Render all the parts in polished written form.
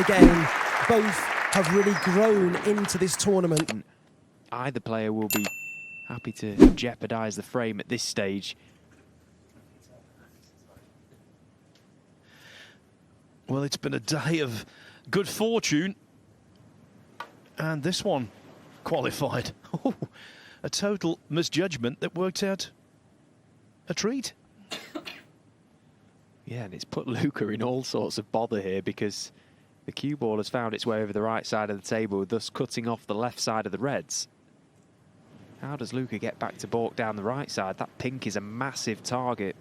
again, both have really grown into this tournament. Either player will be happy to jeopardise the frame at this stage. Well, it's been a day of good fortune. And this one qualified. Oh, a total misjudgment that worked out a treat. Yeah, and it's put Luca in all sorts of bother here because the cue ball has found its way over the right side of the table, thus cutting off the left side of the reds. How does Luca get back to balk down the right side? That pink is a massive target.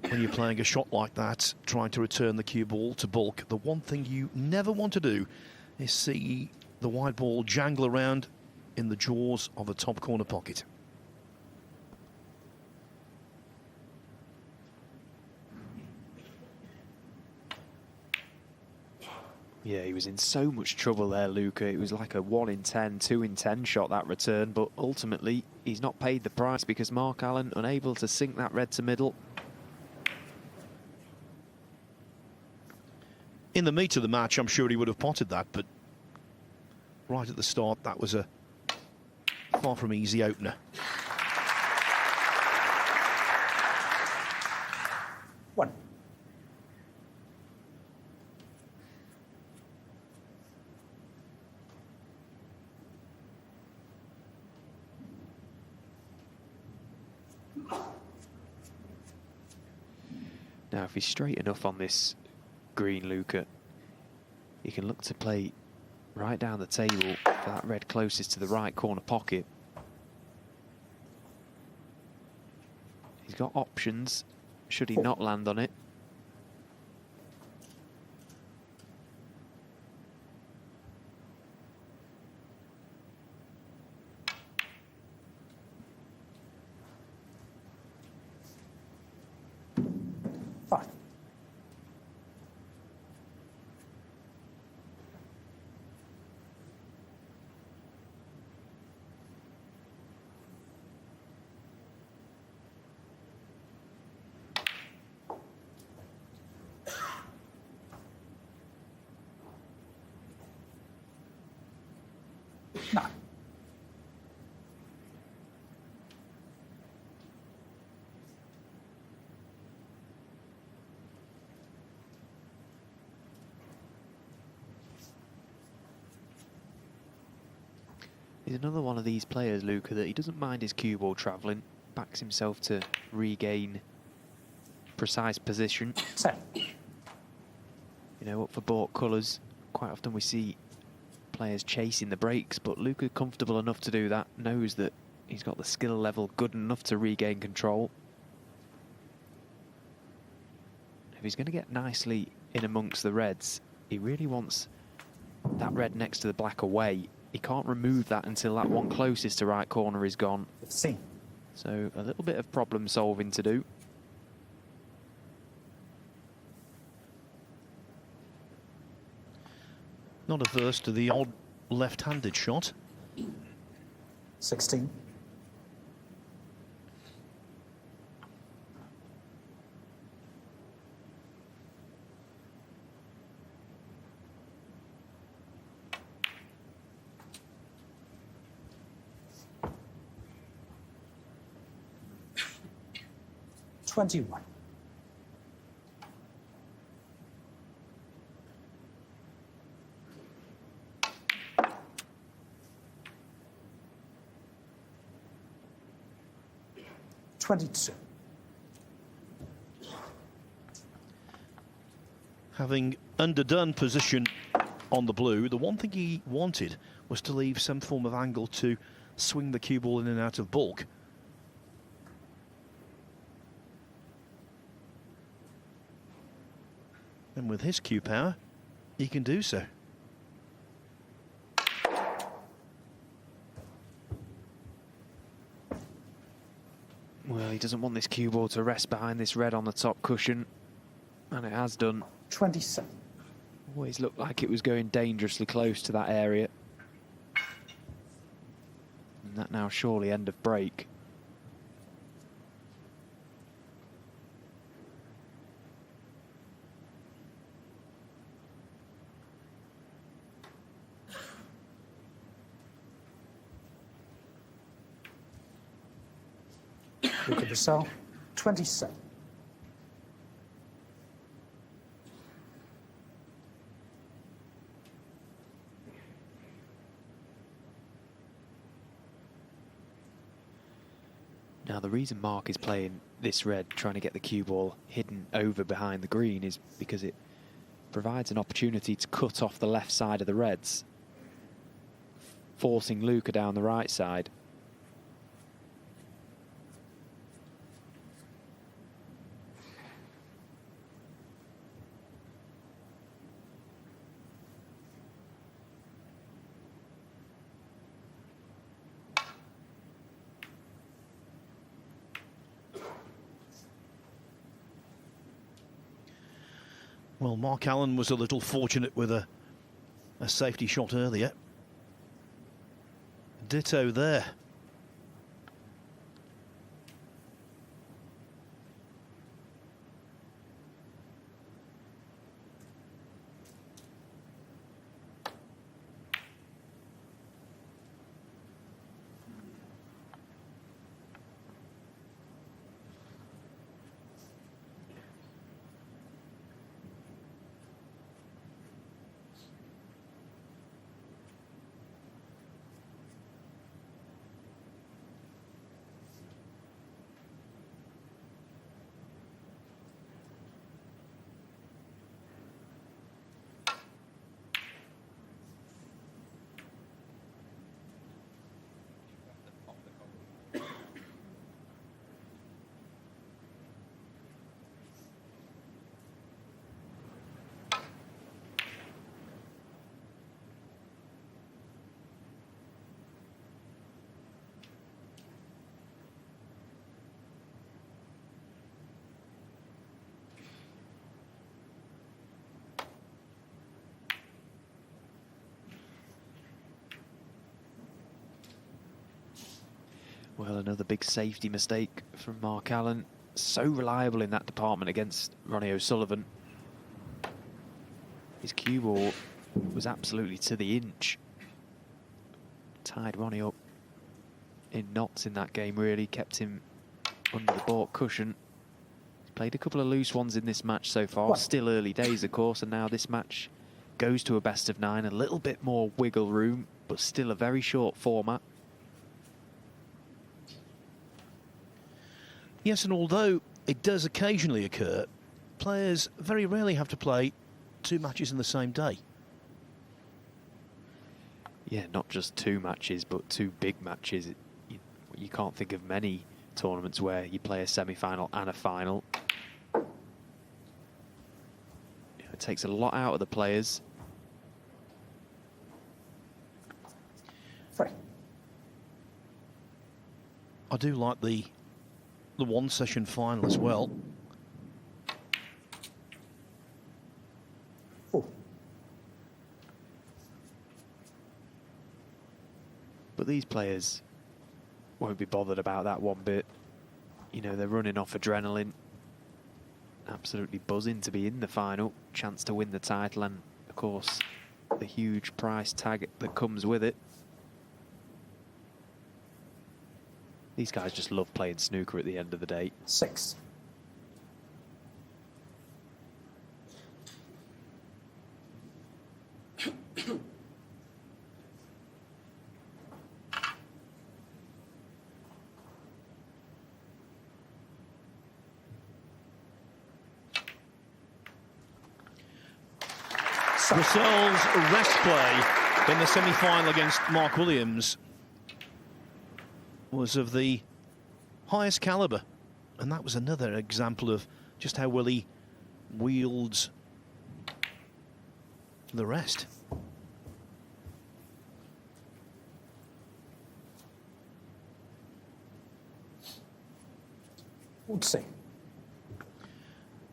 When you're playing a shot like that, trying to return the cue ball to bulk, the one thing you never want to do is see the white ball jangle around in the jaws of the top corner pocket. Yeah, he was in so much trouble there, Luca. It was like a 1 in 10, 2 in 10 shot, that return, but ultimately he's not paid the price because Mark Allen unable to sink that red to middle. In the meat of the match, I'm sure he would have potted that, but right at the start, that was a far from easy opener. One. Now, if he's straight enough on this green, Luca, he can look to play right down the table for that red closest to the right corner pocket. He's got options should he not land on it. Five. Nine. He's another one of these players, Luca, that he doesn't mind his cue ball travelling, backs himself to regain precise position. 10. You know, up for balk colours, quite often we see players chasing the breaks, but Luca comfortable enough to do that, knows that he's got the skill level good enough to regain control. If he's going to get nicely in amongst the reds, he really wants that red next to the black away. He can't remove that until that one closest to right corner is gone. 15. So a little bit of problem solving to do. Not averse to the odd left-handed shot. 16. $21. $22. Having underdone position on the blue, the one thing he wanted was to leave some form of angle to swing the cue ball in and out of bulk. And with his cue power, he can do so. Well, he doesn't want this cue ball to rest behind this red on the top cushion. And it has done. 27. Always looked like it was going dangerously close to that area. And that now surely end of break. Luca Brecel, 27. Now, the reason Mark is playing this red, trying to get the cue ball hidden over behind the green, is because it provides an opportunity to cut off the left side of the reds, forcing Luca down the right side. Well, Mark Allen was a little fortunate with a safety shot earlier. Ditto there. Well, another big safety mistake from Mark Allen. So reliable in that department against Ronnie O'Sullivan. His cue ball was absolutely to the inch. Tied Ronnie up in knots in that game, really. Kept him under the baulk cushion. He's played a couple of loose ones in this match so far. Still early days, of course, and now this match goes to a best of 9. A little bit more wiggle room, but still a very short format. Yes, and although it does occasionally occur, players very rarely have to play 2 matches in the same day. Yeah, not just 2 matches, but 2 big matches. You can't think of many tournaments where you play a semi-final and a final. It takes a lot out of the players. Free. I do like the one session final as well. Oh. But these players won't be bothered about that one bit. You know, they're running off adrenaline. Absolutely buzzing to be in the final. Chance to win the title and, of course, the huge price tag that comes with it. These guys just love playing snooker at the end of the day. 6. Brecel's rest play in the semi-final against Mark Williams was of the highest calibre, and that was another example of just how well he wields the rest. Would see.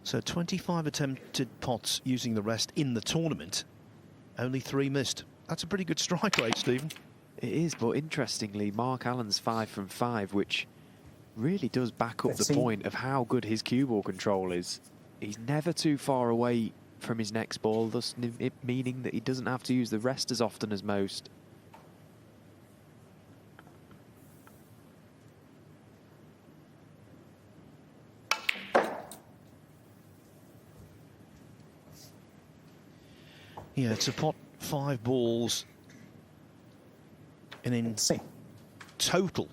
So 25 attempted pots using the rest in the tournament. Only 3 missed. That's a pretty good strike rate, Stephen. It is, but interestingly, Mark Allen's 5 from 5, which really does back up the point of how good his cue ball control is. He's never too far away from his next ball, thus meaning that he doesn't have to use the rest as often as most. Yeah, to pot 5 balls and in total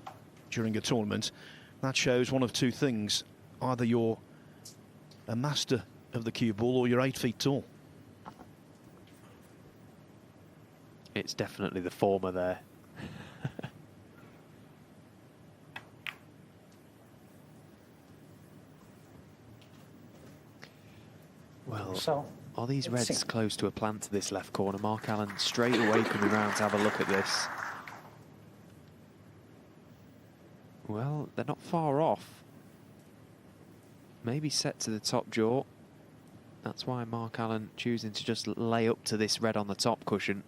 during a tournament, that shows one of 2 things. Either you're a master of the cue ball or you're 8 feet tall. It's definitely the former there. Well, are these reds close to a plant to this left corner? Mark Allen straight away coming round to have a look at this. Well, they're not far off. Maybe set to the top jaw. That's why Mark Allen choosing to just lay up to this red on the top cushion.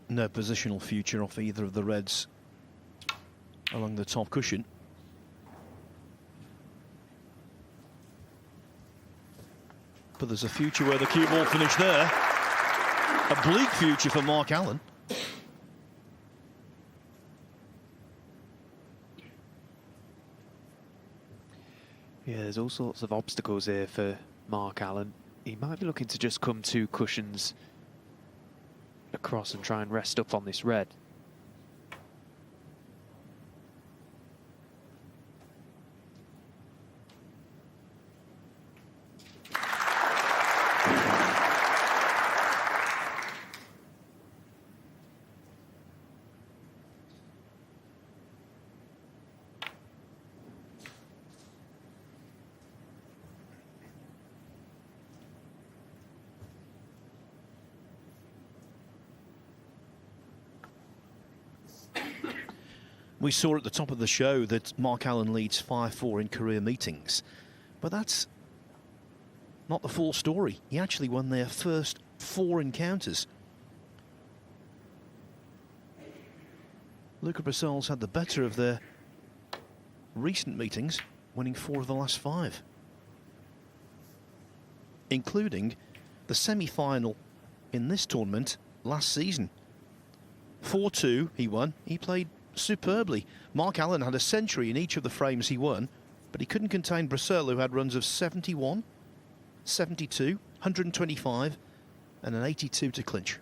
No positional future off either of the reds along the top cushion. But there's a future where the cue ball finished there. A bleak future for Mark Allen. Yeah, there's all sorts of obstacles here for Mark Allen. He might be looking to just come 2 cushions across and try and rest up on this red. We saw at the top of the show that Mark Allen leads 5-4 in career meetings, but that's not the full story. He actually won their first 4 encounters. Luca Brecel's had the better of their recent meetings, winning 4 of the last 5, including the semi-final in this tournament last season. 4-2 he won. He played superbly. Mark Allen had a century in each of the frames he won, but he couldn't contain Brecel, who had runs of 71, 72, 125 and an 82 to clinch.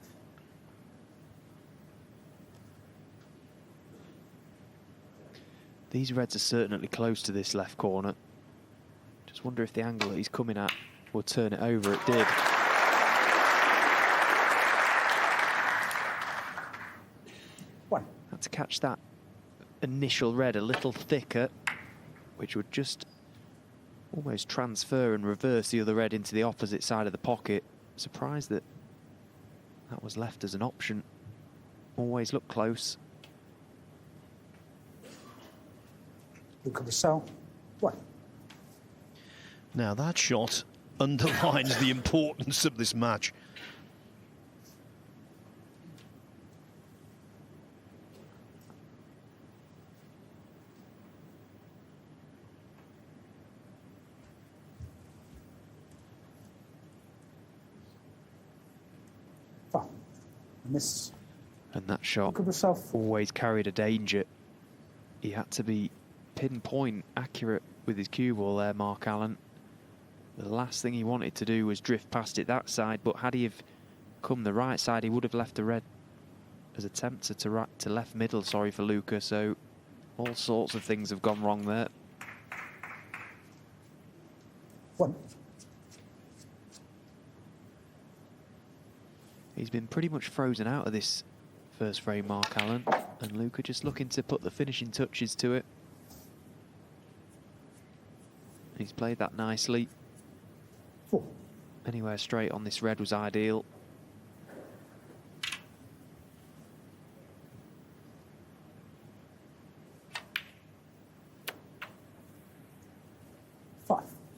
These reds are certainly close to this left corner. Just wonder if the angle that he's coming at will turn it over. It did. Had to catch that initial red a little thicker, which would just almost transfer and reverse the other red into the opposite side of the pocket. Surprised that that was left as an option. Always look close. Luca Brecel, 1. Now that shot underlines the importance of this match. Miss. And that shot always carried a danger. He had to be pinpoint accurate with his cue ball there, Mark Allen. The last thing he wanted to do was drift past it that side, but had he have come the right side, he would have left the red as a tempter to left middle, sorry, for Luca. So all sorts of things have gone wrong there. 1. He's been pretty much frozen out of this First frame, Mark Allen, and Luca just looking to put the finishing touches to it. He's played that nicely. 4. Anywhere straight on this red was ideal.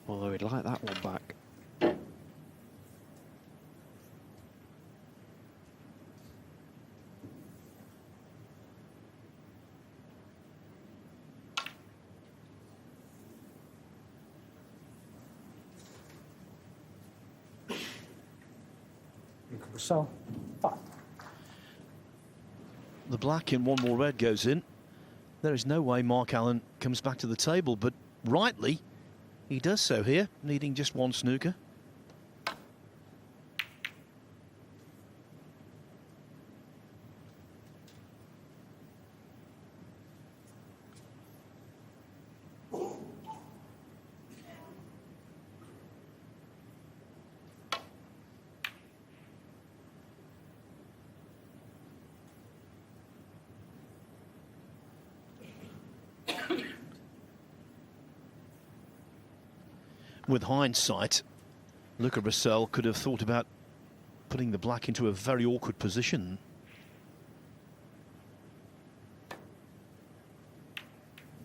Although he'd like that one back. Luca Brecel, 5. The black in one more red goes in. There is no way Mark Allen comes back to the table, but rightly, he does so here, needing just one snooker. With hindsight, Luca Brecel could have thought about putting the black into a very awkward position.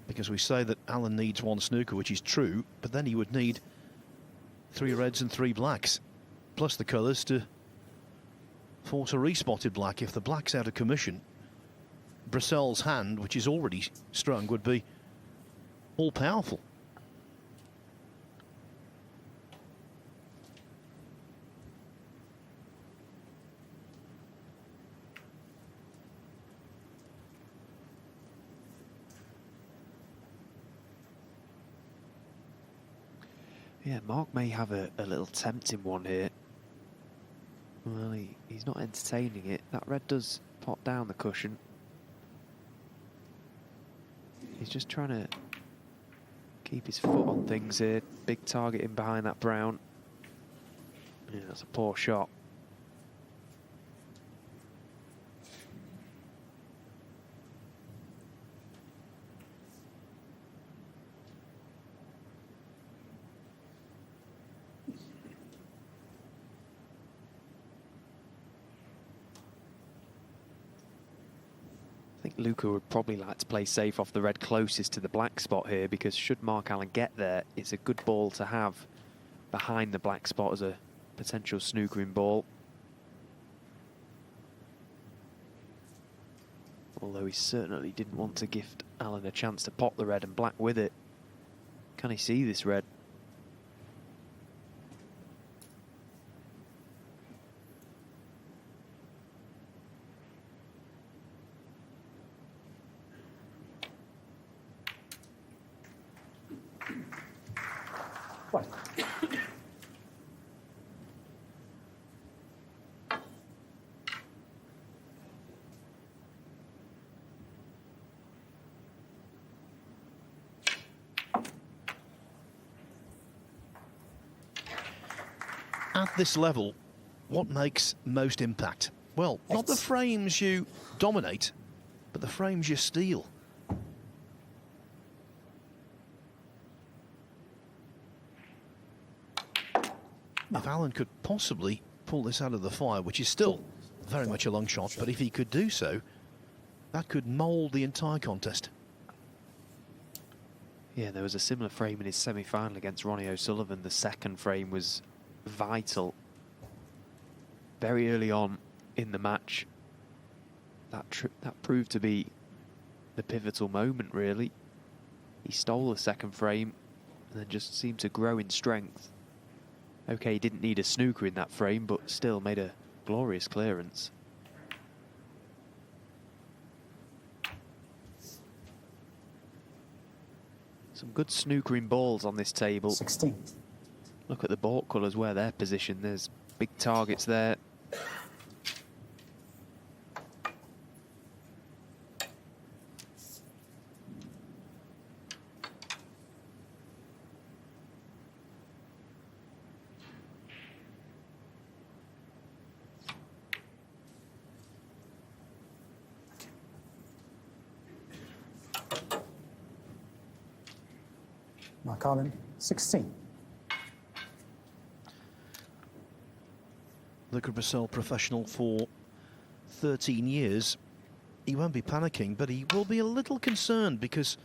Because we say that Allen needs one snooker, which is true, but then he would need 3 reds and 3 blacks, plus the colours to force a respotted black. If the black's out of commission, Brecel's hand, which is already strung, would be all-powerful. Yeah, Mark may have a little tempting one here. Well, he's not entertaining it. That red does pop down the cushion. He's just trying to keep his foot on things here. Big target in behind that brown. Yeah, that's a poor shot. I think Luca would probably like to play safe off the red closest to the black spot here, because should Mark Allen get there, it's a good ball to have behind the black spot as a potential snookering ball. Although he certainly didn't want to gift Allen a chance to pop the red and black with it. Can he see this red? What? At this level, what makes most impact? Well, not the frames you dominate, but the frames you steal. If Allen could possibly pull this out of the fire, which is still very much a long shot, but if he could do so, that could mould the entire contest. Yeah, there was a similar frame in his semi-final against Ronnie O'Sullivan. The second frame was vital. Very early on in the match, that proved to be the pivotal moment, really. He stole the second frame and then just seemed to grow in strength. Okay, he didn't need a snooker in that frame, but still made a glorious clearance. Some good snookering balls on this table. 16. Look at the baulk colours where they're positioned. There's big targets there. Mark Allen, 16. Luca Brecel, professional for 13 years. He won't be panicking, but he will be a little concerned because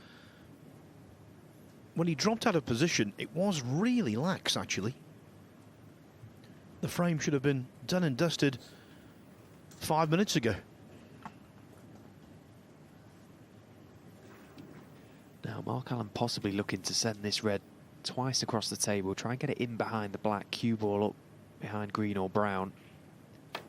when he dropped out of position, it was really lax, actually. The frame should have been done and dusted 5 minutes ago. Now, Mark Allen possibly looking to send this red twice across the table, try and get it in behind the black, cue ball up behind green or brown. A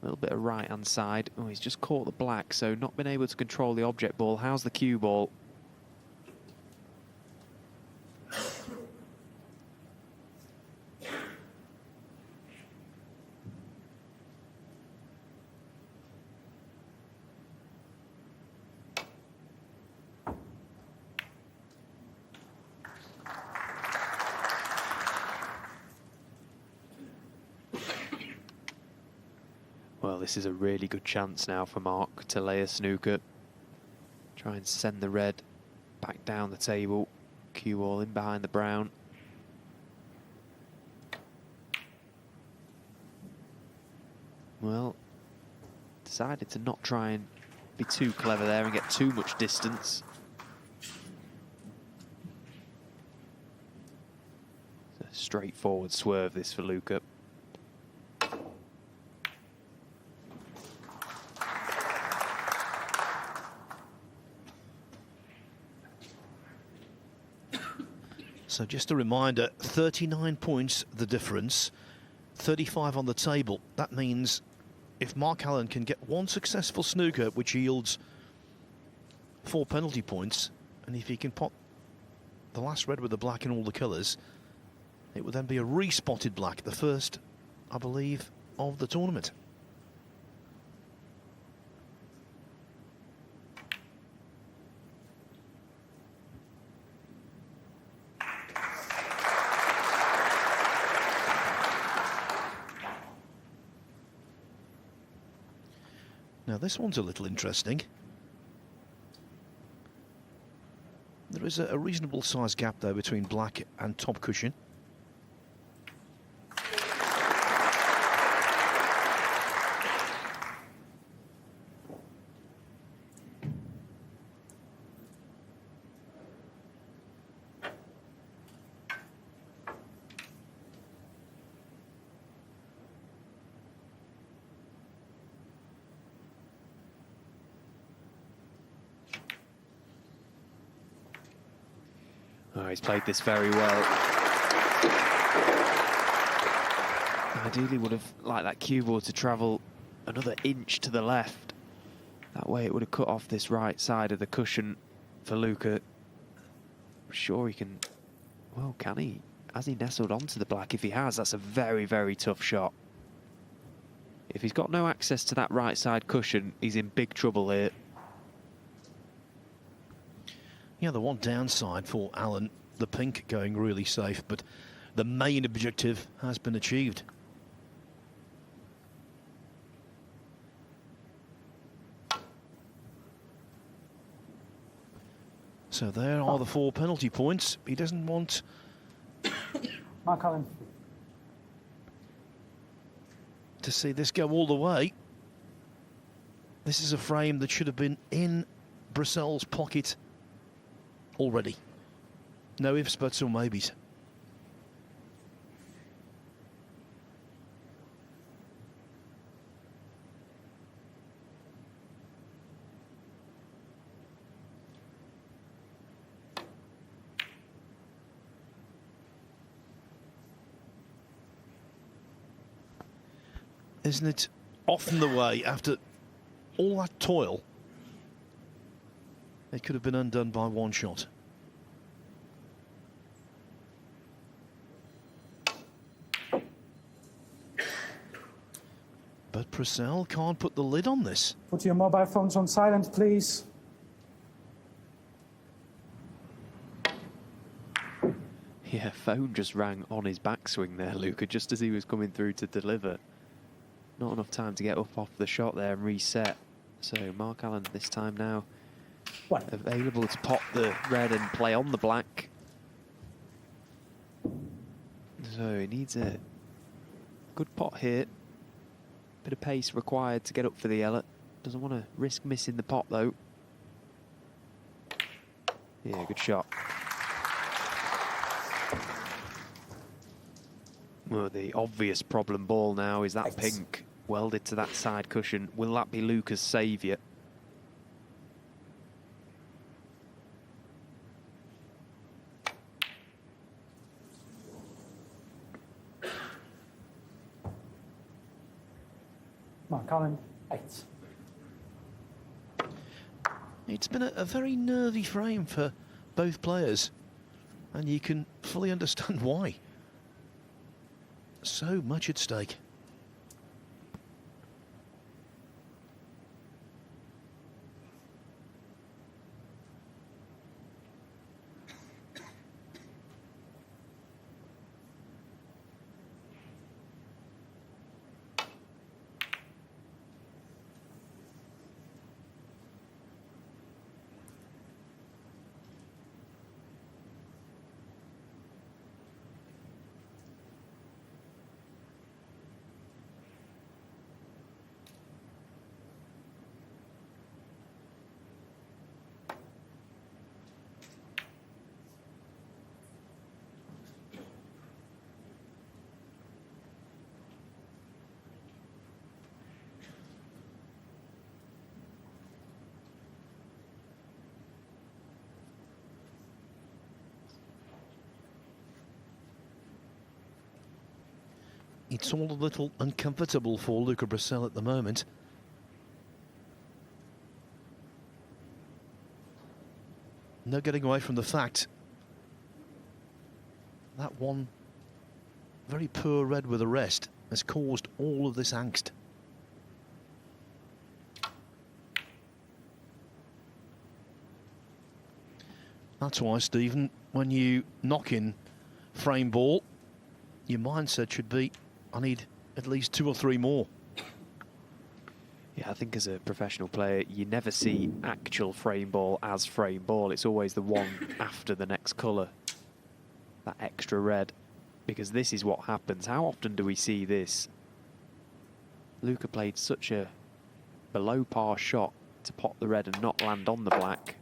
little bit of right-hand side. Oh, he's just caught the black, so not been able to control the object ball. How's the cue ball? Well, this is a really good chance now for Mark to lay a snooker. Try and send the red back down the table. Cue ball in behind the brown. Well, decided to not try and be too clever there and get too much distance. It's a straightforward swerve this for Luca. So just a reminder, 39 points the difference, 35 on the table. That means if Mark Allen can get one successful snooker, which yields 4 penalty points, and if he can pot the last red with the black in all the colours, it would then be a re-spotted black, the first, I believe, of the tournament. Now this one's a little interesting. There is a reasonable size gap though between black and top cushion. Oh, he's played this very well. Ideally would have liked that cue ball to travel another inch to the left. That way it would have cut off this right side of the cushion for Luca. I'm sure he can... Well, can he? Has he nestled onto the black? If he has, that's a very, very tough shot. If he's got no access to that right side cushion, he's in big trouble here. Yeah, the one downside for Allen, the pink going really safe, but the main objective has been achieved. So there are the 4 penalty points. He doesn't want Mark Allen. to see this go all the way. This is a frame that should have been in Brecel's pocket already. No ifs, buts or maybes. Isn't it often the way, after all that toil, it could have been undone by one shot? But Brecel can't put the lid on this. Put your mobile phones on silent, please. Yeah, phone just rang on his backswing there, Luca, just as he was coming through to deliver. Not enough time to get up off the shot there and reset. So Mark Allen this time now available to pop the red and play on the black. So he needs a good pot here. Bit of pace required to get up for the yellow. Doesn't want to risk missing the pot though. Yeah, good shot. Well, the obvious problem ball now is that pink welded to that side cushion. Will that be Luca's saviour? Mark Allen, 8. It's been a very nervy frame for both players, and you can fully understand why. So much at stake. It's all a little uncomfortable for Luca Brecel at the moment. No getting away from the fact that one very poor red with a rest has caused all of this angst. That's why, Stephen, when you knock in frame ball, your mindset should be, I need at least 2 or 3 more. Yeah, I think as a professional player, you never see actual frame ball as frame ball. It's always the one after the next colour, that extra red, because this is what happens. How often do we see this? Luca played such a below par shot to pot the red and not land on the black.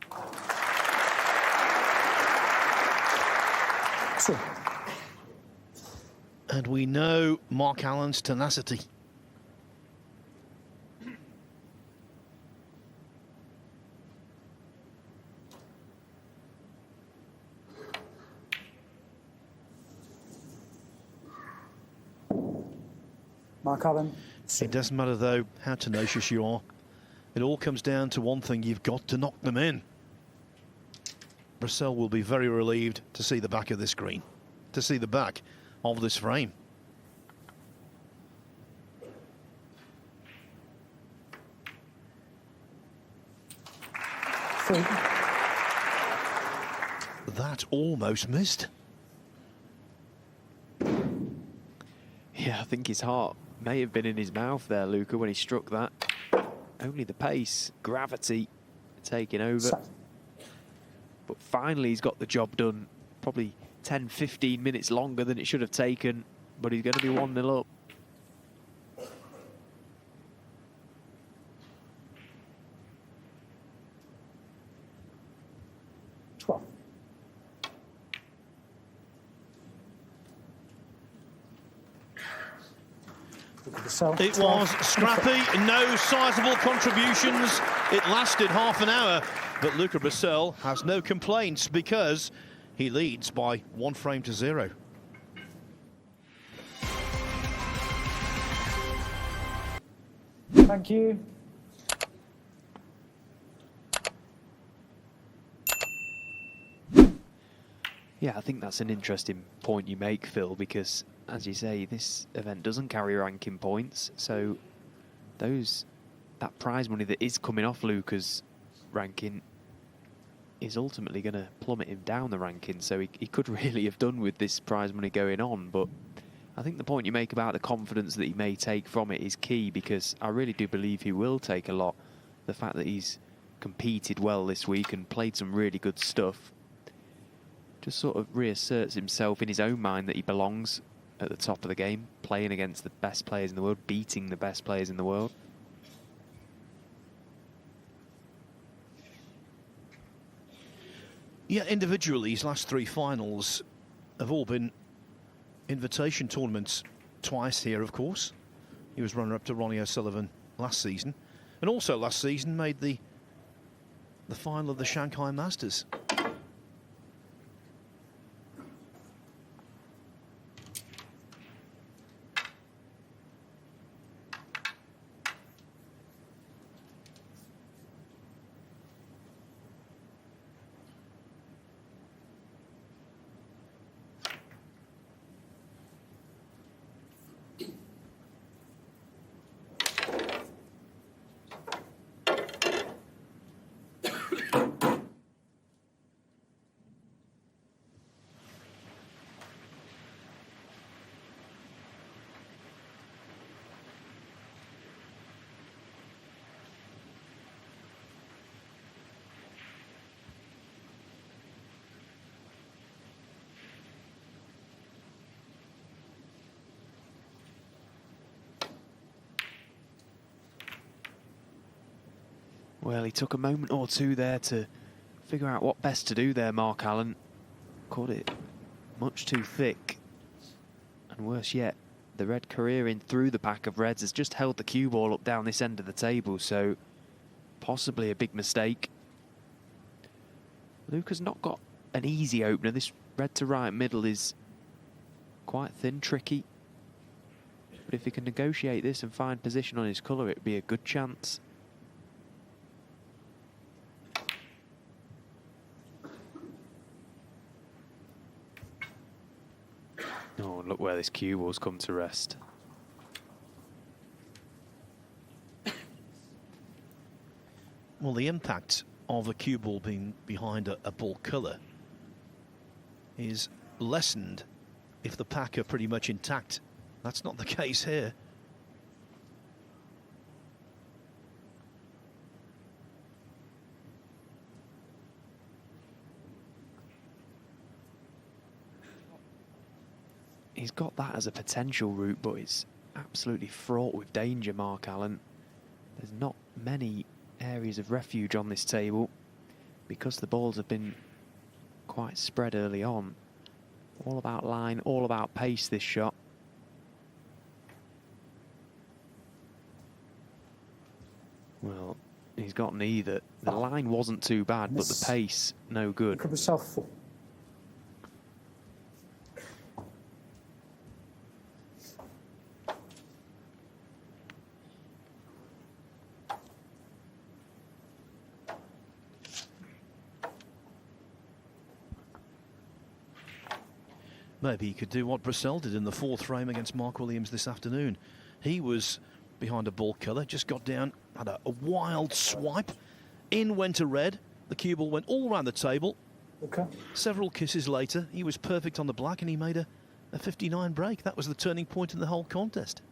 Two. And we know Mark Allen's tenacity. Mark Allen. It doesn't matter, though, how tenacious you are. It all comes down to one thing: you've got to knock them in. Brecel will be very relieved to see the back of this green, to see the back of this frame. Three. That almost missed. Yeah, I think his heart may have been in his mouth there, Luca, when he struck that. Only the pace, gravity taking over. 7. But finally he's got the job done. Probably 10, 15 minutes longer than it should have taken, but he's going to be 1-0 up. It was scrappy, no sizable contributions. It lasted half an hour, but Luca Brecel has no complaints because he leads by 1 frame to 0. Thank you. Yeah, I think that's an interesting point you make, Phil, because, as you say, this event doesn't carry ranking points, so that prize money that is coming off Luca's ranking is ultimately going to plummet him down the ranking, so he could really have done with this prize money going on. But I think the point you make about the confidence that he may take from it is key, because I really do believe he will take a lot. The fact that he's competed well this week and played some really good stuff just sort of reasserts himself in his own mind that he belongs at the top of the game, playing against the best players in the world, beating the best players in the world. Yeah, individually, his last 3 finals have all been invitation tournaments. Twice here, of course. He was runner-up to Ronnie O'Sullivan last season. And also last season made the final of the Shanghai Masters. Well, he took a moment or two there to figure out what best to do there, Mark Allen. Caught it much too thick. And worse yet, the red careering through the pack of reds has just held the cue ball up down this end of the table, so possibly a big mistake. Luca's not got an easy opener. This red to right middle is quite thin, tricky. But if he can negotiate this and find position on his colour, it'd be a good chance. Oh, look where this cue ball's come to rest. Well, the impact of a cue ball being behind a ball colour is lessened if the pack are pretty much intact. That's not the case here. He's got that as a potential route, but it's absolutely fraught with danger, Mark Allen. There's not many areas of refuge on this table because the balls have been quite spread early on. All about line, all about pace, this shot. Well, he's got neither. The line wasn't too bad, but the pace, no good. Luca Brecel 4. Maybe he could do what Brecel did in the 4th frame against Mark Williams this afternoon. He was behind a ball colour, just got down, had a wild swipe. In went a red. The cue ball went all around the table. Okay. Several kisses later, he was perfect on the black and he made a 59 break. That was the turning point in the whole contest.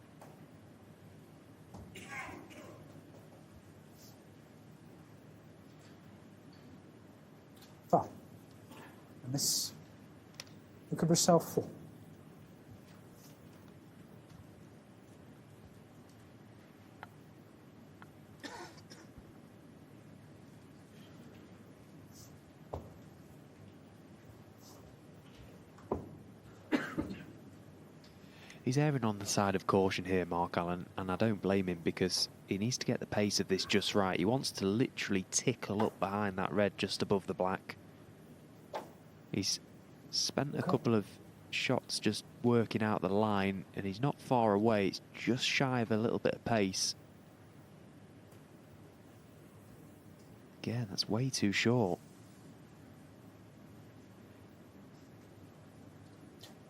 Foul. And this. Luca Brecel 4. He's erring on the side of caution here, Mark Allen, and I don't blame him because he needs to get the pace of this just right. He wants to literally tickle up behind that red just above the black. He's spent a couple of shots just working out the line, and he's not far away. It's just shy of a little bit of pace. Again, that's way too short.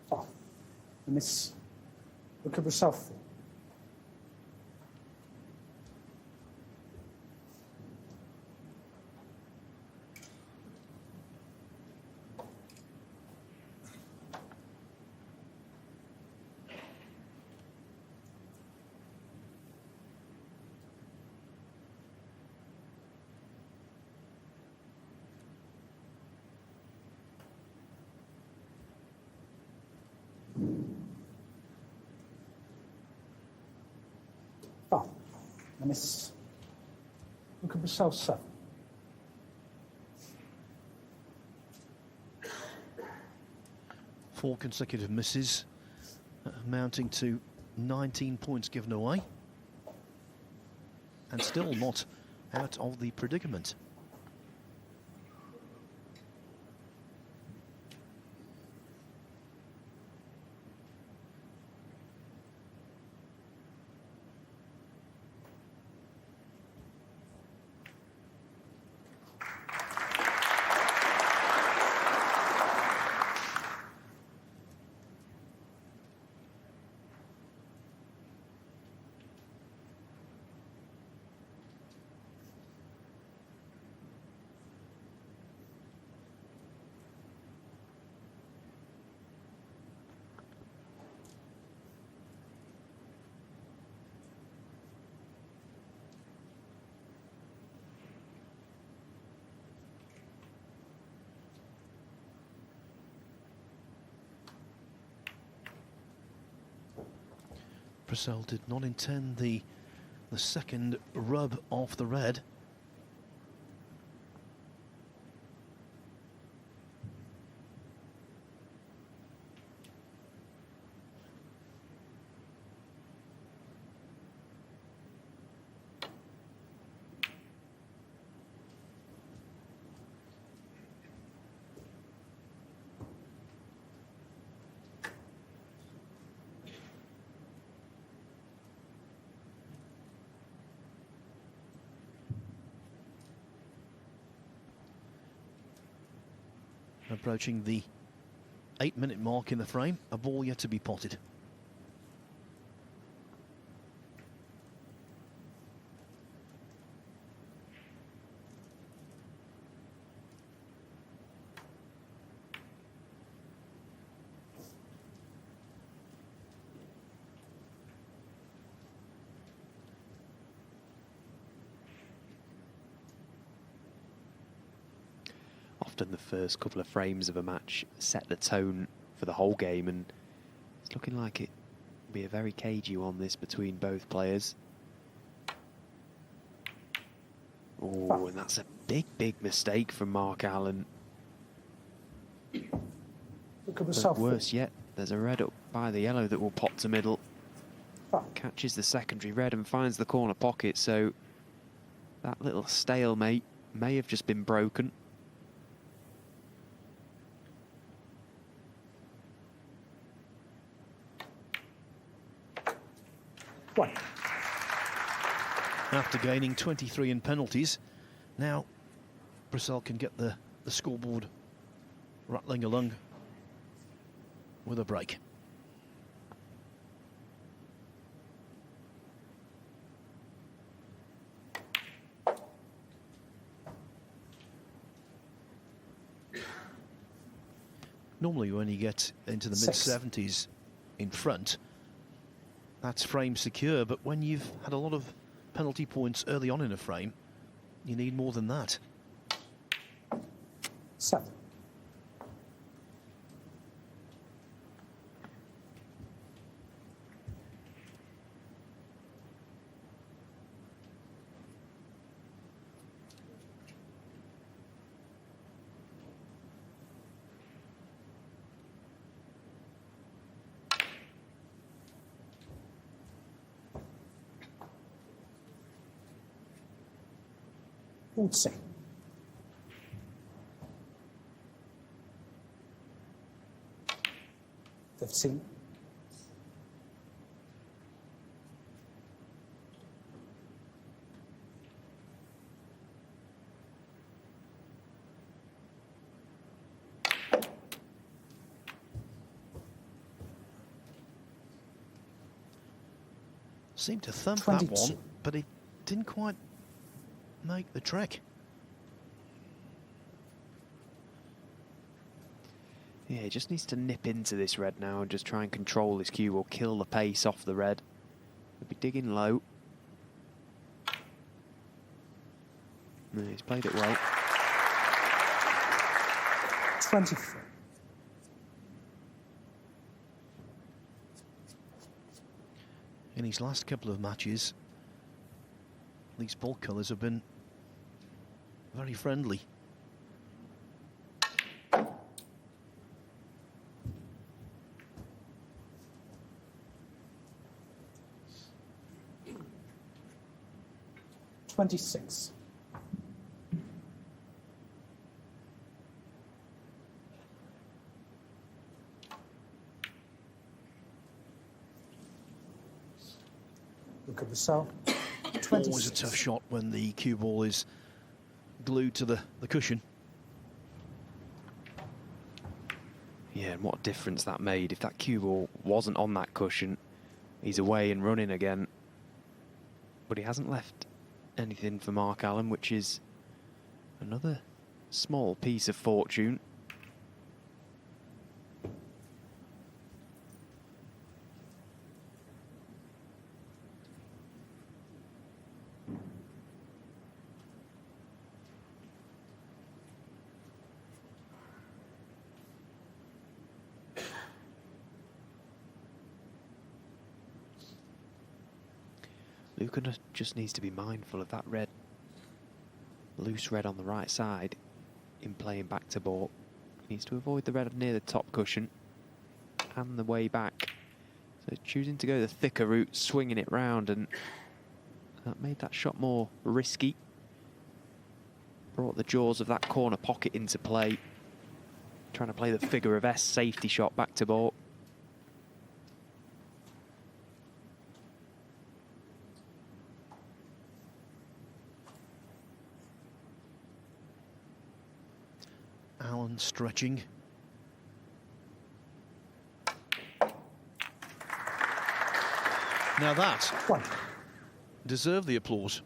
Foul. And this. Luca Brecel 4. I miss Luca Brecel 7. Four consecutive misses, amounting to 19 points given away. And still not out of the predicament. Brecel did not intend the second rub off the red. Approaching the 8-minute mark in the frame, a ball yet to be potted. Often the first couple of frames of a match set the tone for the whole game, and it's looking like it will be a very cagey one, this, between both players. Oh, and that's a big, big mistake from Mark Allen. But worse yet, there's a red up by the yellow that will pop to middle. Catches the secondary red and finds the corner pocket, so that little stalemate may have just been broken. One. After gaining 23 in penalties, now Brecel can get the scoreboard rattling along with a break. Normally when you get into the mid-70s in front, that's frame secure, but when you've had a lot of penalty points early on in a frame, you need more than that. 7. Ulse. Fifteen. Seemed to thump 22. that one, but it didn't quite make the trick. Yeah, he just needs to nip into this red now and just try and control this cue or kill the pace off the red. He'll be digging low. No, he's played it well. 23. In his last couple of matches, These ball colours have been very friendly. $26. Luca Brecel. Always a tough shot when the cue ball is glued to the cushion. Yeah, and what difference that made. If that cue ball wasn't on that cushion, he's away and running again. But he hasn't left anything for Mark Allen, which is another small piece of fortune. Luca just needs to be mindful of that red, loose red on the right side in playing back to ball. He needs to avoid the red near the top cushion and the way back. So choosing to go the thicker route, swinging it round, and that made that shot more risky. Brought the jaws of that corner pocket into play. Trying to play the figure of S safety shot back to ball. Allen stretching. Now that deserved the applause.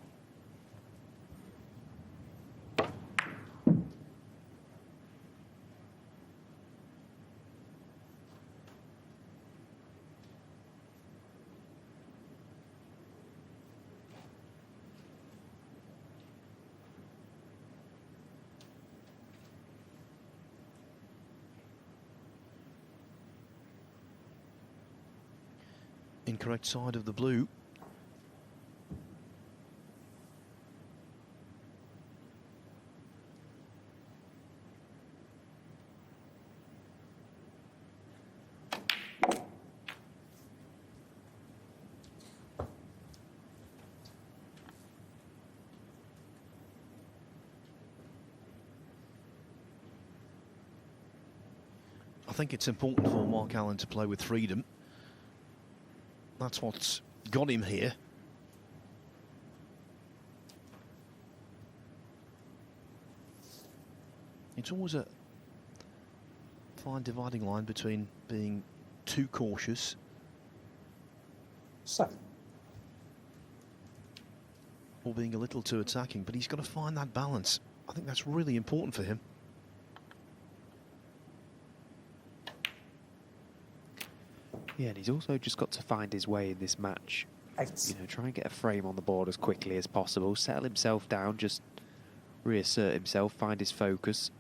Incorrect side of the blue. I think it's important for Mark Allen to play with freedom. That's what's got him here. It's always a fine dividing line between being too cautious or being a little too attacking, but he's got to find that balance. I think that's really important for him. Yeah, and he's also just got to find his way in this match. You know, try and get a frame on the board as quickly as possible, settle himself down, just reassert himself, find his focus.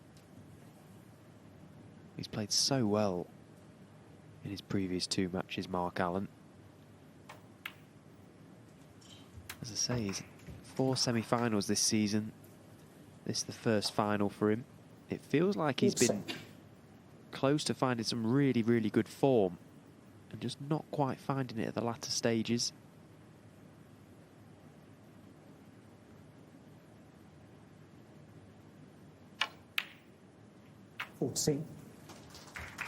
He's played so well in his previous two matches, Mark Allen. As I say, he's 4 semi-finals this season. This is the first final for him. It feels like he's been close to finding some really, really good form, and just not quite finding it at the latter stages.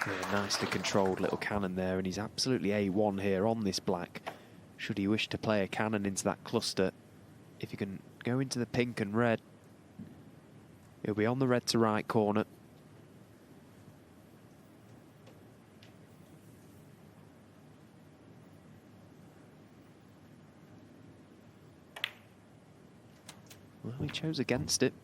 Yeah, nicely controlled little cannon there, and he's absolutely A1 here on this black. Should he wish to play a cannon into that cluster, if he can go into the pink and red, he'll be on the red to right corner. Well, he chose against it.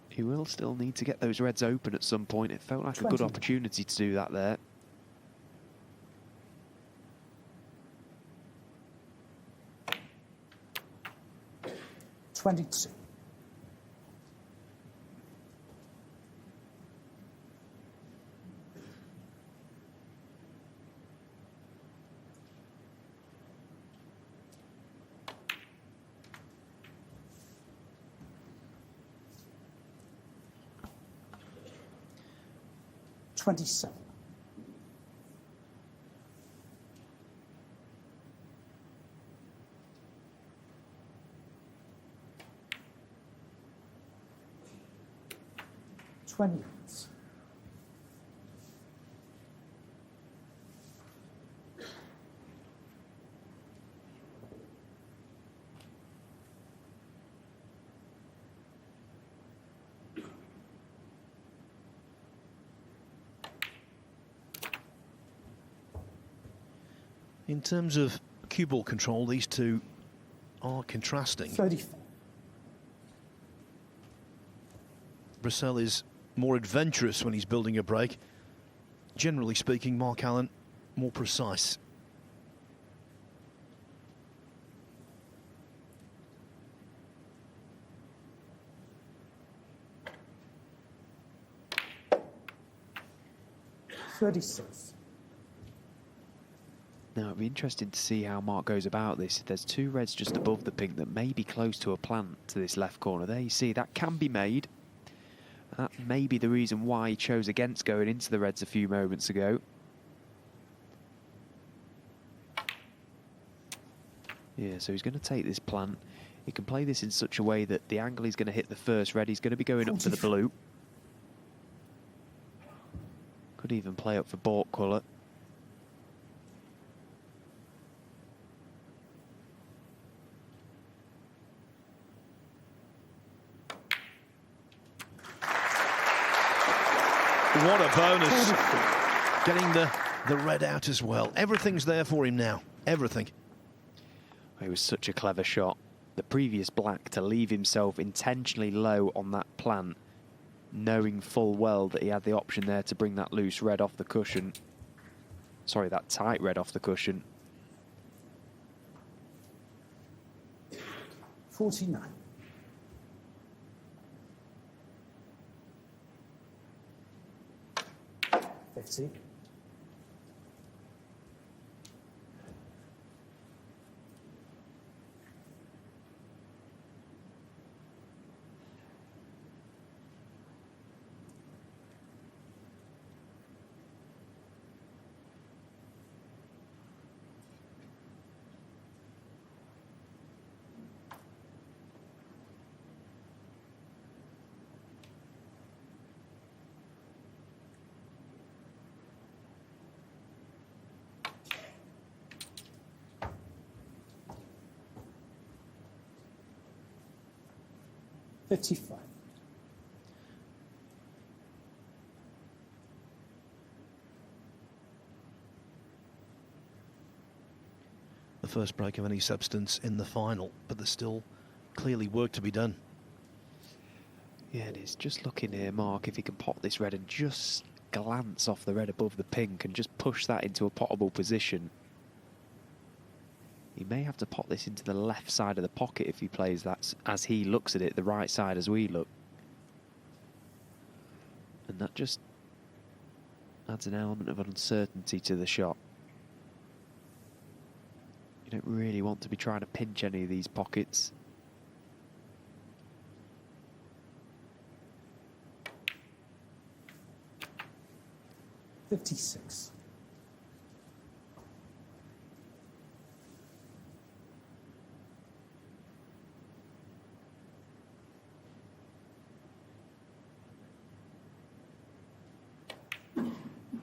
He will still need to get those reds open at some point. It felt like a good opportunity to do that there. $22. 27. $20. In terms of cue ball control, these two are contrasting. 34. Brecel is more adventurous when he's building a break. Generally speaking, Mark Allen more precise. $36. Now, it'd be interesting to see how Mark goes about this. There's two reds just above the pink that may be close to a plant to this left corner. There you see, that can be made. That may be the reason why he chose against going into the reds a few moments ago. Yeah, so he's going to take this plant. He can play this in such a way that the angle he's going to hit the first red, he's going to be going up for the blue. Could even play up for baulk colour. What a bonus. Getting the red out as well. Everything's there for him now. Everything. It was such a clever shot. The previous black to leave himself intentionally low on that plant, knowing full well that he had the option there to bring that loose red off the cushion. Sorry, that tight red off the cushion. 49. $50. $55. The first break of any substance in the final, but there's still clearly work to be done. Yeah, it is. Just looking here, Mark, if he can pop this red and just glance off the red above the pink and just push that into a pottable position. He may have to pop this into the left side of the pocket if he plays that as he looks at it, the right side as we look. And that just adds an element of uncertainty to the shot. You don't really want to be trying to pinch any of these pockets. $56.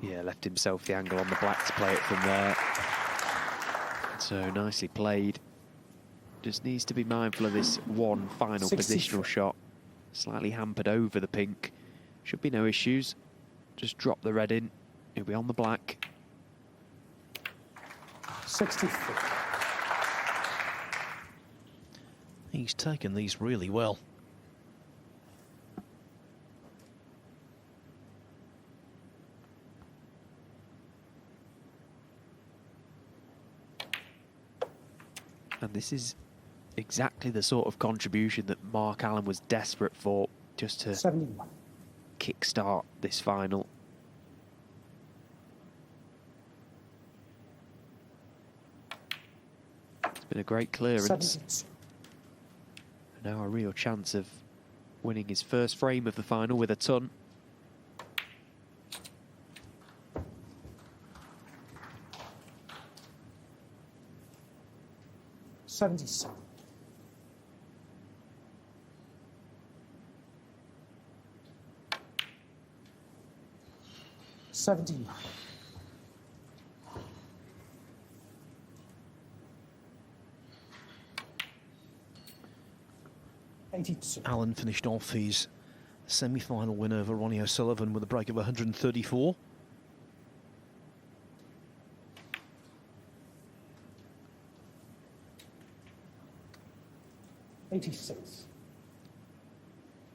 Yeah, left himself the angle on the black to play it from there. So nicely played. Just needs to be mindful of this one final 64. positional shot. Slightly hampered over the pink. Should be no issues. Just drop the red in. He'll be on the black. 64. He's taken these really well. And this is exactly the sort of contribution that Mark Allen was desperate for, just to 71. kickstart this final. It's been a great clearance. 72. Now a real chance of winning his first frame of the final with a ton. 77. 79. 82. Allen finished off his semi-final win over Ronnie O'Sullivan with a break of 134.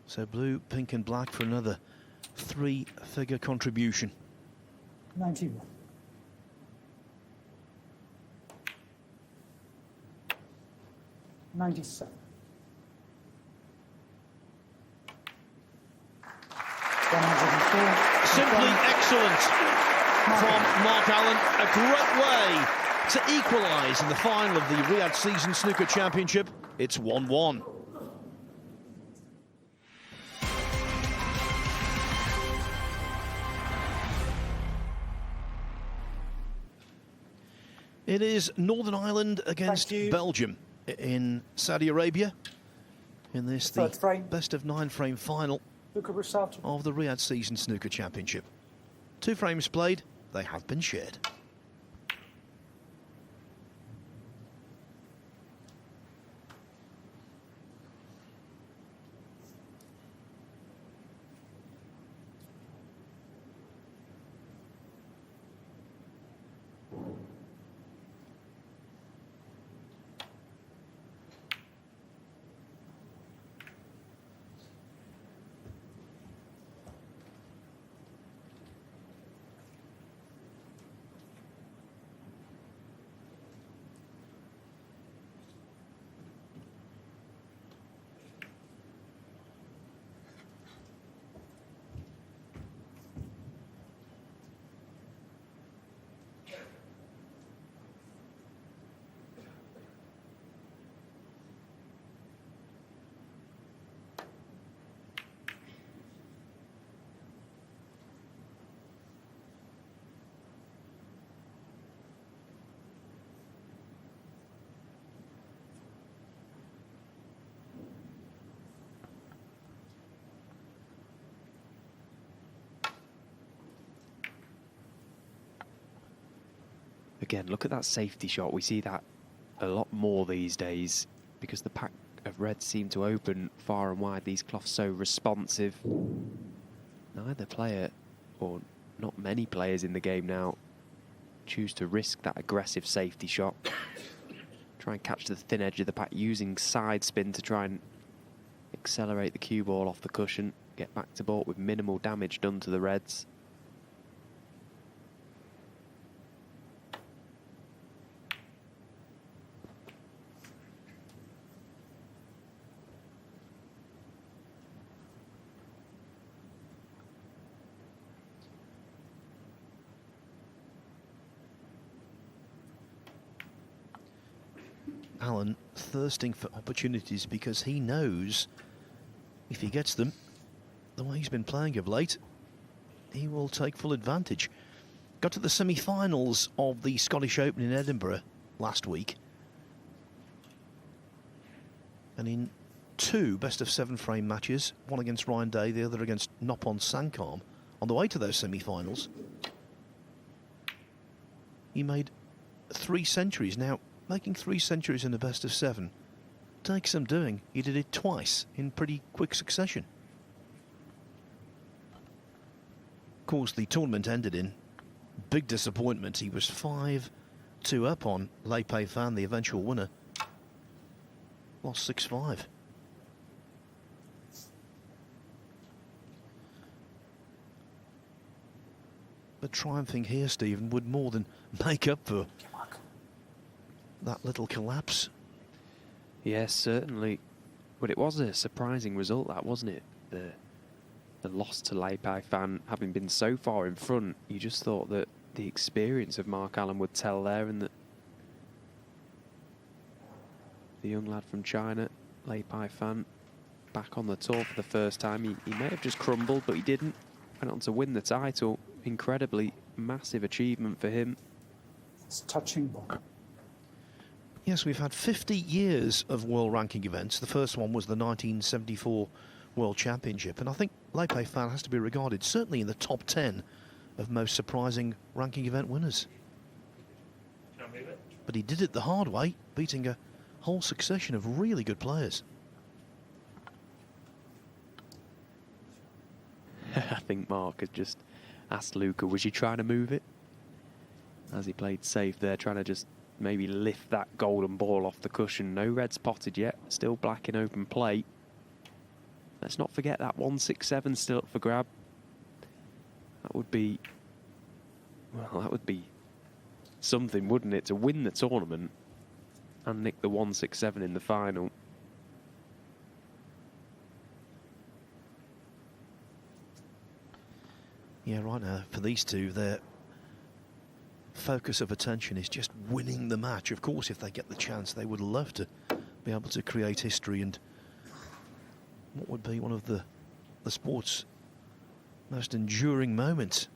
So blue, pink and black for another three-figure contribution. 91. 97. 104. Simply excellent from Mark Allen. A great way to equalise in the final of the Riyadh Season Snooker Championship. It's 1-1. It is Northern Ireland against Belgium in Saudi Arabia in this the best of 9 frame final Luca Brecel of the Riyadh Season Snooker Championship. 2 frames played, they have been shared. Again, look at that safety shot. We see that a lot more these days because the pack of reds seem to open far and wide. These cloths so responsive. Neither player, or not many players in the game now, choose to risk that aggressive safety shot. Try and catch the thin edge of the pack using side spin to try and accelerate the cue ball off the cushion. Get back to baulk with minimal damage done to the reds. Allen thirsting for opportunities because he knows if he gets them, the way he's been playing of late, he will take full advantage. Got to the semi-finals of the Scottish Open in Edinburgh last week. And in 2 best-of-7 frame matches, one against Ryan Day, the other against Noppon Sankam, on the way to those semi-finals, he made 3 centuries. Now, making 3 centuries in a best-of-7 takes some doing. He did it twice in pretty quick succession. Of course, the tournament ended in big disappointment. He was 5-2 up on Lei Pei Fan, the eventual winner. Lost 6-5. But triumphing here, Stephen, would more than make up for that little collapse. Yes, certainly. But it was a surprising result, that, wasn't it? The loss to Lei Pei Fan, having been so far in front, you just thought that the experience of Mark Allen would tell there, and that the young lad from China, Lei Pei Fan, back on the tour for the first time. He may have just crumbled, but he didn't. Went on to win the title. Incredibly massive achievement for him. It's touching ball. Yes, we've had 50 years of world ranking events. The first one was the 1974 World Championship, and I think Lei Pei Fan has to be regarded certainly in the top 10 of most surprising ranking event winners. But he did it the hard way, beating a whole succession of really good players. I think Mark had just asked Luca, was you trying to move it? As he played safe there, trying to just maybe lift that golden ball off the cushion. No red spotted yet, still black in open play. Let's not forget that 167 still up for grab. That would be, well, that would be something, wouldn't it, to win the tournament and nick the 167 in the final. Yeah, right now, for these two, their focus of attention is just winning the match. Of course, if they get the chance, they would love to be able to create history and what would be one of the sport's most enduring moments.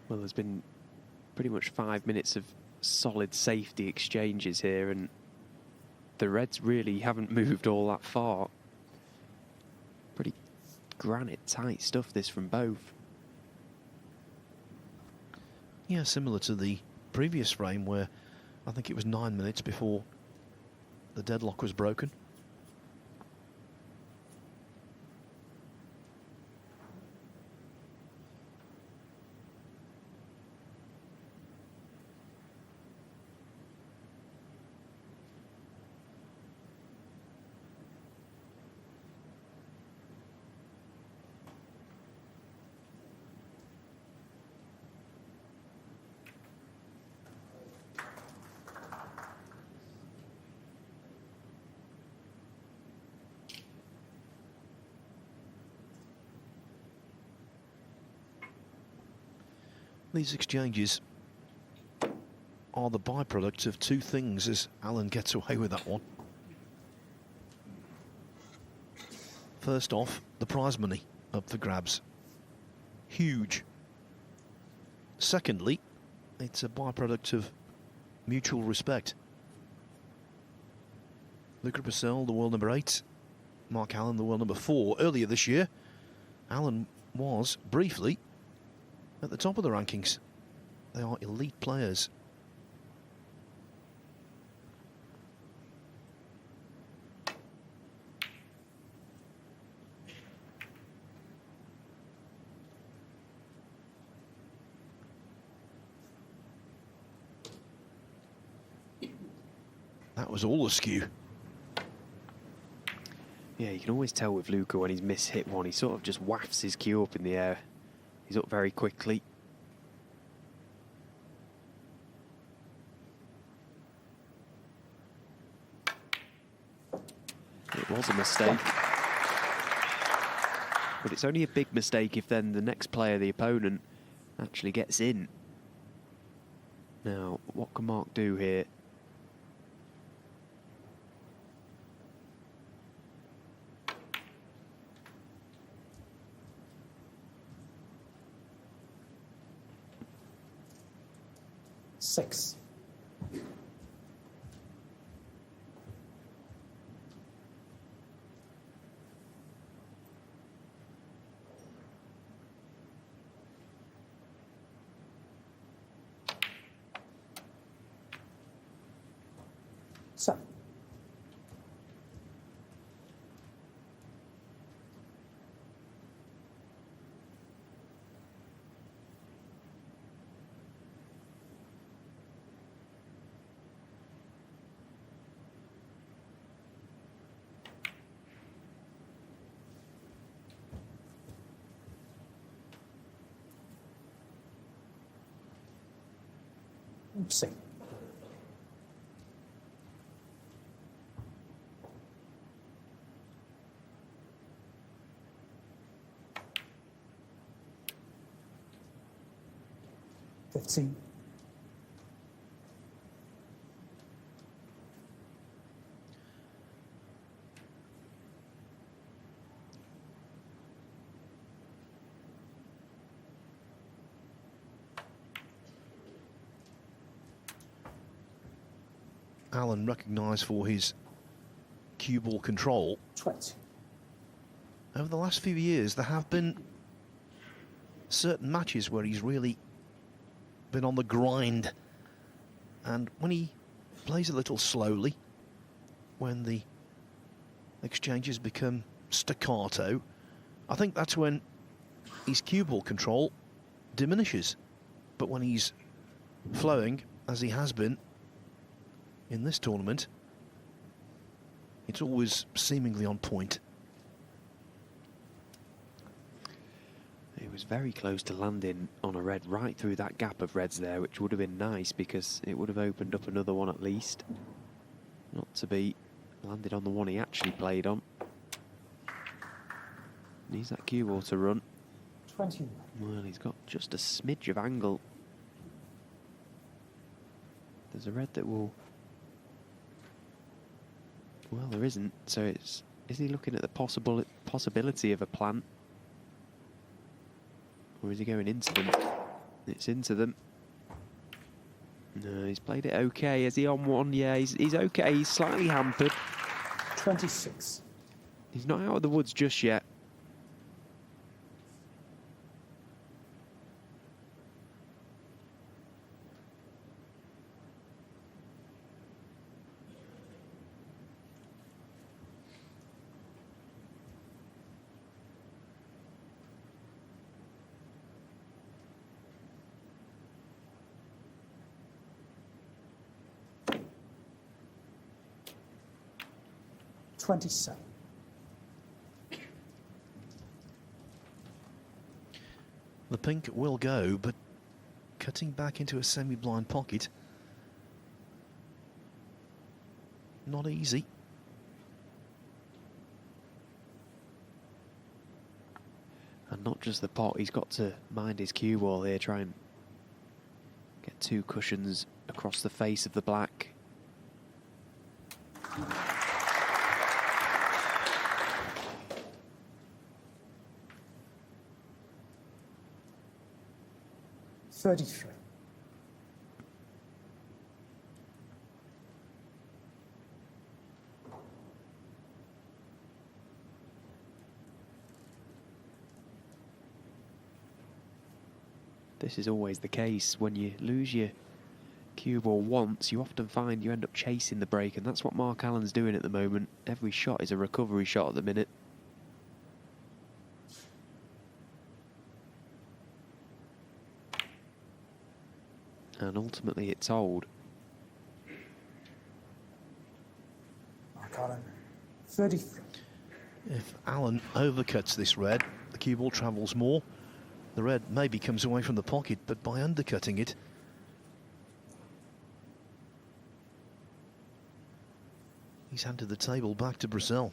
Well, there's been pretty much 5 minutes of solid safety exchanges here, and the Reds really haven't moved all that far. Pretty granite tight stuff, this, from both. Yeah, similar to the previous frame where I think it was 9 minutes before the deadlock was broken. These exchanges are the byproduct of two things as Alan gets away with that one. First off, the prize money up for grabs. Huge. Secondly, it's a byproduct of mutual respect. Luca Brecel, the world number 8. Mark Allen, the world number 4. Earlier this year, Allen was briefly at the top of the rankings. They are elite players. That was all askew. Yeah, you can always tell with Luca when he's mishit one, he sort of just wafts his cue up in the air. He's up very quickly. It was a mistake. But it's only a big mistake if then the next player, the opponent, actually gets in. Now, what can Mark do here? Six. Seven. Oopsie. 15. Alan recognised for his cue ball control. 20. Over the last few years, there have been certain matches where he's really been on the grind. And when he plays a little slowly, when the exchanges become staccato, I think that's when his cue ball control diminishes. But when he's flowing, as he has been in this tournament, it's always seemingly on point. He was very close to landing on a red right through that gap of reds there, which would have been nice because it would have opened up another one at least. Not to be landed on the one he actually played on. Needs that cue ball to run. 21. Well, he's got just a smidge of angle. There's a red that will... Well, there isn't, so it's... Is he looking at the possibility of a plant? Or is he going into them? It's into them. No, he's played it okay. Is he on one? Yeah, he's okay. He's slightly hampered. 26. He's not out of the woods just yet. $27. The pink will go, but cutting back into a semi-blind pocket, not easy. And not just the pot, he's got to mind his cue ball here, try and get two cushions across the face of the black. $33. This is always the case. When you lose your cue ball once, you often find you end up chasing the break, and that's what Mark Allen's doing at the moment. Every shot is a recovery shot at the minute. And ultimately it's hold. Mark Allen. 33. If Allen overcuts this red, the cue ball travels more. The red maybe comes away from the pocket, but by undercutting it, he's handed the table back to Brecel.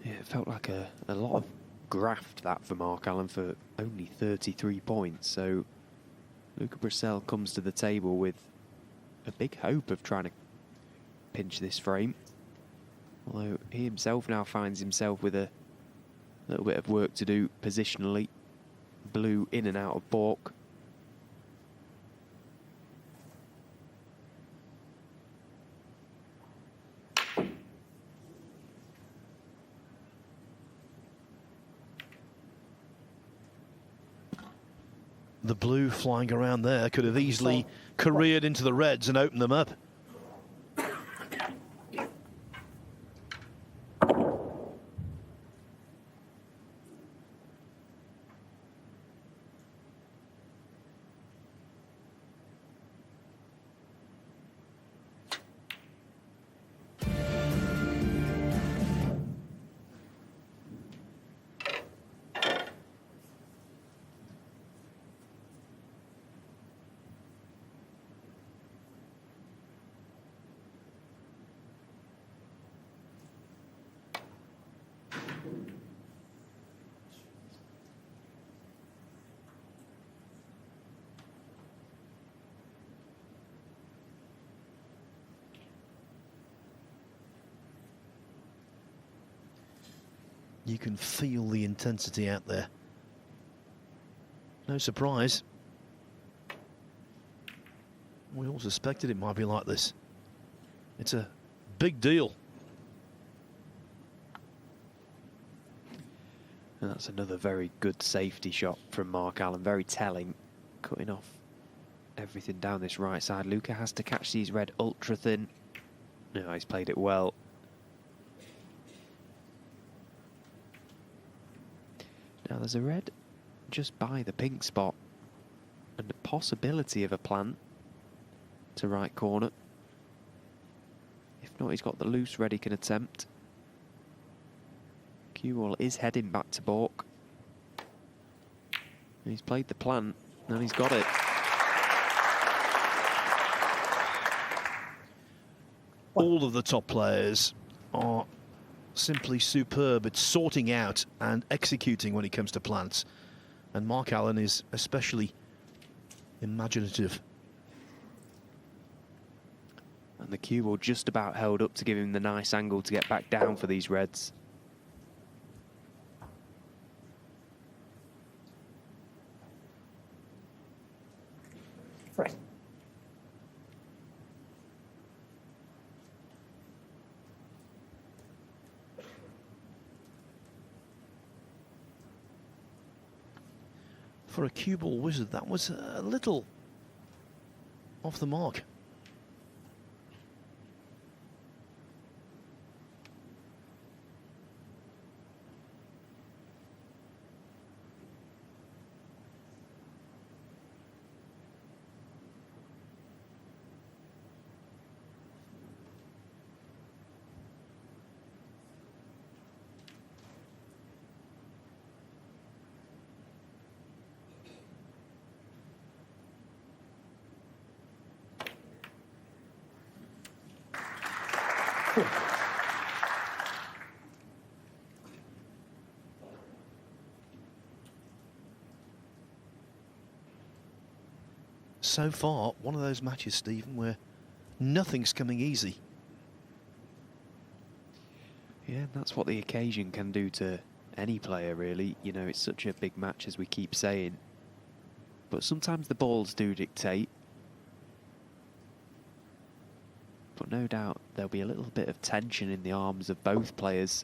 Yeah, it felt like a lot of graft that for Mark Allen for only 33 points. So Luca Brecel comes to the table with a big hope of trying to pinch this frame. Although he himself now finds himself with a little bit of work to do positionally. Blue in and out of balk. The blue flying around there could have easily careered into the reds and opened them up. You can feel the intensity out there. No surprise. We all suspected it might be like this. It's a big deal. And that's another very good safety shot from Mark Allen. Very telling, cutting off everything down this right side. Luca has to catch these red ultra thin. No, he's played it well. Now there's a red just by the pink spot and the possibility of a plant to right corner. If not, he's got the loose red he can attempt. Cue ball is heading back to Bork. And he's played the plant and he's got it. All of the top players are simply superb at sorting out and executing when it comes to plants. And Mark Allen is especially imaginative. And the cue ball just about held up to give him the nice angle to get back down for these reds. Right. For a cue ball wizard, that was a little off the mark. So far, one of those matches, Stephen, where nothing's coming easy. Yeah, that's what the occasion can do to any player, really. You know, it's such a big match, as we keep saying. But sometimes the balls do dictate. But no doubt there'll be a little bit of tension in the arms of both players.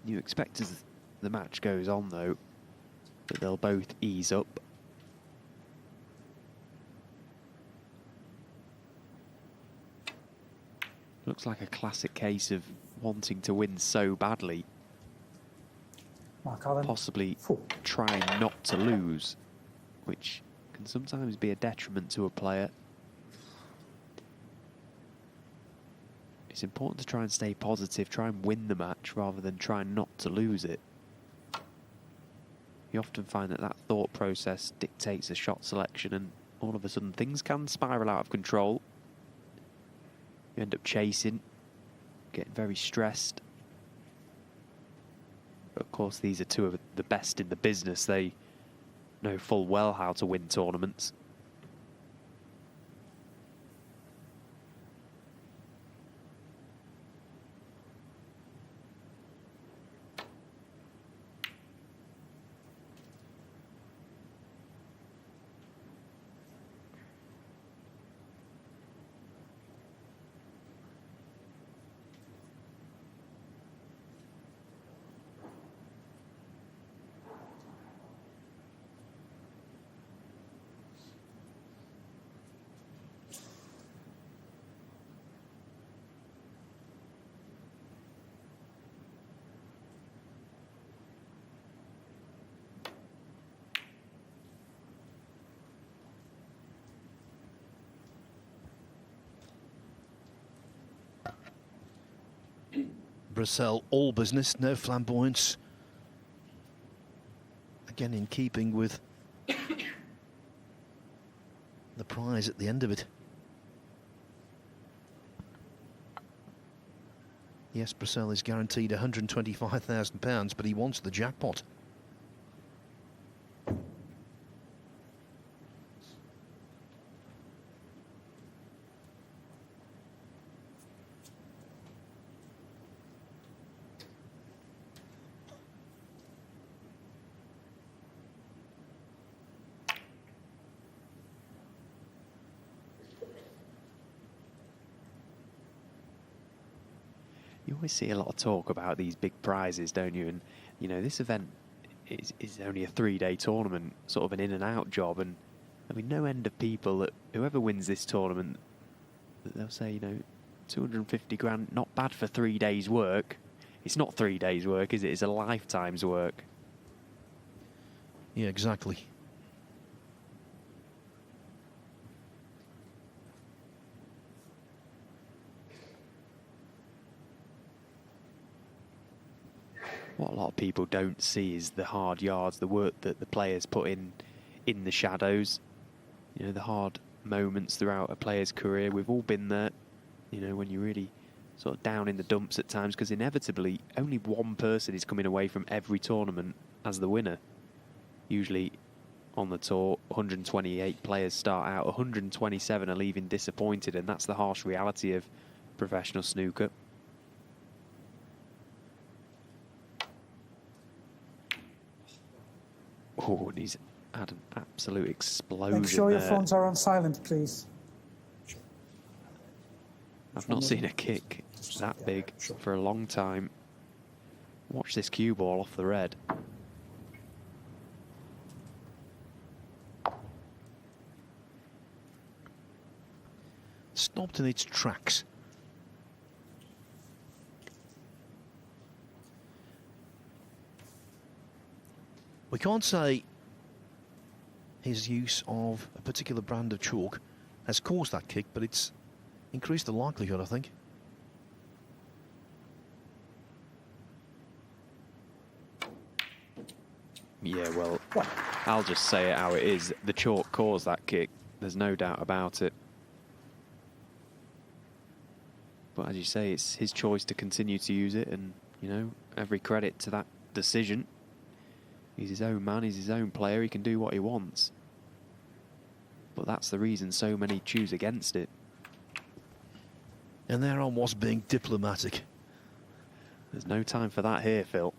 You expect as the match goes on, though, that they'll both ease up. Looks like a classic case of wanting to win so badly. Mark Allen. Possibly 4. trying not to lose, which can sometimes be a detriment to a player. It's important to try and stay positive, try and win the match rather than try not to lose it. You often find that that thought process dictates a shot selection, and all of a sudden things can spiral out of control. You end up chasing, getting very stressed. But of course, these are two of the best in the business. They know full well how to win tournaments. Brecel, all business, no flamboyance. Again, in keeping with the prize at the end of it. Yes, Brecel is guaranteed £125,000, but he wants the jackpot. You always see a lot of talk about these big prizes, don't you? And, you know, this event is only a 3-day tournament, sort of an in and out job. And, I mean, no end of people that whoever wins this tournament, they'll say, you know, 250 grand, not bad for 3 days' work. It's not 3 days' work, is it? It's a lifetime's work. Yeah, exactly. What a lot of people don't see is the hard yards, the work that the players put in the shadows. You know, the hard moments throughout a player's career. We've all been there, you know, when you're really sort of down in the dumps at times, because inevitably only one person is coming away from every tournament as the winner. Usually on the tour, 128 players start out, 127 are leaving disappointed, and that's the harsh reality of professional snooker. Oh, and he's had an absolute explosion. Make sure your there. phones are on silent, please. I've not seen a kick that big for a long time. Watch this cue ball off the red. Stopped in its tracks. We can't say his use of a particular brand of chalk has caused that kick, but it's increased the likelihood, I think. Yeah, well, I'll just say it how it is. The chalk caused that kick. There's no doubt about it. But as you say, it's his choice to continue to use it, and, you know, every credit to that decision. He's his own man, he's his own player, he can do what he wants. But that's the reason so many choose against it. And there I was being diplomatic. There's no time for that here, Phil.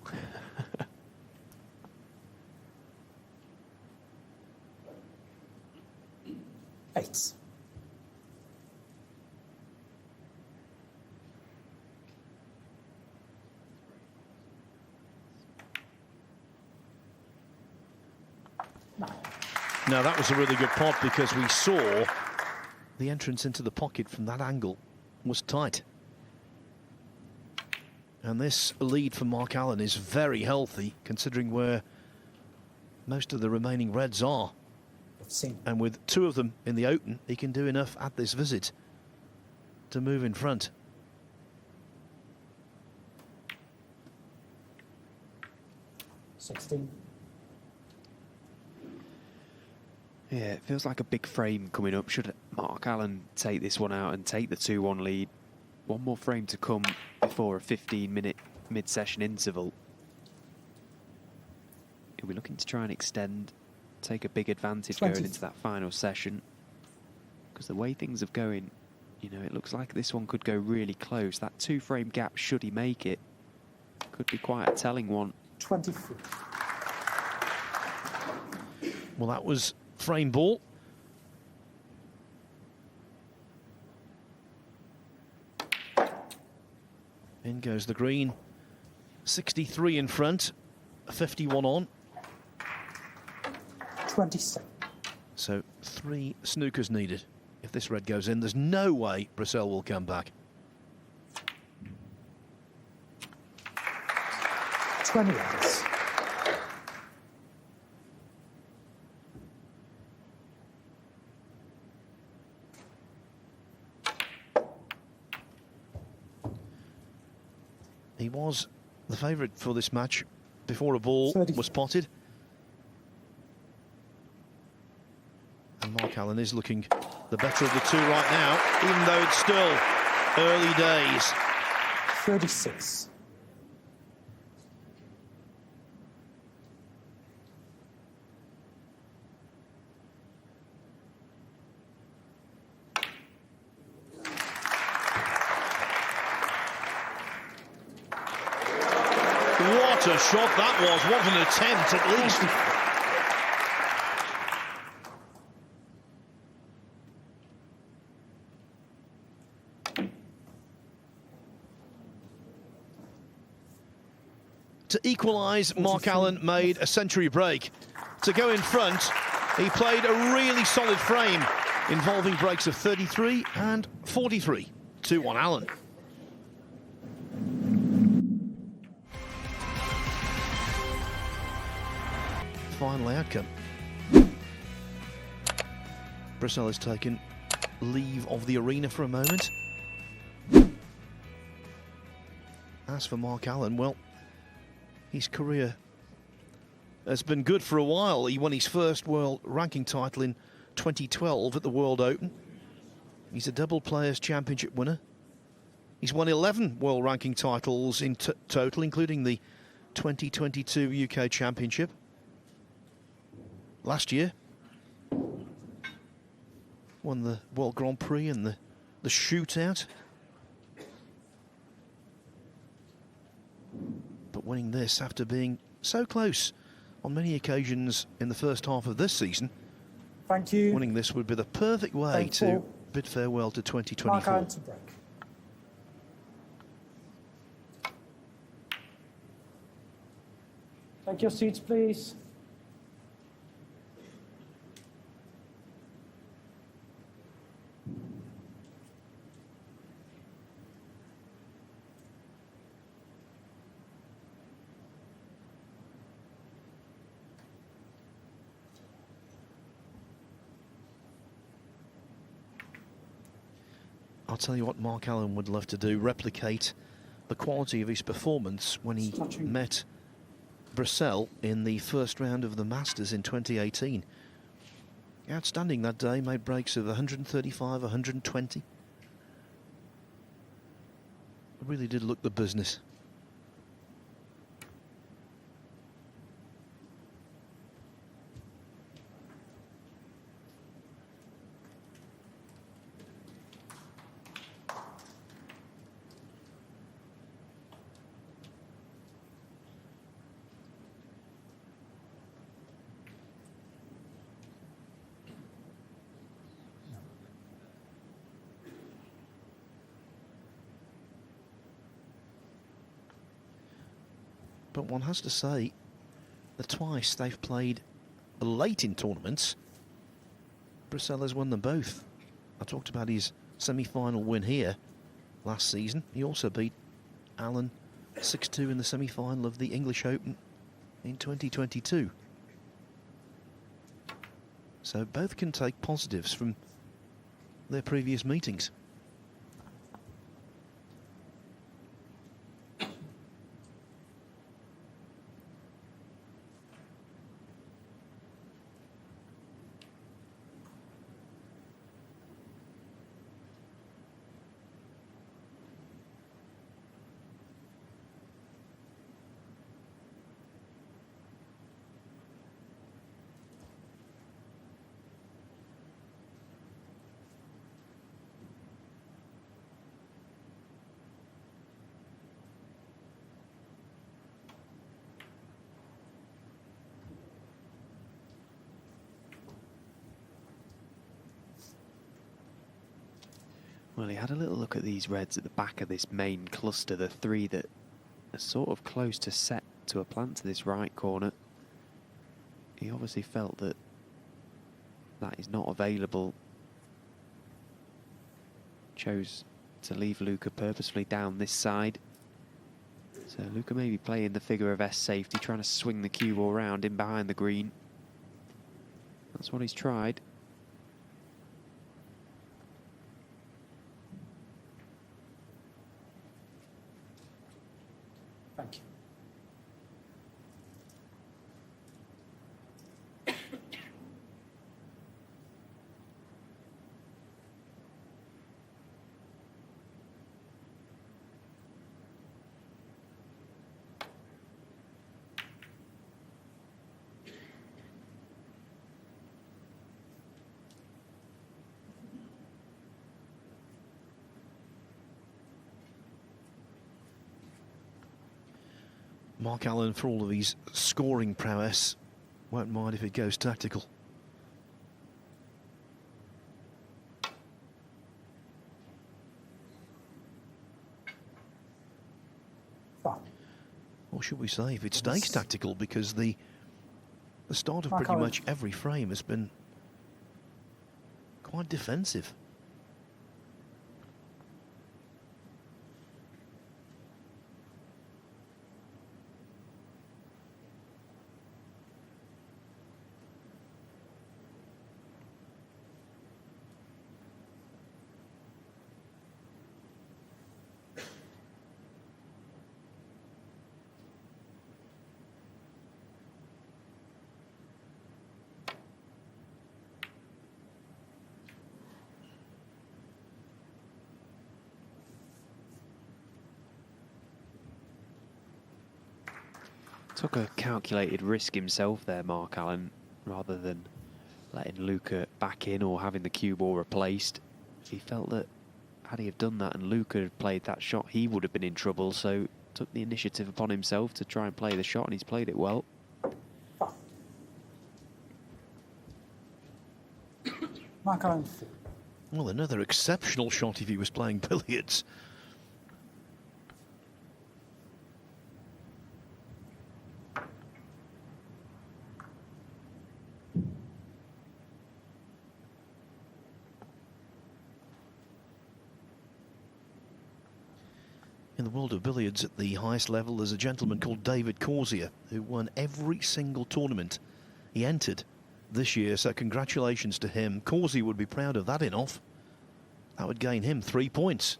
Eight. Now that was a really good pot, because we saw the entrance into the pocket from that angle was tight. And this lead for Mark Allen is very healthy, considering where most of the remaining reds are. And with two of them in the open, he can do enough at this visit to move in front. $16. Yeah, it feels like a big frame coming up. Should Mark Allen take this one out and take the 2-1 lead? One more frame to come before a 15-minute mid-session interval. He'll be looking to try and extend, take a big advantage 20. going into that final session. Because the way things are going, you know, it looks like this one could go really close. That 2-frame gap, should he make it, could be quite a telling one. 23. Well, that was frame ball. In goes the green. 63 in front, 51 on. 27. So 3 snookers needed. If this red goes in, there's no way Brecel will come back. 28. He was the favourite for this match before a ball 30. was potted. And Mark Allen is looking the better of the two right now, even though it's still early days. 36. What a shot that was. What an attempt, at least. To equalise, Mark Allen made a century break. To go in front, he played a really solid frame, involving breaks of 33 and 43. 2-1 Allen. Final outcome. Brecel has taken leave of the arena for a moment. As for Mark Allen, well, his career has been good for a while. He won his first world ranking title in 2012 at the World Open. He's a double Players' Championship winner. He's won 11 world ranking titles in total, including the 2022 UK Championship. Last year, won the World Grand Prix and the shootout. But winning this after being so close on many occasions in the first half of this season. Thank you. Winning this would be the perfect way to bid farewell to 2024. Mark Allen to break. Take your seats, please. I'll tell you what Mark Allen would love to do, replicate the quality of his performance when he met Brecel in the first round of the Masters in 2018. Outstanding that day, made breaks of 135, 120. It really did look the business. But one has to say that twice they've played late in tournaments, Brecel has won them both. I talked about his semi-final win here last season. He also beat Allen 6-2 in the semi-final of the English Open in 2022. So both can take positives from their previous meetings. Well, he had a little look at these reds at the back of this main cluster, the three that are sort of close to set to a plant to this right corner. He obviously felt that that is not available. Chose to leave Luca purposefully down this side. So Luca may be playing the figure of S safety, trying to swing the cue ball round in behind the green. That's what he's tried. Thank you. Mark Allen, for all of his scoring prowess, won't mind if it goes tactical. Fine. Well, should we say, if it stays tactical, because the start of Mark pretty Allen. much every frame has been quite defensive. Took a calculated risk himself there, Mark Allen, rather than letting Luca back in or having the cue ball replaced. He felt that had he have done that and Luca had played that shot, he would have been in trouble, so took the initiative upon himself to try and play the shot, and he's played it well. Mark Allen. Well, another exceptional shot if he was playing billiards. In the world of billiards at the highest level, there's a gentleman called David Corsier who won every single tournament he entered this year, so congratulations to him. Corsier would be proud of that enough. That would gain him 3 points.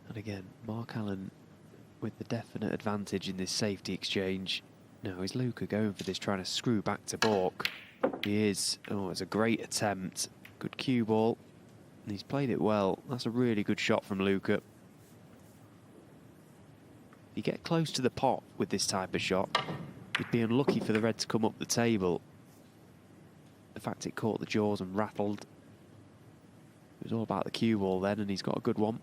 And again, Mark Allen with the definite advantage in this safety exchange. Now is Luca going for this, trying to screw back to Bork? He is. Oh, it's a great attempt. Good cue ball. And he's played it well. That's a really good shot from Luca. If you get close to the pot with this type of shot, you'd be unlucky for the red to come up the table. The fact it caught the jaws and rattled. It was all about the cue ball then, and he's got a good one.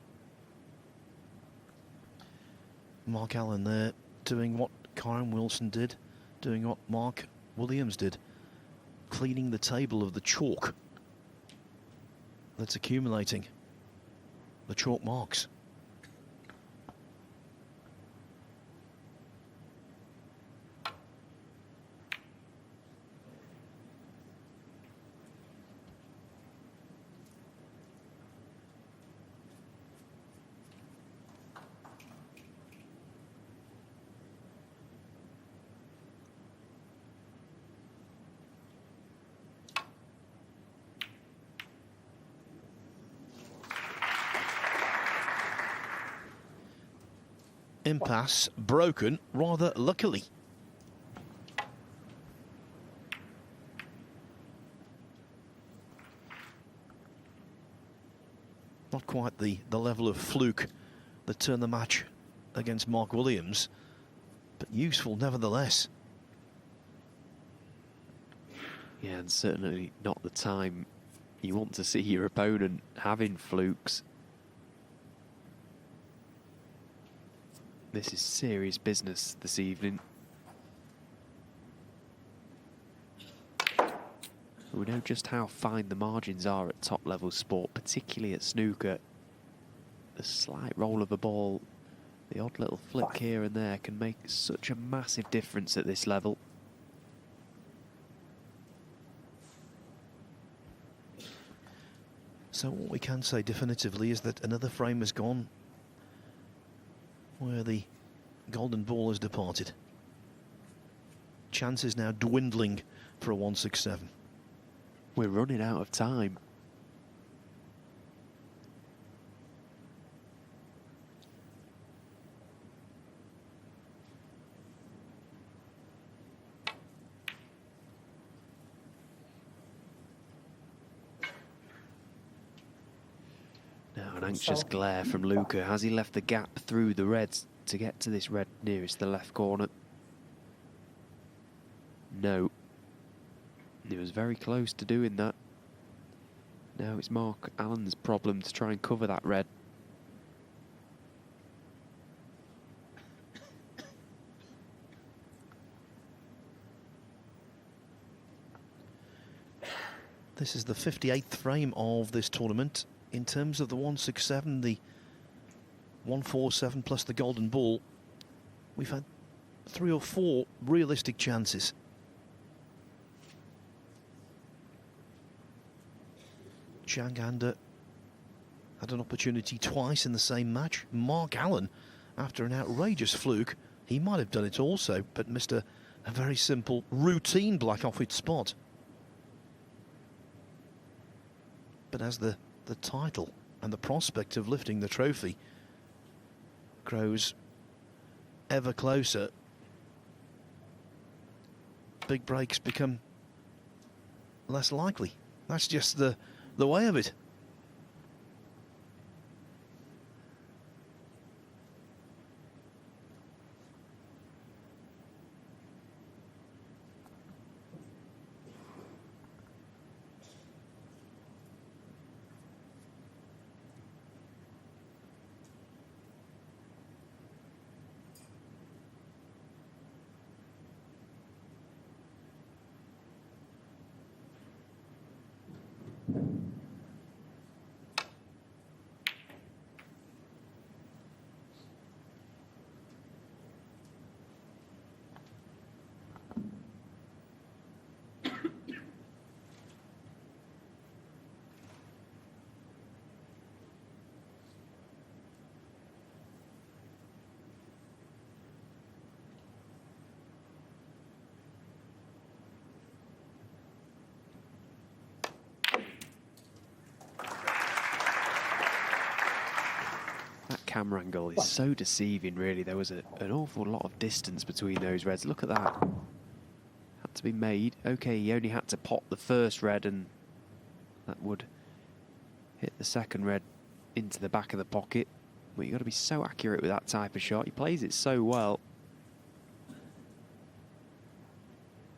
Mark Allen there doing what Kyron Wilson did, doing what Mark Williams did, cleaning the table of the chalk that's accumulating, the chalk marks. Impasse broken rather luckily. Not quite the level of fluke that turned the match against Mark Williams, but useful nevertheless. Yeah, and certainly not the time you want to see your opponent having flukes. This is serious business this evening. We know just how fine the margins are at top level sport, particularly at snooker. The slight roll of a ball, the odd little flick here and there can make such a massive difference at this level. So what we can say definitively is that another frame has gone where the golden ball has departed. Chances now dwindling for a 167. We're running out of time. Now an anxious glare from Luca. Has he left the gap through the reds to get to this red nearest the left corner? No. He was very close to doing that. Now it's Mark Allen's problem to try and cover that red. This is the 58th frame of this tournament. In terms of the 167, the 147 plus the golden ball, we've had 3 or 4 realistic chances. Janganda had an opportunity twice in the same match. Mark Allen, after an outrageous fluke, he might have done it also, but missed a very simple, routine black off its spot. But as the title and the prospect of lifting the trophy grows ever closer, big breaks become less likely. That's just the way of it. Camera angle is so deceiving, really. There was an awful lot of distance between those reds. Look at that. Had to be made. Okay, he only had to pop the first red, and that would hit the second red into the back of the pocket. But you've got to be so accurate with that type of shot. He plays it so well.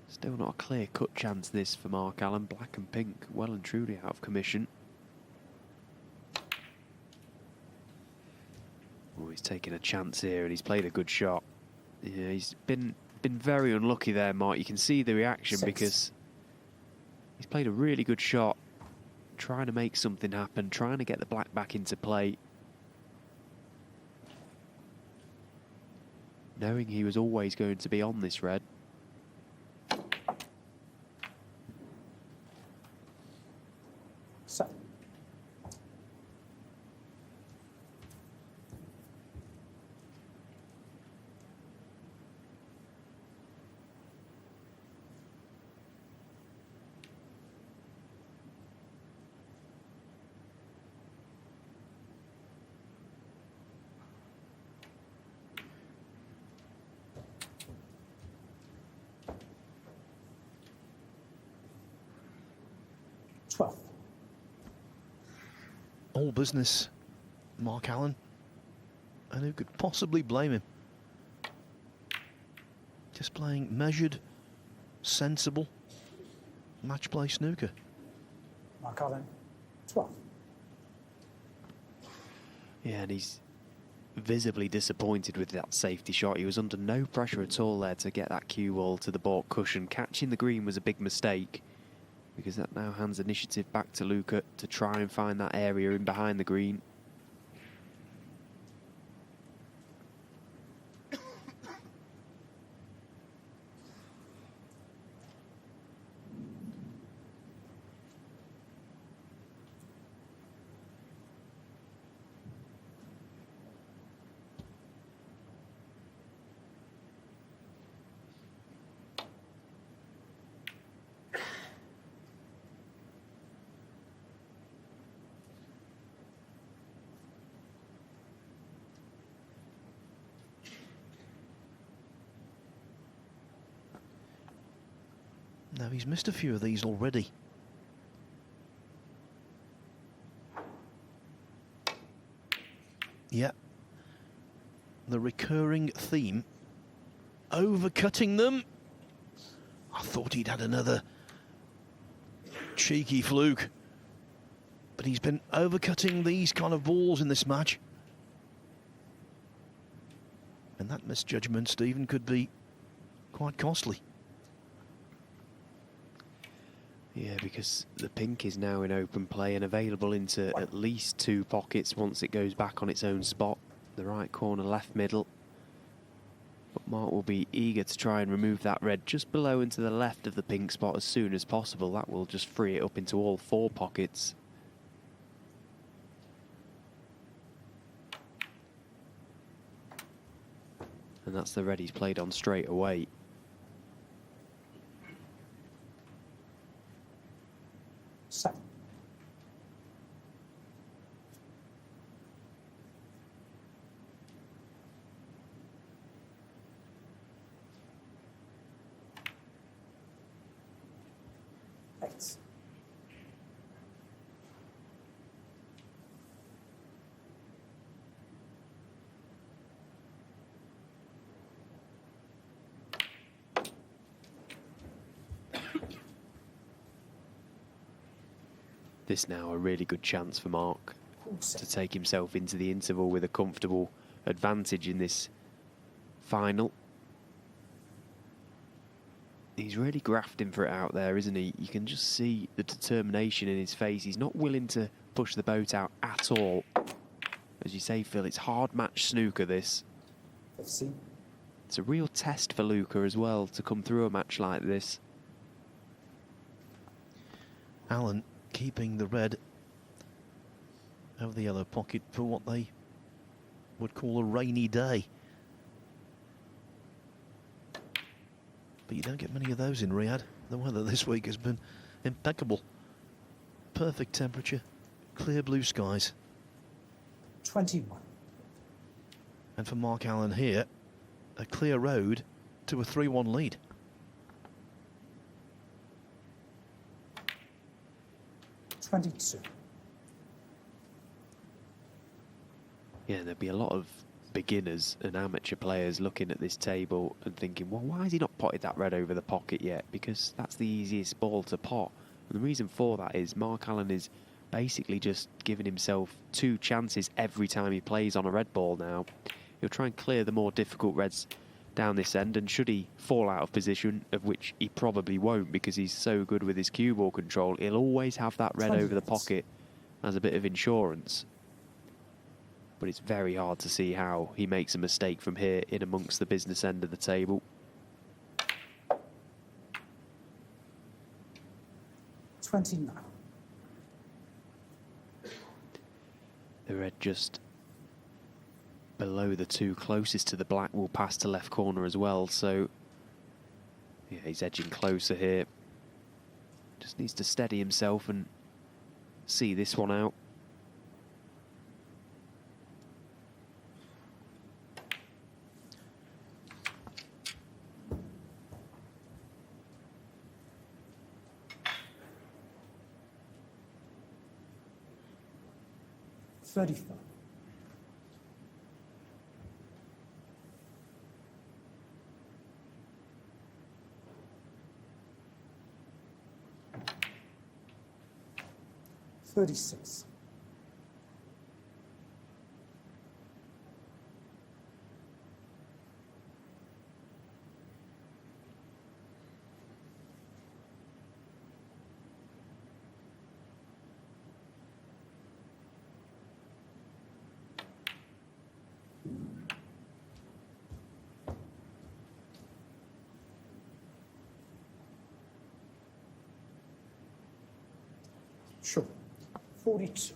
Still not a clear-cut chance, this, for Mark Allen. Black and pink, well and truly out of commission. Oh, he's taking a chance here, and he's played a good shot. Yeah, he's been very unlucky there, Mark. You can see the reaction because he's played a really good shot, trying to make something happen, trying to get the black back into play, knowing he was always going to be on this red. Set. All business, Mark Allen, and who could possibly blame him? Just playing measured, sensible, match play snooker. Mark Allen, 12. Yeah, and he's visibly disappointed with that safety shot. He was under no pressure at all there to get that cue ball to the baulk cushion. Catching the green was a big mistake, because that now hands initiative back to Luca to try and find that area in behind the green. Now, he's missed a few of these already. Yeah. The recurring theme. Overcutting them. I thought he'd had another cheeky fluke. But he's been overcutting these kind of balls in this match. And that misjudgment, Stephen, could be quite costly. Yeah, because the pink is now in open play and available into at least 2 pockets once it goes back on its own spot. The right corner, left middle. But Mark will be eager to try and remove that red just below and to the left of the pink spot as soon as possible. That will just free it up into all 4 pockets. And that's the red he's played on straight away. Set. Eight. This now a really good chance for Mark to take himself into the interval with a comfortable advantage in this final. He's really grafting for it out there, isn't he? You can just see the determination in his face. He's not willing to push the boat out at all. As you say, Phil, it's hard match snooker, this. 15. It's a real test for Luca as well to come through a match like this. Alan keeping the red over the yellow pocket for what they would call a rainy day. But you don't get many of those in Riyadh. The weather this week has been impeccable. Perfect temperature, clear blue skies. 21. And for Mark Allen here, a clear road to a 3-1 lead. Yeah, there'd be a lot of beginners and amateur players looking at this table and thinking, well, why has he not potted that red over the pocket yet? Because that's the easiest ball to pot. And the reason for that is Mark Allen is basically just giving himself 2 chances every time he plays on a red ball now. He'll try and clear the more difficult reds down this end, and should he fall out of position, of which he probably won't because he's so good with his cue ball control, he'll always have that red over the pocket as a bit of insurance. But it's very hard to see how he makes a mistake from here in amongst the business end of the table. 29. The red just below the 2 closest to the black will pass to left corner as well, so yeah, he's edging closer here. Just needs to steady himself and see this one out. $35. 36. 42.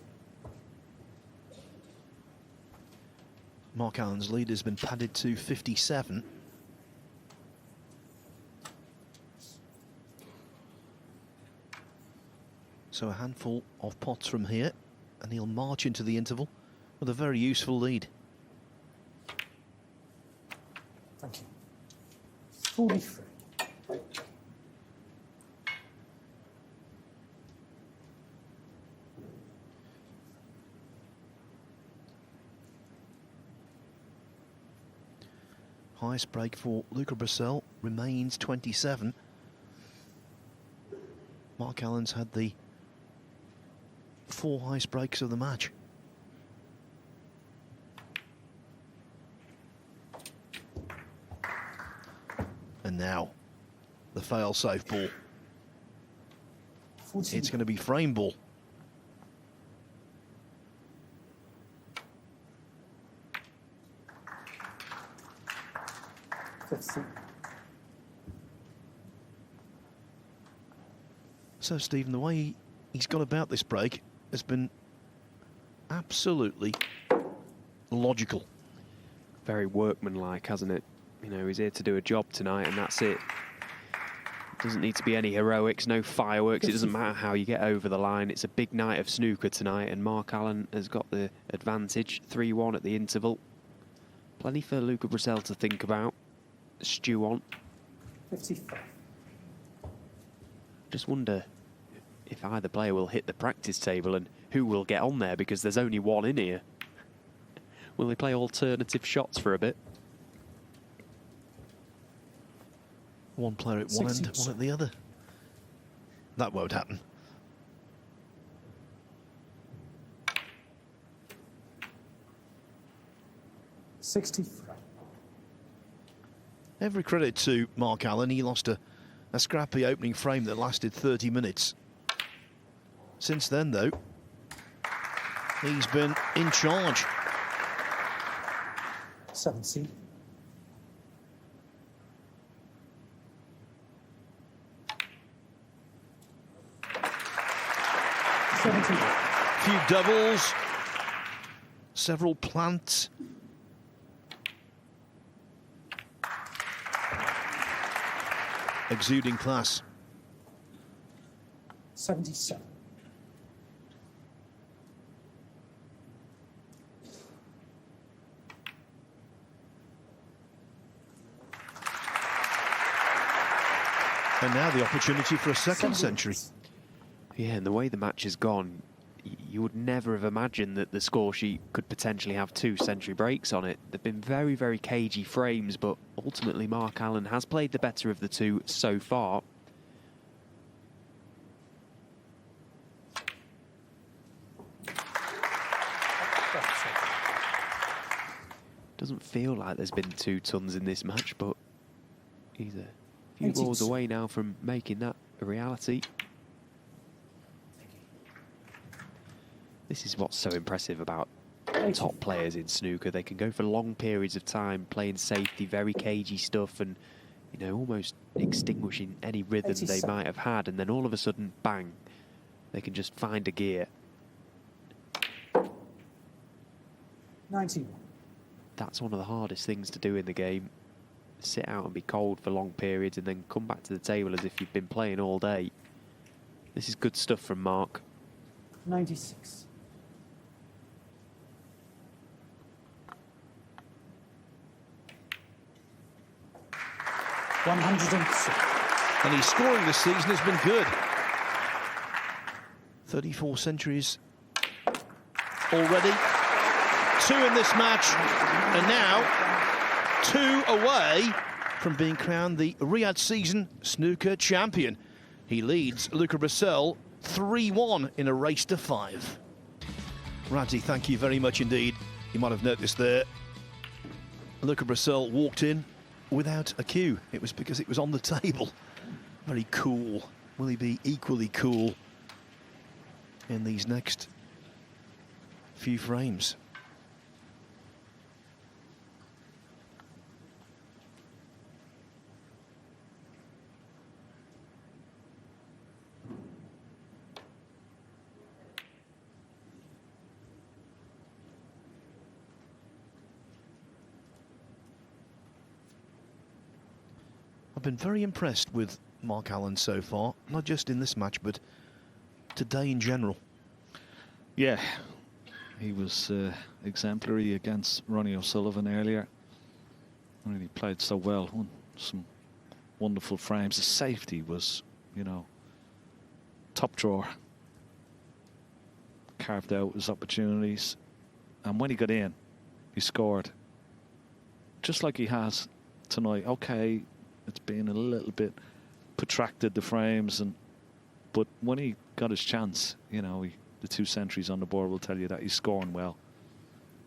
Mark Allen's lead has been padded to 57. So a handful of pots from here, and he'll march into the interval with a very useful lead. Thank you. 43. Highest break for Luca Brecel remains 27. Mark Allen's had the 4 highest breaks of the match. And now, the fail-safe ball. 14. It's going to be frame ball. So, Stephen, the way he's gone about this break has been absolutely logical. Very workmanlike, hasn't it? You know, he's here to do a job tonight, and that's it. Doesn't need to be any heroics, no fireworks. It doesn't matter how you get over the line. It's a big night of snooker tonight, and Mark Allen has got the advantage. 3-1 at the interval. Plenty for Luca Brecel to think about. Stew on. 55. Just wonder if either player will hit the practice table and who will get on there, because there's only one in here. Will they play alternative shots for a bit? One player at one end, one at the other. That won't happen. Every credit to Mark Allen. He lost a scrappy opening frame that lasted 30 minutes. Since then, though, he's been in charge. 70. Few doubles, several plants. Exuding class. 77. And now the opportunity for a second century. Yeah, and the way the match has gone, you would never have imagined that the score sheet could potentially have 2 century breaks on it. They've been very, very cagey frames, but ultimately Mark Allen has played the better of the two so far. Doesn't feel like there's been 2 tons in this match, but he's a few balls away now from making that a reality. This is what's so impressive about top players in snooker. They can go for long periods of time playing safety, very cagey stuff, and you know, almost extinguishing any rhythm they might have had, and then all of a sudden, bang, they can just find a gear. 91. That's one of the hardest things to do in the game. Sit out and be cold for long periods and then come back to the table as if you've been playing all day. This is good stuff from Mark. 96. And his scoring this season has been good. 34 centuries already. 2 in this match, and now 2 away from being crowned the Riyadh Season Snooker Champion. He leads Luca Brecel 3-1 in a race to 5. Radzi, thank you very much indeed. You might have noticed there, Luca Brecel walked in without a cue. It was because it was on the table. Very cool. Will he be equally cool in these next few frames? I've been very impressed with Mark Allen so far, not just in this match, but today in general. Yeah, he was exemplary against Ronnie O'Sullivan earlier. Really played so well, won some wonderful frames. The safety was, you know, top drawer. Carved out his opportunities, and when he got in, he scored. Just like he has tonight. Okay, it's been a little bit protracted, the frames, but when he got his chance, you know, the 2 centuries on the board will tell you that he's scoring well.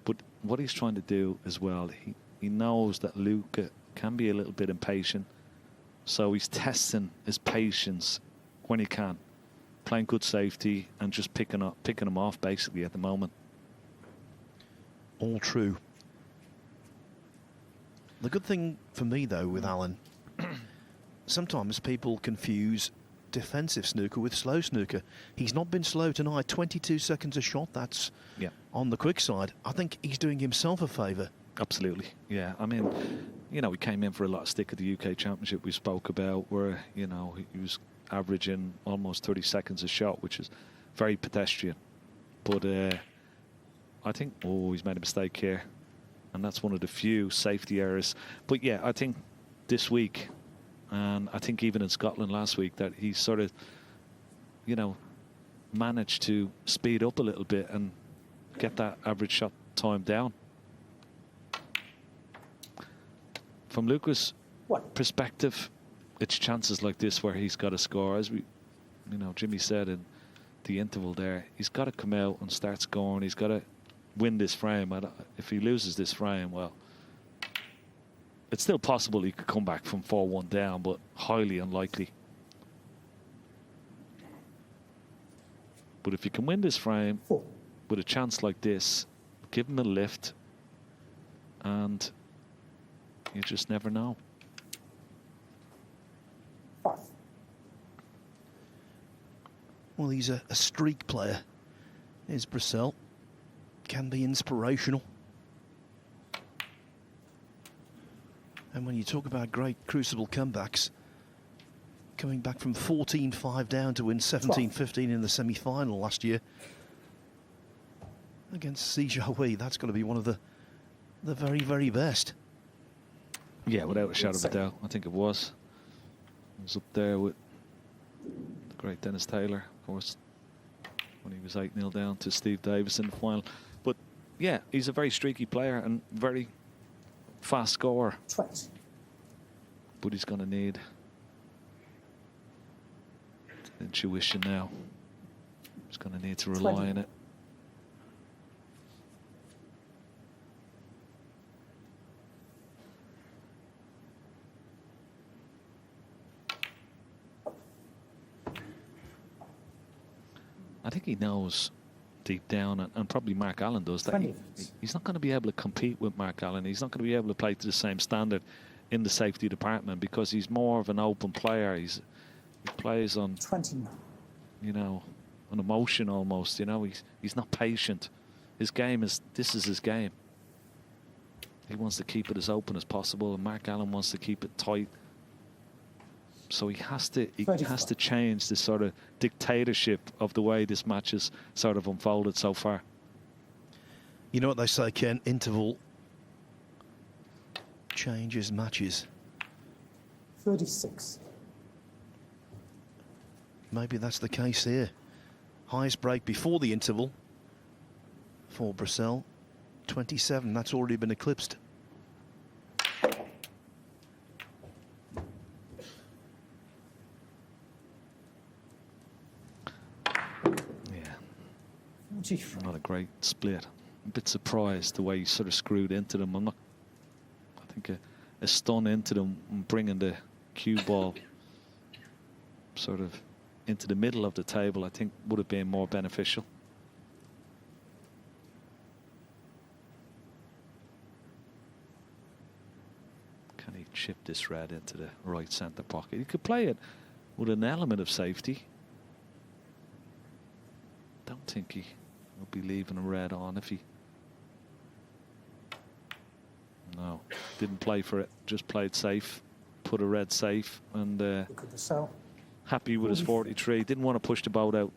But what he's trying to do as well, he knows that Luca can be a little bit impatient, so he's testing his patience when he can. playing good safety and just picking them off basically at the moment. All true. The good thing for me, though, with Alan, sometimes people confuse defensive snooker with slow snooker. He's not been slow tonight. 22 seconds a shot, that's on the quick side. I think he's doing himself a favour. Absolutely, yeah. I mean, you know, he came in for a lot of stick at the UK Championship we spoke about, where, you know, he was averaging almost 30 seconds a shot, which is very pedestrian. But I think, he's made a mistake here. And that's one of the few safety errors. But yeah, I think this week, and I think even in Scotland last week, that he sort of, you know, managed to speed up a little bit and get that average shot time down. From Luca's perspective, it's chances like this where he's got to score. As Jimmy said in the interval there, he's got to come out and start scoring. He's got to win this frame. If he loses this frame, well, it's still possible he could come back from 4-1 down, but highly unlikely. But if you can win this frame with a chance like this, give him a lift, and you just never know. Well, he's a streak player. Here's Brecel. Can be inspirational. And when you talk about great crucible comebacks, coming back from 14-5 down to win 17-15 in the semi-final last year against Si Jiahui, that's going to be one of the very, very best. Yeah, without a shadow of a doubt. I think it was. It was up there with the great Dennis Taylor, of course, when he was 8-0 down to Steve Davis in the final. But yeah, he's a very streaky player and very fast scorer. But he's going to need intuition now. He's going to need to rely on it. I think he knows deep down, and probably Mark Allen does, that he's not going to be able to compete with Mark Allen. He's not going to be able to play to the same standard in the safety department because he's more of an open player. He plays on, you know, an emotion almost. You know, he's not patient. This is his game. He wants to keep it as open as possible, and Mark Allen wants to keep it tight. So he has to change this sort of dictatorship of the way this match has sort of unfolded so far. You know what they say, Ken? Interval changes matches. 36. Maybe that's the case here. Highest break before the interval for Brecel, 27. That's already been eclipsed. Not a great split. A bit surprised the way he sort of screwed into them. I think a stun into them and bringing the cue ball sort of into the middle of the table, I think would have been more beneficial. Can he chip this red into the right centre pocket? He could play it with an element of safety. Don't think he will be leaving a red on if he... No, didn't play for it, just played safe, put a red safe, and happy with his 43. Didn't want to push the boat out.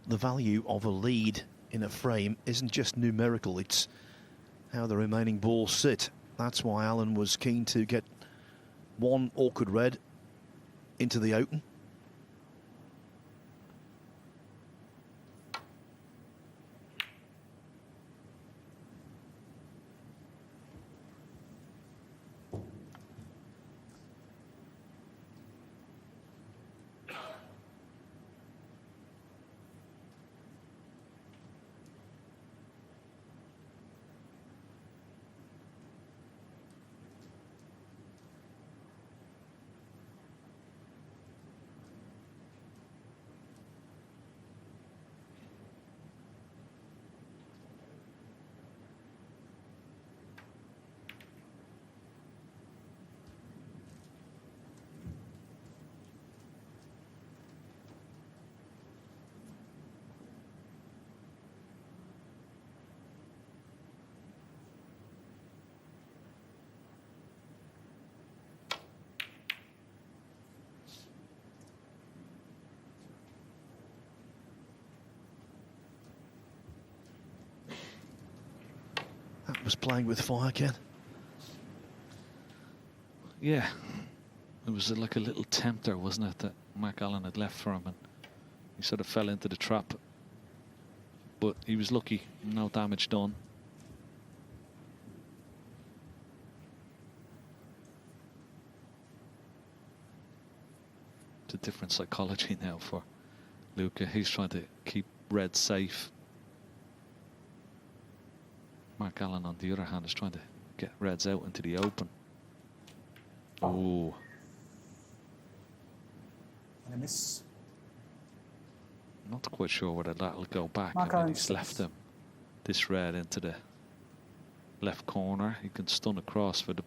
The value of a lead in a frame isn't just numerical, it's how the remaining balls sit. That's why Allen was keen to get one awkward red into the open. playing with fire, Ken? Yeah, it was like a little tempter, wasn't it, that Mark Allen had left for him, and he sort of fell into the trap. But he was lucky, no damage done. It's a different psychology now for Luca. He's trying to keep red safe. Mark Allen, on the other hand, is trying to get reds out into the open. Oh. And a miss. Not quite sure whether that'll go back. Mark I mean, Allen he's left him this red into the left corner. He can stun across for the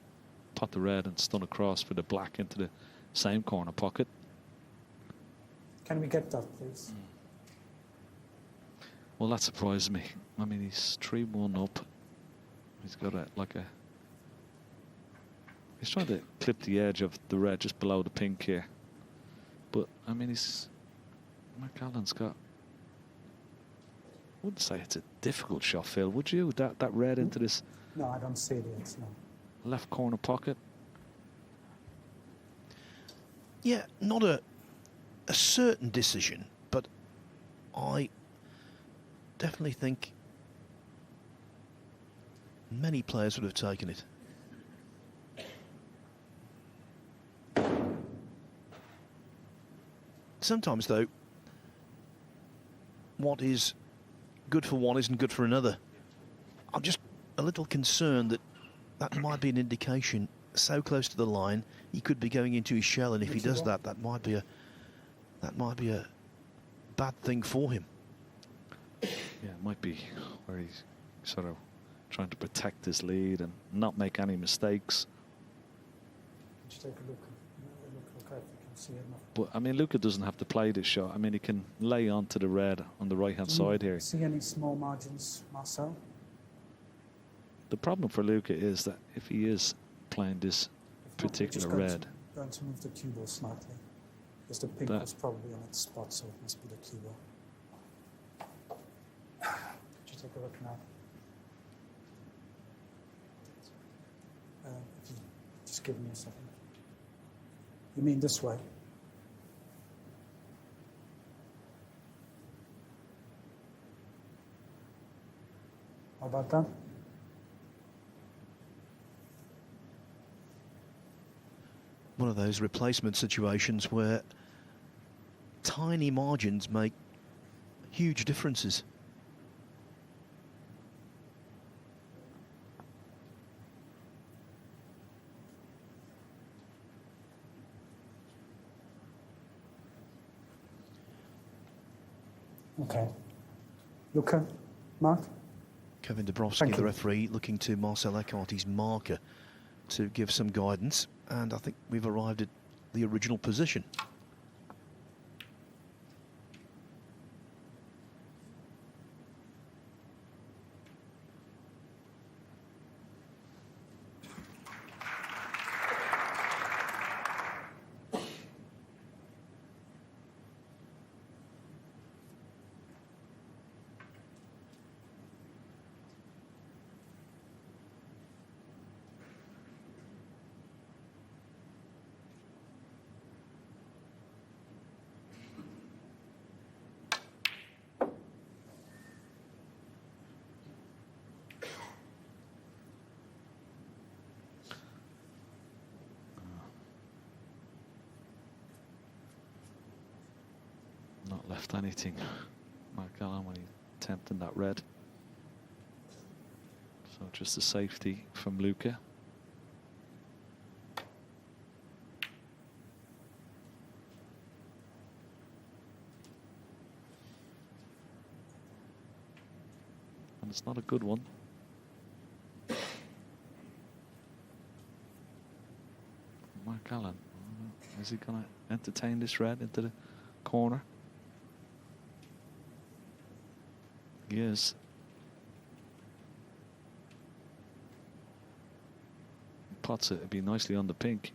pot the red and stun across for the black into the same corner pocket. Can we get that, please? Well, that surprised me. I mean, he's 3-1 up. He's got he's trying to clip the edge of the red just below the pink here. But, I mean, Mark Allen's got... I wouldn't say it's a difficult shot, Phil, would you? That red into this... No, I don't see it yet, no. Left corner pocket. Yeah, not a certain decision, but I definitely think many players would have taken it. Sometimes, though, what is good for one isn't good for another. I'm just a little concerned that might be an indication so close to the line he could be going into his shell, and if he does that, that might be a bad thing for him. Yeah, it might be where he's sort of trying to protect his lead and not make any mistakes. Just take a look. Look if you can see it. But I mean, Luca doesn't have to play this shot. I mean, he can lay onto the red on the right-hand side here. See any small margins, Marcel? The problem for Luca is that if he is playing this particular red, Going to move the cue ball slightly, because the pink was probably on its spot, so it must be the cue ball. Just take a look now. If you just give me a second. You mean this way? How about that? One of those replacement situations where tiny margins make huge differences. Okay. Luca, Mark? Kevin Dabrowski, the referee, looking to Marcel Eckhart, his marker, to give some guidance. And I think we've arrived at the original position. not left anything. Mark Allen when he attempting that red. So just a safety from Luca. And it's not a good one. Mark Allen, is he going to entertain this red into the corner? He is. Pots it, it'd be nicely on the pink.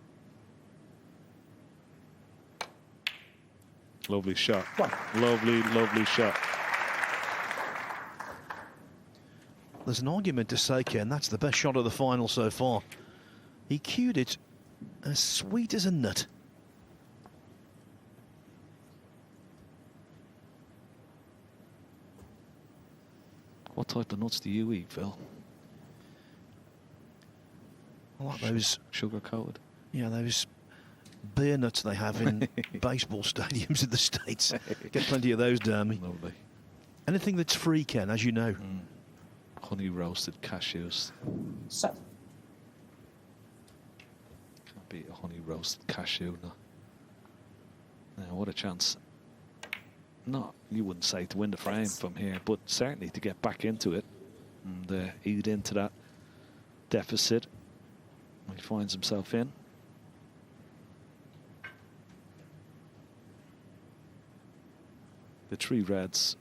Lovely shot. Lovely, lovely shot. there's an argument to say, Ken, that's the best shot of the final so far. He cued it as sweet as a nut. What type of nuts do you eat, Phil? I like those sugar-coated. Yeah, those beer nuts they have in baseball stadiums in the States. Get plenty of those, Dermy. Lovely. Anything that's free, Ken, as you know. Honey roasted cashews. Set. Can't beat a honey roasted cashew. No. Now, what a chance. Not, you wouldn't say to win the frame from here, but certainly to get back into it and eat into that deficit when he finds himself in. The 3 reds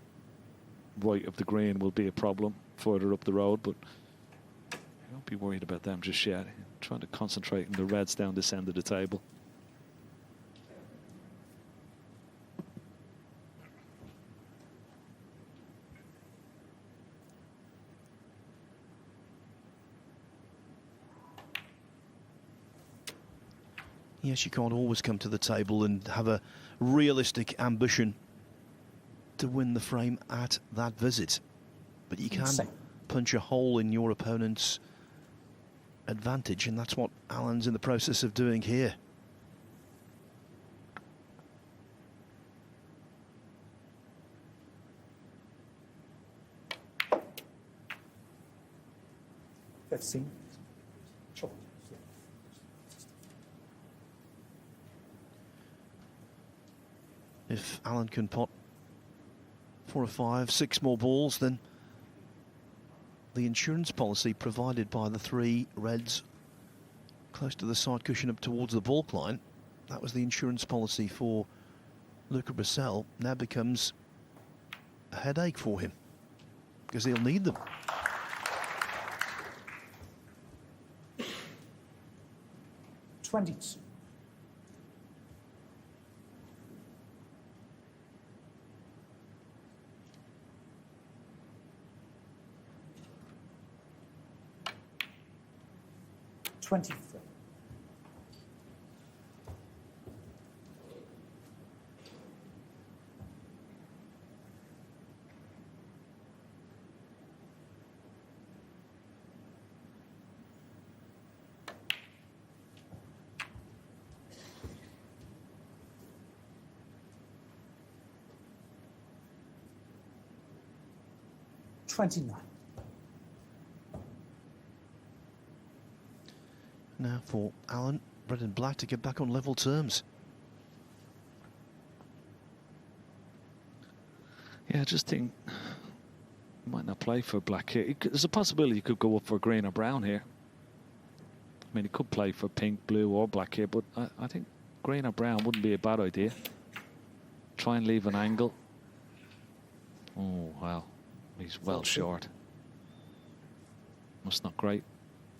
right of the green will be a problem further up the road, but don't be worried about them just yet. Trying to concentrate on the reds down this end of the table. Yes, you can't always come to the table and have a realistic ambition to win the frame at that visit. But you can punch a hole in your opponent's advantage, and that's what Alan's in the process of doing here. FC. Sure. If Alan can pot 4 or 5, 6 more balls, then the insurance policy provided by the 3 reds close to the side cushion up towards the baulk line, that was the insurance policy for Luca Brecel, now becomes a headache for him because he'll need them. $22. $23. $29. Now for Alan, red and black to get back on level terms. Yeah, I just think he might not play for black here. There's a possibility he could go up for green or brown here. I mean, he could play for pink, blue or black here, but I think green or brown wouldn't be a bad idea. Try and leave an angle. Oh, wow. He's well short. That's not great.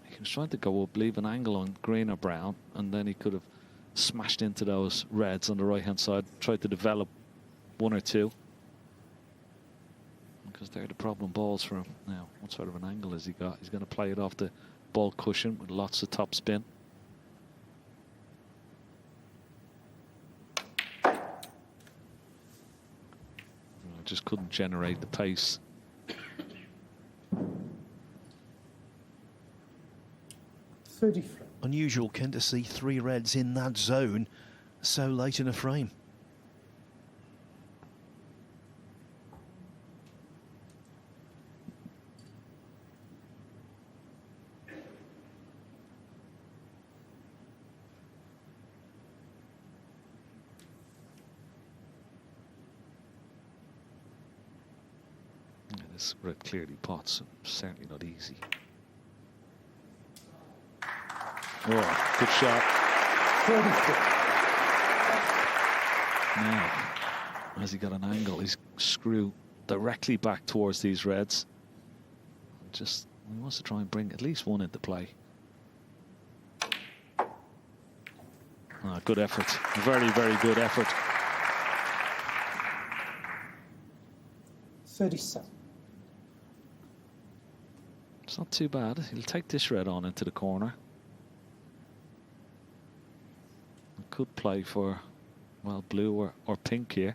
He was trying to go up, leave an angle on green or brown, and then he could have smashed into those reds on the right-hand side, tried to develop 1 or 2. Because they're the problem balls for him. Now, what sort of an angle has he got? He's going to play it off the ball cushion with lots of top spin. Just couldn't generate the pace. Unusual, Ken, to see 3 reds in that zone so late in a frame. Yeah, this red clearly pots, certainly not easy. Oh, good shot. Now, has he got an angle? He's screw directly back towards these reds. Just, he wants to try and bring at least 1 into play. Ah, good effort. Very, very good effort. 37. It's not too bad. He'll take this red on into the corner. Could play for, well, blue or pink here.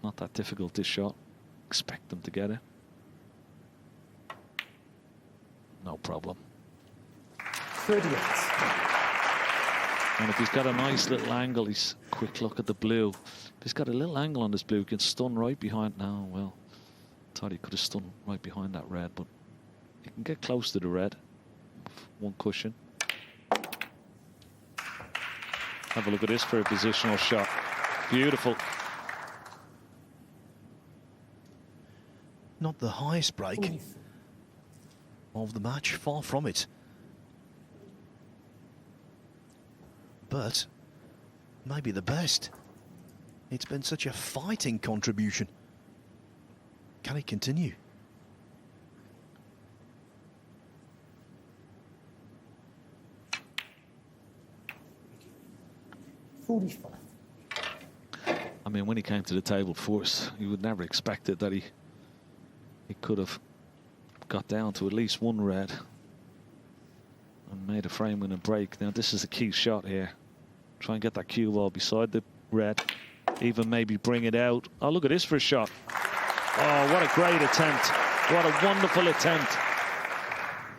Not that difficult, this shot. Expect them to get it. No problem. 38. And if he's got a nice little angle, he's quick look at the blue. If he's got a little angle on this blue, he can stun right behind. No, well, thought he could have stunned right behind that red, but he can get close to the red. One cushion. Have a look at this for a positional shot. Beautiful. Not the highest break of the match, far from it. But maybe the best. It's been such a fighting contribution. Can it continue? I mean, when he came to the table first, you would never expect it that he could have got down to at least one red and made a frame win and break. Now this is a key shot here. Try and get that cue ball beside the red, even maybe bring it out. Oh, look at this for a shot. Oh, what a great attempt. What a wonderful attempt.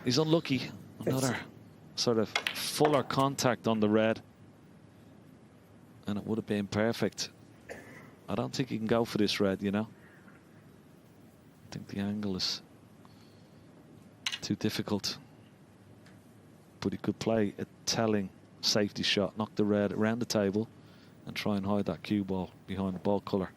He's unlucky. Another sort of fuller contact on the red, and it would have been perfect. I don't think he can go for this red, you know. I think the angle is too difficult. But he could play a telling safety shot, knock the red around the table and try and hide that cue ball behind the ball colour.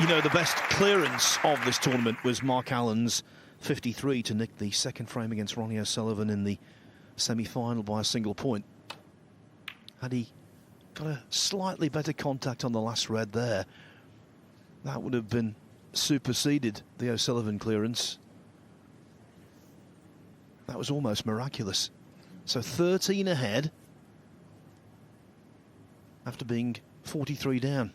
You know, the best clearance of this tournament was Mark Allen's 53 to nick the second frame against Ronnie O'Sullivan in the semi-final by a single point. Had he got a slightly better contact on the last red there, that would have been superseded the O'Sullivan clearance. That was almost miraculous. So 13 ahead after being 43 down.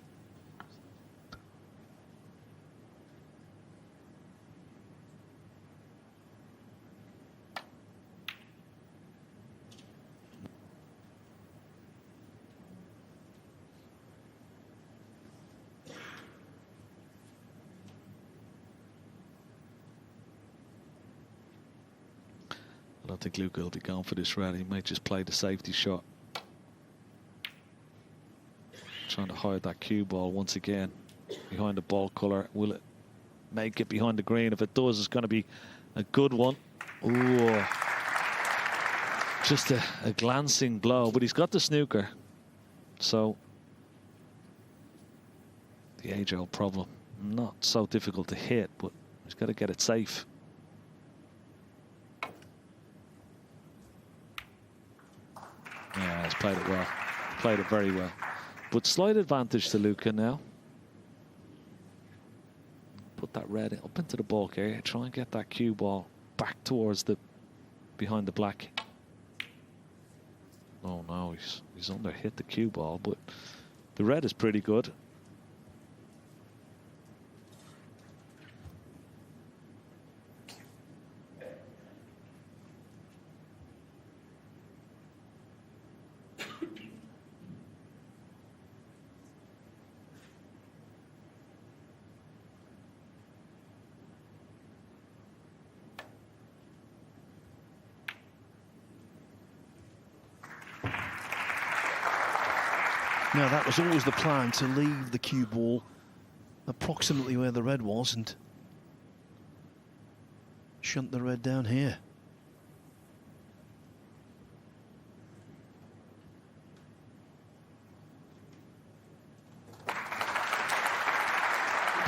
I don't think Luca will be going for this red. He may just play the safety shot. Trying to hide that cue ball once again behind the ball colour. Will it make it behind the green? If it does, it's going to be a good one. Ooh. Just a glancing blow, but he's got the snooker. So the age-old problem. Not so difficult to hit, but he's got to get it safe. Yeah, he's played it well. Played it very well. But slight advantage to Luca now. Put that red up into the bulk area. Try and get that cue ball back towards the behind the black. Oh no, he's under hit the cue ball, but the red is pretty good. Now, that was always the plan, to leave the cue ball approximately where the red was and shunt the red down here.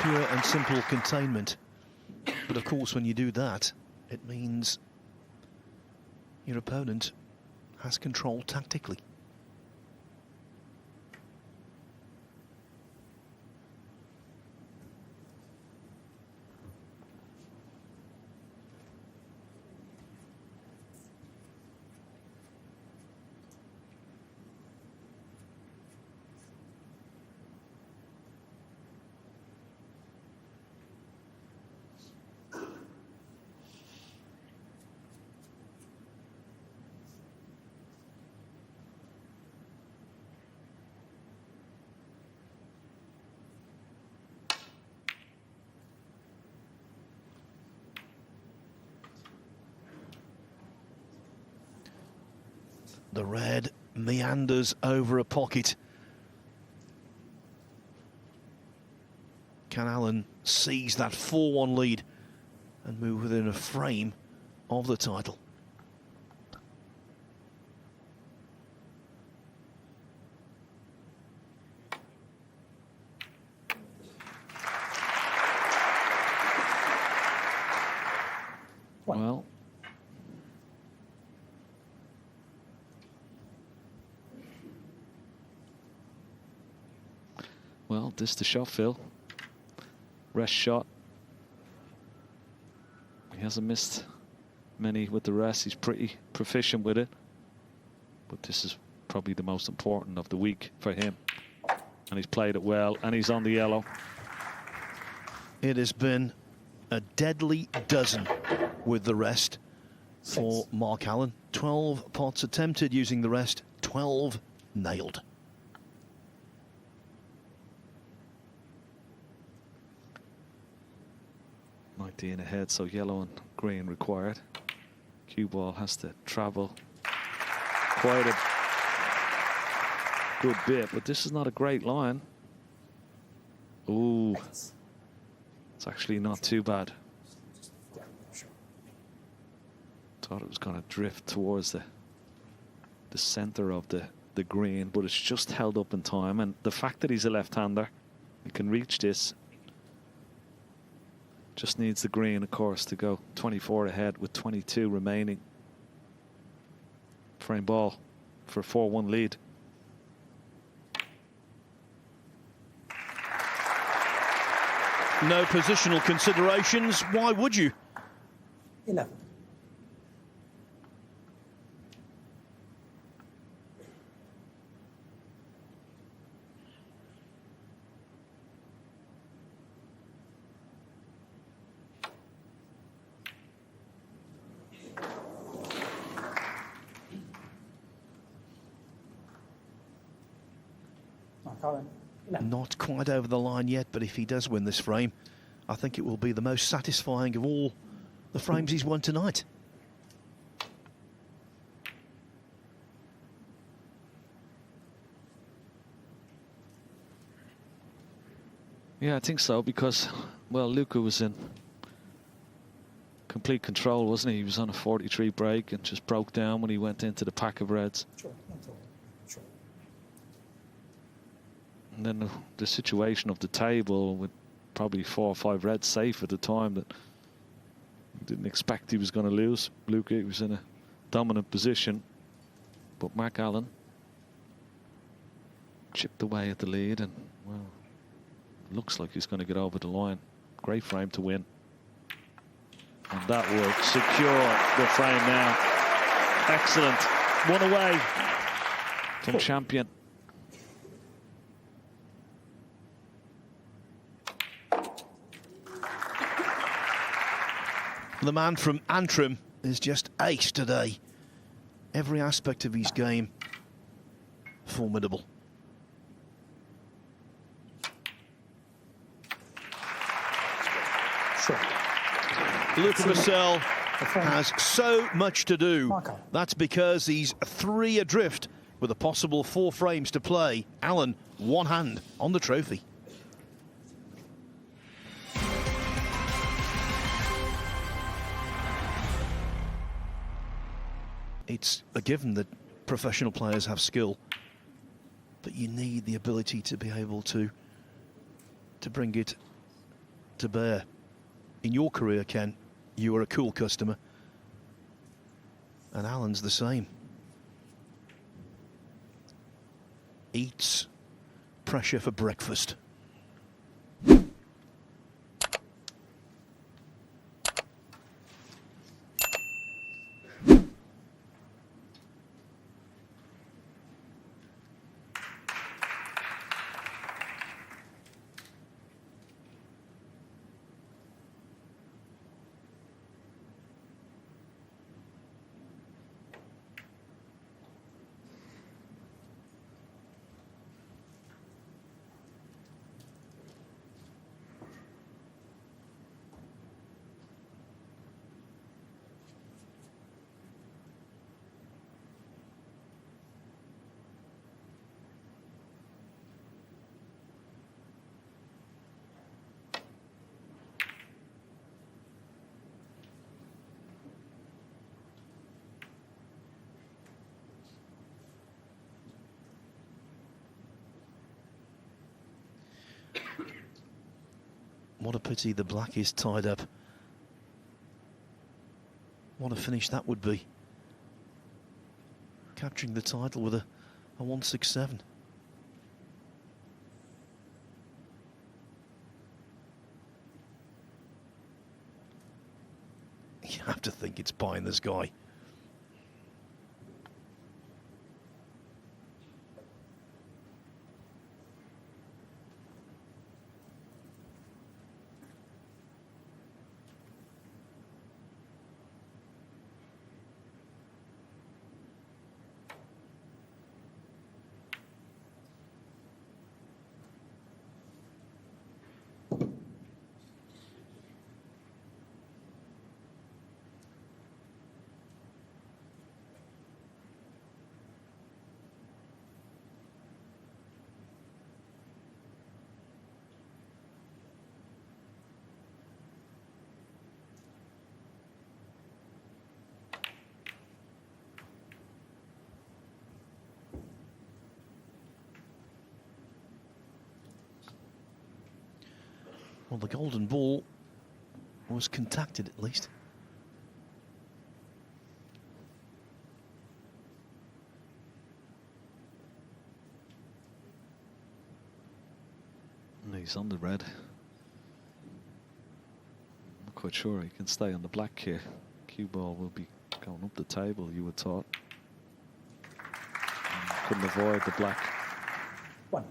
Pure and simple containment. But of course, when you do that, it means your opponent has control tactically. The red meanders over a pocket. Can Allen seize that 4-1 lead and move within a frame of the title? Well, this is the shot, Phil. Rest shot. He hasn't missed many with the rest. He's pretty proficient with it. But this is probably the most important of the week for him. And he's played it well, and he's on the yellow. It has been a deadly dozen with the rest for Mark Allen. 12 pots attempted using the rest, 12 nailed. 19 ahead, so yellow and green required. Cue ball has to travel quite a good bit, but this is not a great line. Ooh, it's actually not too bad. Thought it was going to drift towards the center of the green, but it's just held up in time. And the fact that he's a left-hander, he can reach this. Just needs the green, of course, to go 24 ahead with 22 remaining. Frame ball for a 4-1 lead. No positional considerations. Why would you? 11. Not quite over the line yet, but if he does win this frame, I think it will be the most satisfying of all the frames he's won tonight. Yeah, I think so, because, well, Luca was in complete control, wasn't he? He was on a 43 break and just broke down when he went into the pack of reds. Sure. And then the situation of the table with probably 4 or 5 reds safe at the time, that didn't expect he was going to lose. Luca, he was in a dominant position, but Mark Allen chipped away at the lead, and well, looks like he's going to get over the line. Great frame to win, and that will secure the frame now. Excellent. 1 away from champion. The man from Antrim is just ace today. Every aspect of his game formidable. Sure. Luca Brecel has so much to do. That's because he's 3 adrift with a possible 4 frames to play. Allen, 1 hand on the trophy. It's a given that professional players have skill, but you need the ability to be able to bring it to bear. In your career, Ken, you were a cool customer, and Allen's the same. Eats pressure for breakfast. What a pity the black is tied up. What a finish that would be. Capturing the title with a 167. You have to think it's pie in the sky. Well, the golden ball was contacted at least. He's on the red. Not quite sure he can stay on the black here. Cue ball will be going up the table, you would thought. Couldn't avoid the black. 1.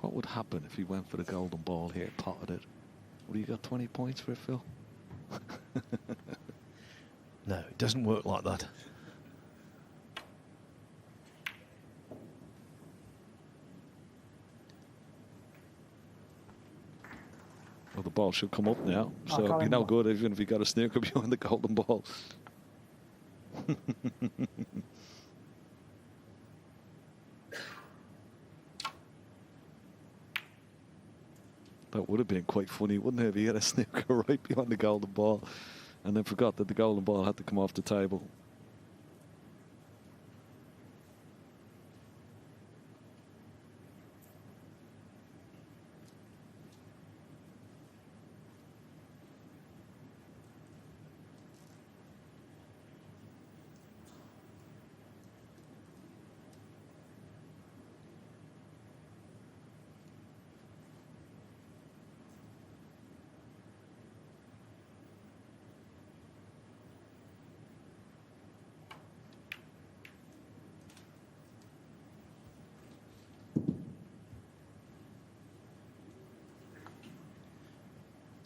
What would happen if he went for the golden ball here, potted it? Would he got 20 points for it, Phil? No, it doesn't work like that. Well, the ball should come up now, so it'd be no good even if he got a snooker behind the golden ball. That would have been quite funny, wouldn't it, if he had a snooker right behind the golden ball and then forgot that the golden ball had to come off the table.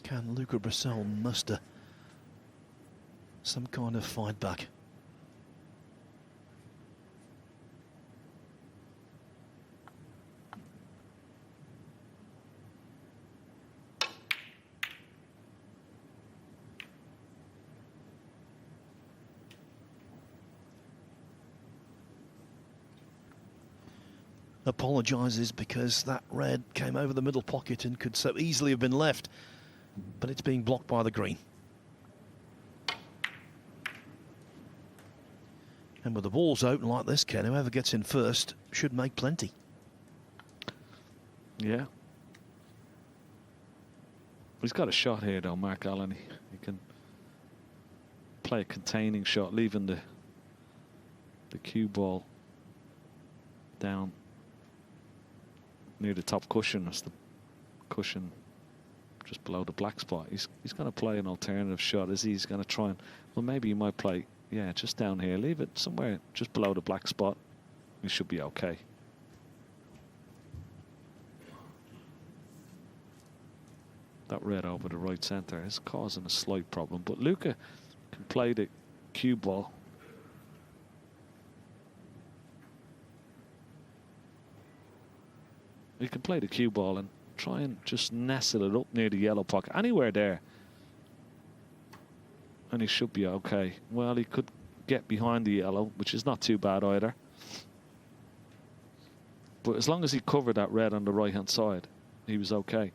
Can Luca Brecel muster some kind of fight back? Apologises because that red came over the middle pocket and could so easily have been left, but it's being blocked by the green. And with the balls open like this, Ken, whoever gets in first should make plenty. Yeah. He's got a shot here, though, Mark Allen. He can play a containing shot, leaving the cue ball down near the top cushion. That's the cushion just below the black spot. He's going to play an alternative shot. He's going to try and, well, maybe he might play, yeah, just down here. Leave it somewhere just below the black spot. He should be okay. That red over the right centre is causing a slight problem, but Luca can play the cue ball. He can play the cue ball and try and just nestle it up near the yellow pocket, anywhere there, and he should be okay. Well, he could get behind the yellow, which is not too bad either, but as long as he covered that red on the right hand side, he was okay.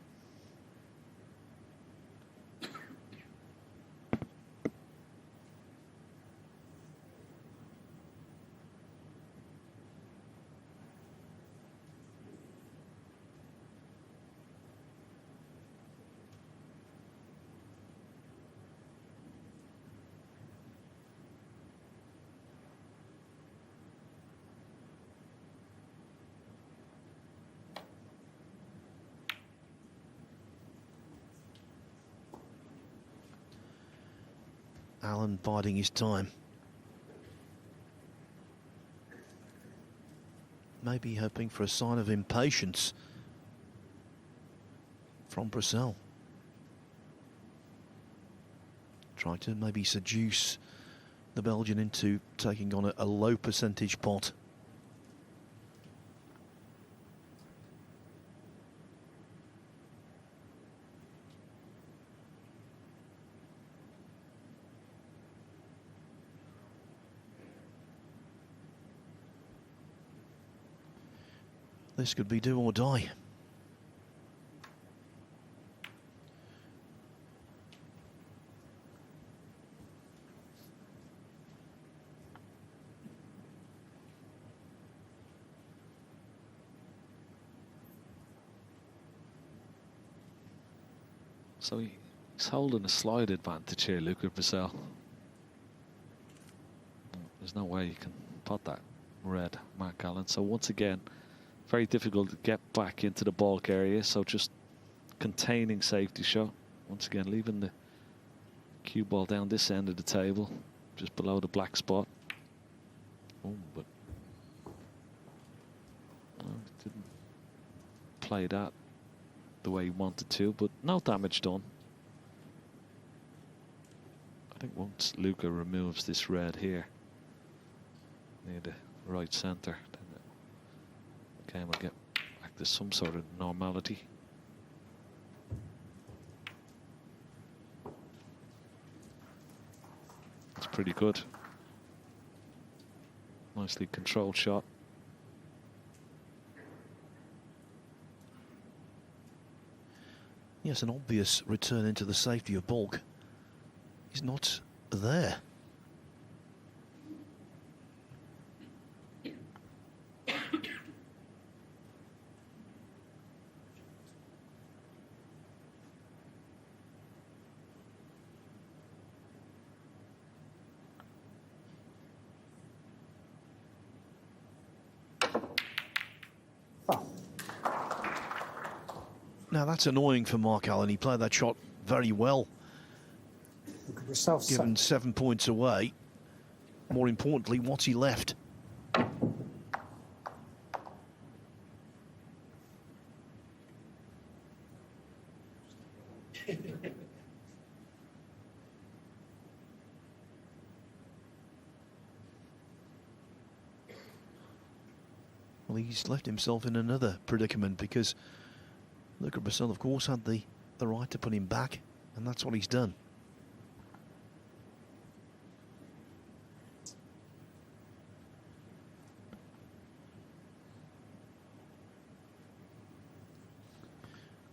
Allen biding his time. Maybe hoping for a sign of impatience from Brecel. Trying to maybe seduce the Belgian into taking on a low percentage pot. This could be do or die. So he's holding a slight advantage here, Luca Brecel. There's no way you can pot that red, Mark Allen. So once again, very difficult to get back into the balk area, so just containing safety shot. Once again, leaving the cue ball down this end of the table, just below the black spot. Oh, but didn't play that the way he wanted to, but no damage done. I think once Luca removes this red here near the right centre, then the game will get back to some sort of normality. It's pretty good. Nicely controlled shot. Yes, an obvious return into the safety of balk. He's not there. Now that's annoying for Mark Allen. He played that shot very well. Look at yourself, Given 7 points away. More importantly, what's he left? Well, he's left himself in another predicament because Luca Brecel, of course, had the right to put him back, and that's what he's done.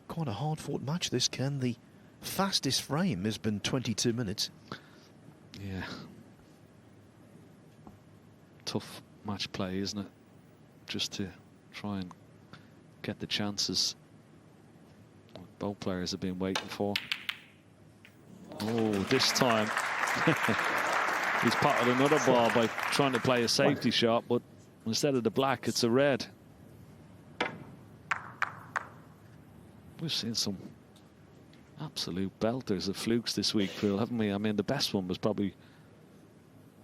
Quite a hard-fought match, this, Ken. The fastest frame has been 22 minutes. Yeah. Tough match play, isn't it? Just to try and get the chances both players have been waiting for. Oh, this time he's potted another ball by trying to play a safety shot, but instead of the black, it's a red. We've seen some absolute belters of flukes this week, Phil, haven't we? I mean, the best one was probably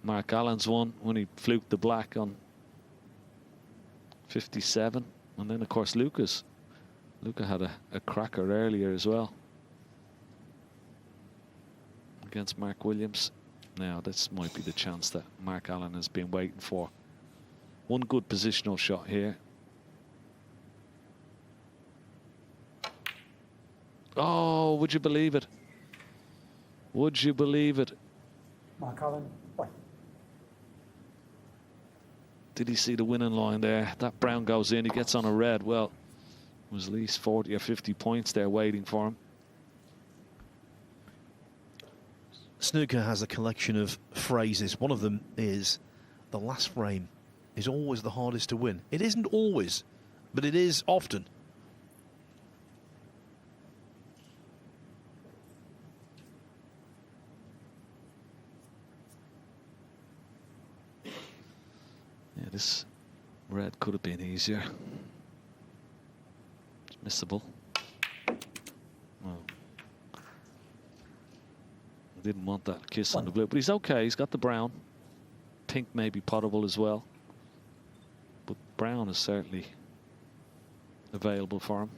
Mark Allen's one when he fluked the black on 57. And then, of course, Luca had a cracker earlier as well against Mark Williams. Now, this might be the chance that Mark Allen has been waiting for. One good positional shot here. Oh, would you believe it? Would you believe it? Mark Allen, wait. Did he see the winning line there? That brown goes in, he gets on a red. Well, was at least 40 or 50 points there waiting for him. Snooker has a collection of phrases. One of them is, the last frame is always the hardest to win. It isn't always, but it is often. Yeah, this red could have been easier. It's missable. Oh. I didn't want that kiss on the blue, but he's okay. He's got the brown. Pink may be potable as well, but brown is certainly available for him.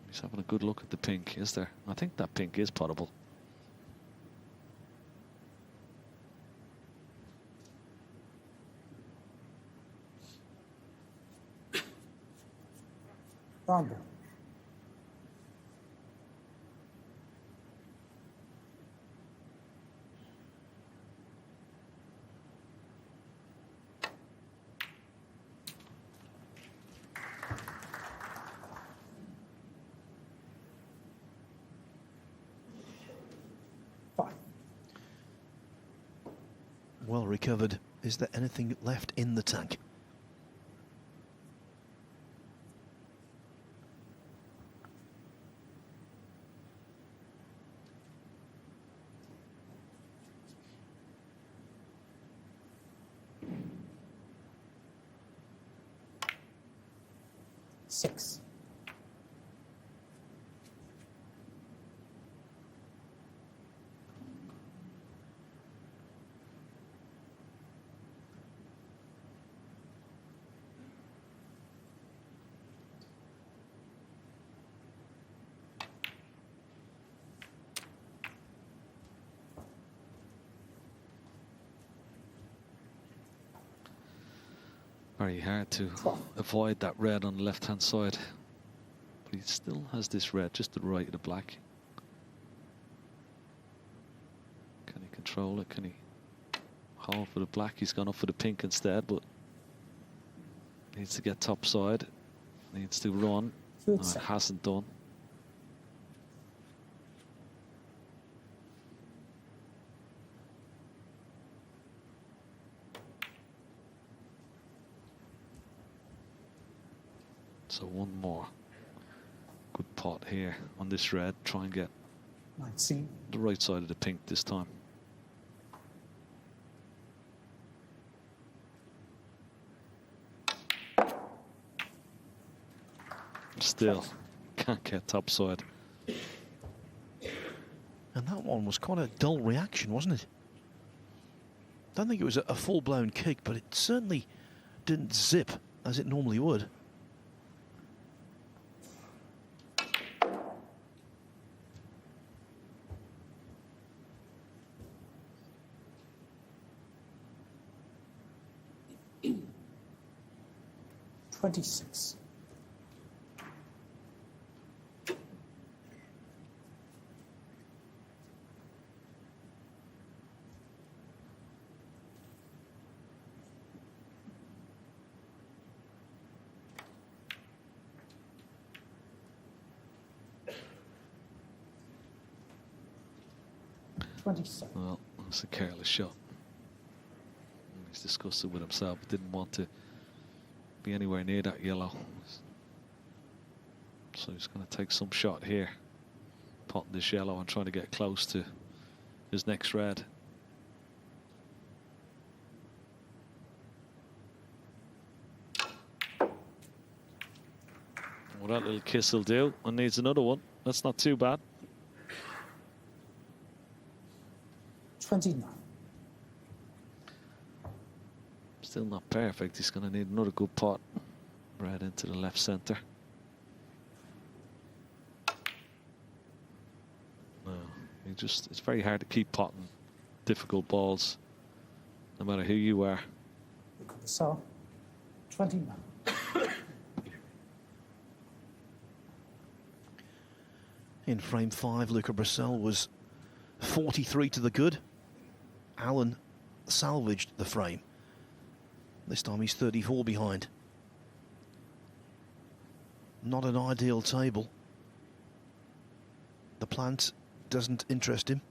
He's having a good look at the pink, is there? I think that pink is potable. Round ball. Well recovered. Is there anything left in the tank? Six. Very hard to avoid that red on the left-hand side. But he still has this red just to the right of the black. Can he control it? Can he haul for the black? He's gone up for the pink instead, but needs to get top side. Needs to run. No, it hasn't done. So one more good pot here on this red. Try and get 19. the right side of the pink this time. Still can't get top side. And that one was quite a dull reaction, wasn't it? Don't think it was a full-blown kick, but it certainly didn't zip as it normally would. $26. Well, that's a careless shot. He's discussed it with himself. Didn't want to be anywhere near that yellow. So he's going to take some shot here. Potting this yellow and trying to get close to his next red. Well, that little kiss will do, and needs another one. That's not too bad. 29. Still not perfect. He's going to need another good pot right into the left center. No, it's very hard to keep potting difficult balls, no matter who you are. Luca Brecel, 29. In frame 5, Luca Brecel was 43 to the good. Allen salvaged the frame. This time he's 34 behind. Not an ideal table. The plant doesn't interest him.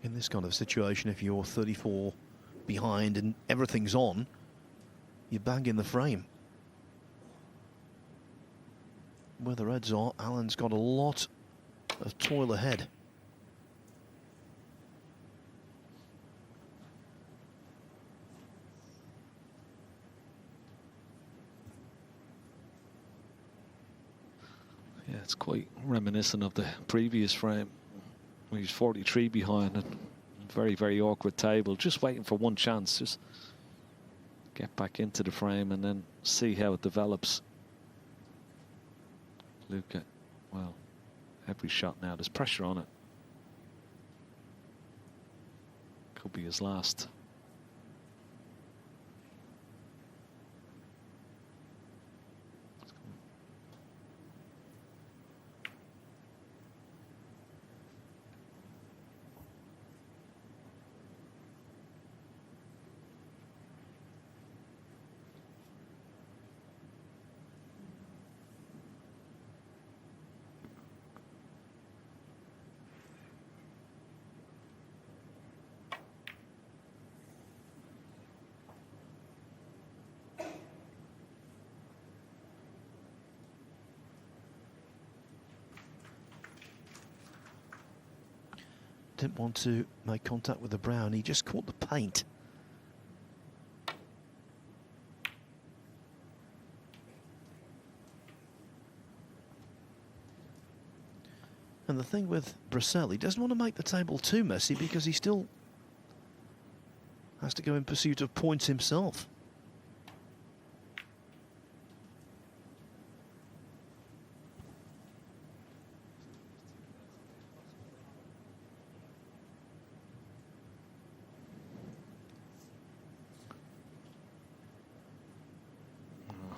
In this kind of situation, if you're 34 behind and everything's on, you bang in the frame. Where the reds are, Alan's got a lot of toil ahead. Yeah, it's quite reminiscent of the previous frame. He's 43 behind and very, very awkward table. Just waiting for one chance. Just get back into the frame and then see how it develops. Luca, well, every shot now, there's pressure on it. Could be his last. Didn't want to make contact with the brown. He just caught the paint. And the thing with Brecel, he doesn't want to make the table too messy because he still has to go in pursuit of points himself.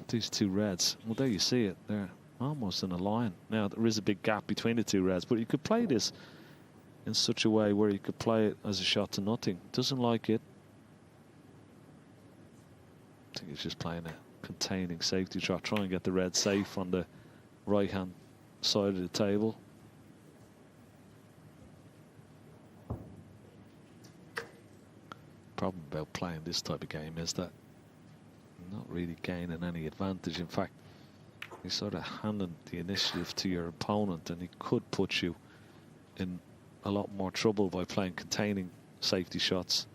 These two reds, well, there you see it. They're almost in a line. Now, there is a big gap between the two reds, but you could play this in such a way where you could play it as a shot to nothing. Doesn't like it. I think he's just playing a containing safety shot. Try and get the red safe on the right-hand side of the table. Problem about playing this type of game is that not really gaining any advantage. In fact, you're sort of handing the initiative to your opponent, and he could put you in a lot more trouble by playing containing safety shots.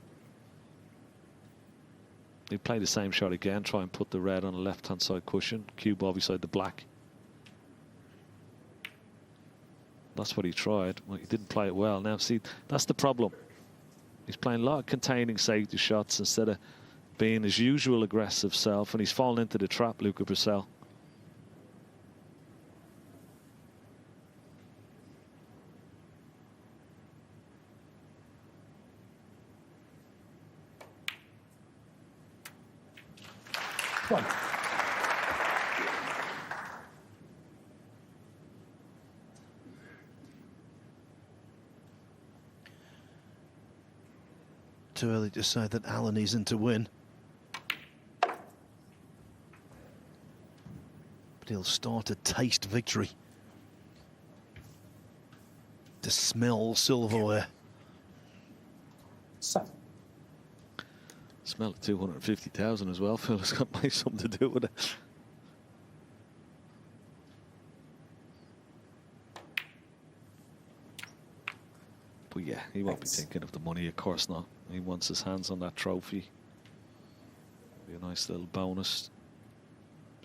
He play the same shot again, try and put the red on the left-hand side cushion, cue ball beside the black. That's what he tried. Well, he didn't play it well. Now, see, that's the problem. He's playing a lot of containing safety shots instead of being his usual aggressive self, and he's fallen into the trap, Luca Brecel. One. Too early to say that Alan isn't to win. But he'll start to taste victory. To smell silverware. 7. Smell of 250,000 as well, Phil. It's got something to do with it. But yeah, he won't be thinking of the money, of course not. He wants his hands on that trophy. Be a nice little bonus.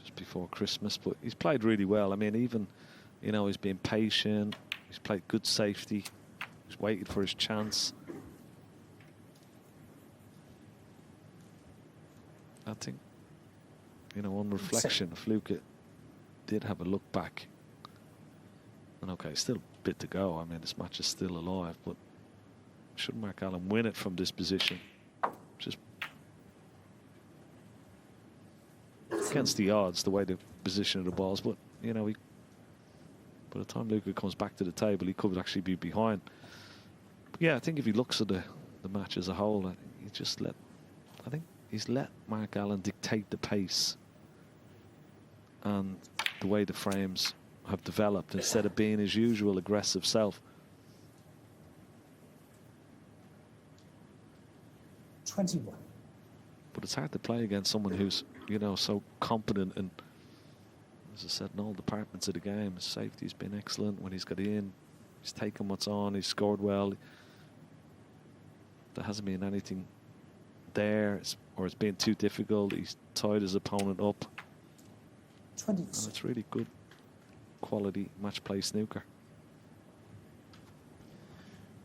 just before Christmas, but he's played really well. I mean, even, you know, he's been patient. He's played good safety. He's waited for his chance. I think, you know, on reflection, if Luca did have a look back, and okay, still a bit to go. I mean, this match is still alive, but should Mark Allen win it from this position? Just against the odds, the way the position of the balls, but you know, by the time Luca comes back to the table, he could actually be behind. But yeah, I think if he looks at the match as a whole, I think he's let Mark Allen dictate the pace and the way the frames have developed instead of being his usual aggressive self. 21. But it's hard to play against someone who's, you know, so competent and, as I said, in all departments of the game. His safety's been excellent when he's got in. He's taken what's on. He's scored well. There hasn't been anything there, or it's been too difficult. He's tied his opponent up. 26. And it's really good quality match play snooker.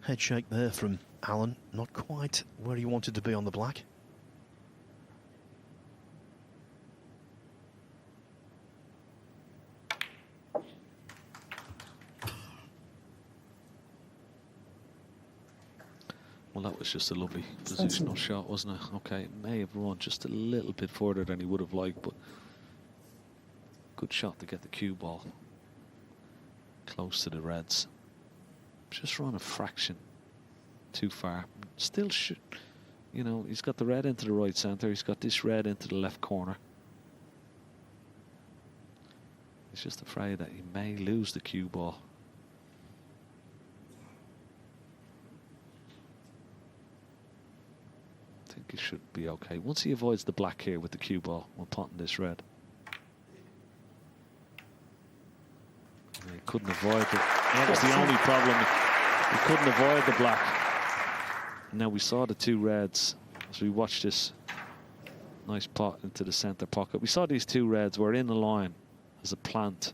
Head shake there from Allen. Not quite where he wanted to be on the black. Well, that was just a lovely positional shot, wasn't it? Okay, it may have run just a little bit further than he would have liked, but good shot to get the cue ball close to the reds. Just run a fraction too far. Still should, you know, he's got the red into the right centre. He's got this red into the left corner. He's just afraid that he may lose the cue ball. I think he should be okay. Once he avoids the black here with the cue ball, we're potting this red. And he couldn't avoid it. That was the only problem. He couldn't avoid the black. Now we saw the two reds as we watched this nice pot into the centre pocket. We saw these two reds were in the line as a plant,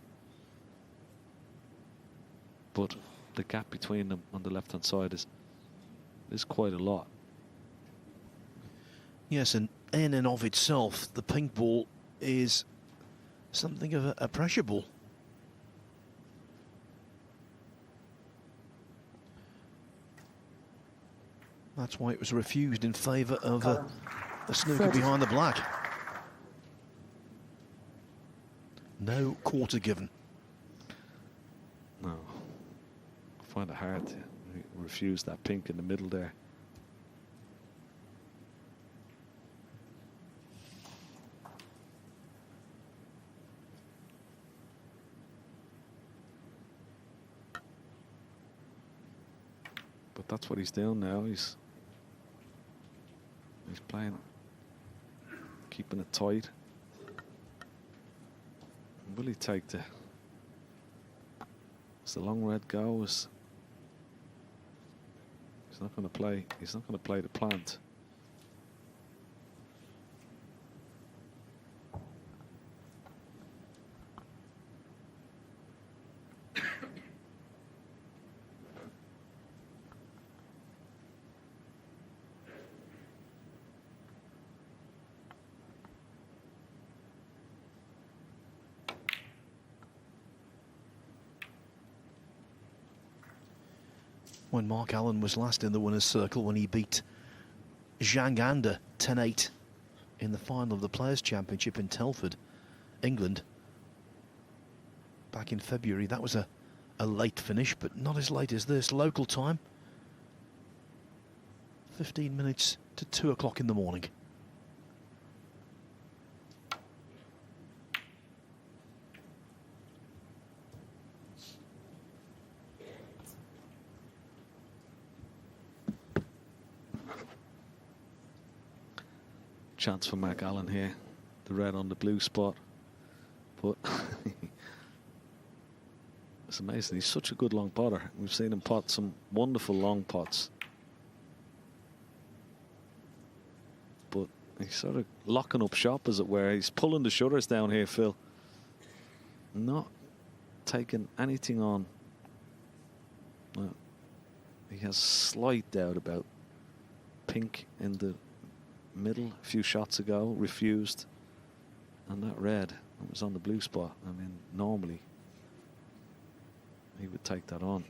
but the gap between them on the left-hand side is quite a lot. Yes, and in and of itself, the pink ball is something of a pressure ball. That's why it was refused in favour of a snooker behind the black. No quarter given. No, I find it hard to refuse that pink in the middle there. But that's what he's doing now. He's playing, keeping it tight. Will he take the? As the long red goes, he's not going to play. He's not going to play the plant. When Mark Allen was last in the winner's circle, when he beat Zhang Anda 10-8 in the final of the Players' Championship in Telford, England, back in February. That was a late finish, but not as late as this. Local time, 15 minutes to 2 o'clock in the morning. Chance for Mark Allen here, the red on the blue spot, but it's amazing. He's such a good long potter. We've seen him pot some wonderful long pots, but He's sort of locking up shop, as it were. He's pulling the shutters down here, Phil. Not taking anything on. Well, he has slight doubt about pink in the middle a few shots ago, refused. And that red, it was on the blue spot. I mean, normally he would take that on.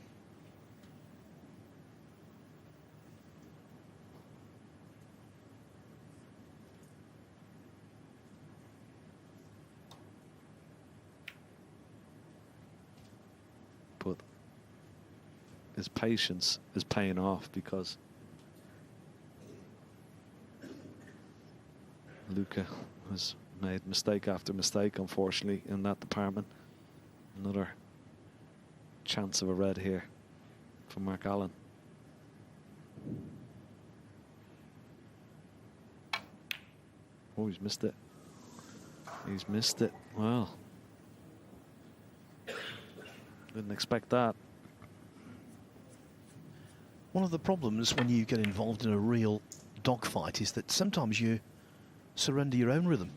But his patience is paying off, because Luca has made mistake after mistake, unfortunately, in that department. Another chance of a red here for Mark Allen. Oh, he's missed it. He's missed it. Wow. Didn't expect that. One of the problems when you get involved in a real dogfight is that sometimes you surrender your own rhythm.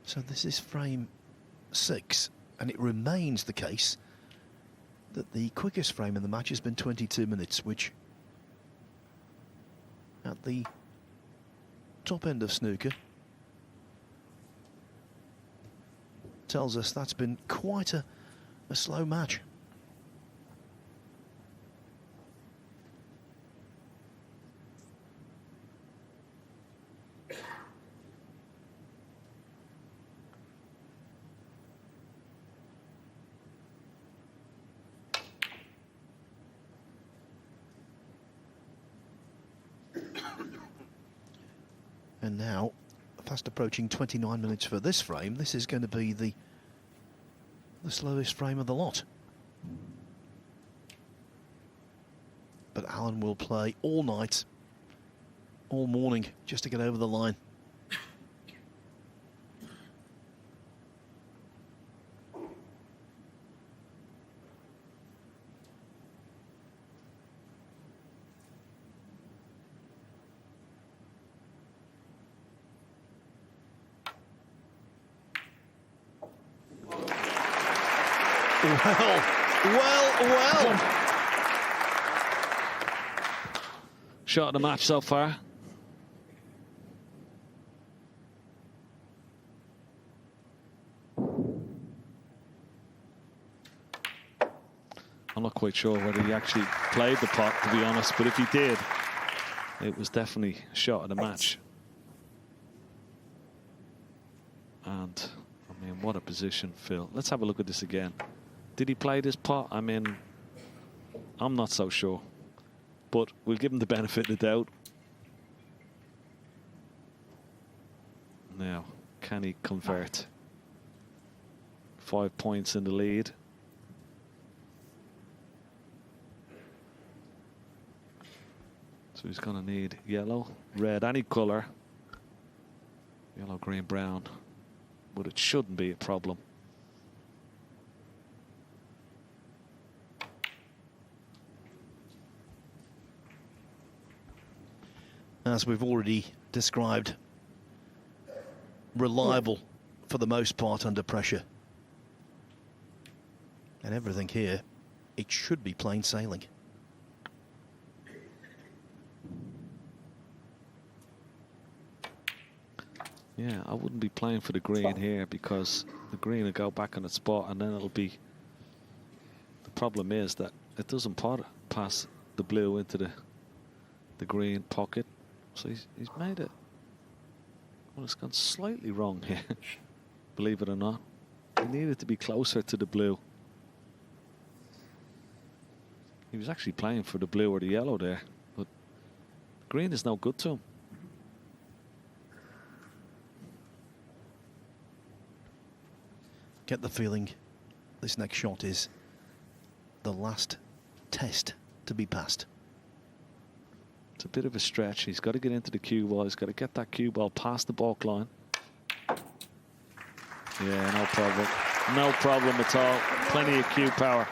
So this is frame 6, and it remains the case that the quickest frame in the match has been 22 minutes, which at the top end of snooker tells us that's been quite a slow match. And now, fast approaching 29 minutes for this frame. This is going to be the slowest frame of the lot. But Allen will play all night, all morning, just to get over the line. Well. Shot of the match so far. I'm not quite sure whether he actually played the pot, to be honest, but if he did, it was definitely a shot of the match. And, I mean, what a position, Phil. Let's have a look at this again. Did he play this pot? I mean, I'm not so sure. But we'll give him the benefit of the doubt. Now, can he convert? 5 points in the lead. So he's going to need yellow, red, any colour. Yellow, green, brown. But it shouldn't be a problem. As we've already described, reliable for the most part under pressure. And everything here, it should be plain sailing. Yeah, I wouldn't be playing for the green here, because the green will go back on its spot, and then it'll be... The problem is that it doesn't pass the blue into the green pocket. So he's made it. Well, it's gone slightly wrong here, believe it or not. He needed to be closer to the blue. He was actually playing for the blue or the yellow there, but green is no good to him. Get the feeling this next shot is the last test to be passed. It's a bit of a stretch. He's got to get into the cue ball. He's got to get that cue ball past the balk line. Yeah, no problem. No problem at all. Plenty of cue power.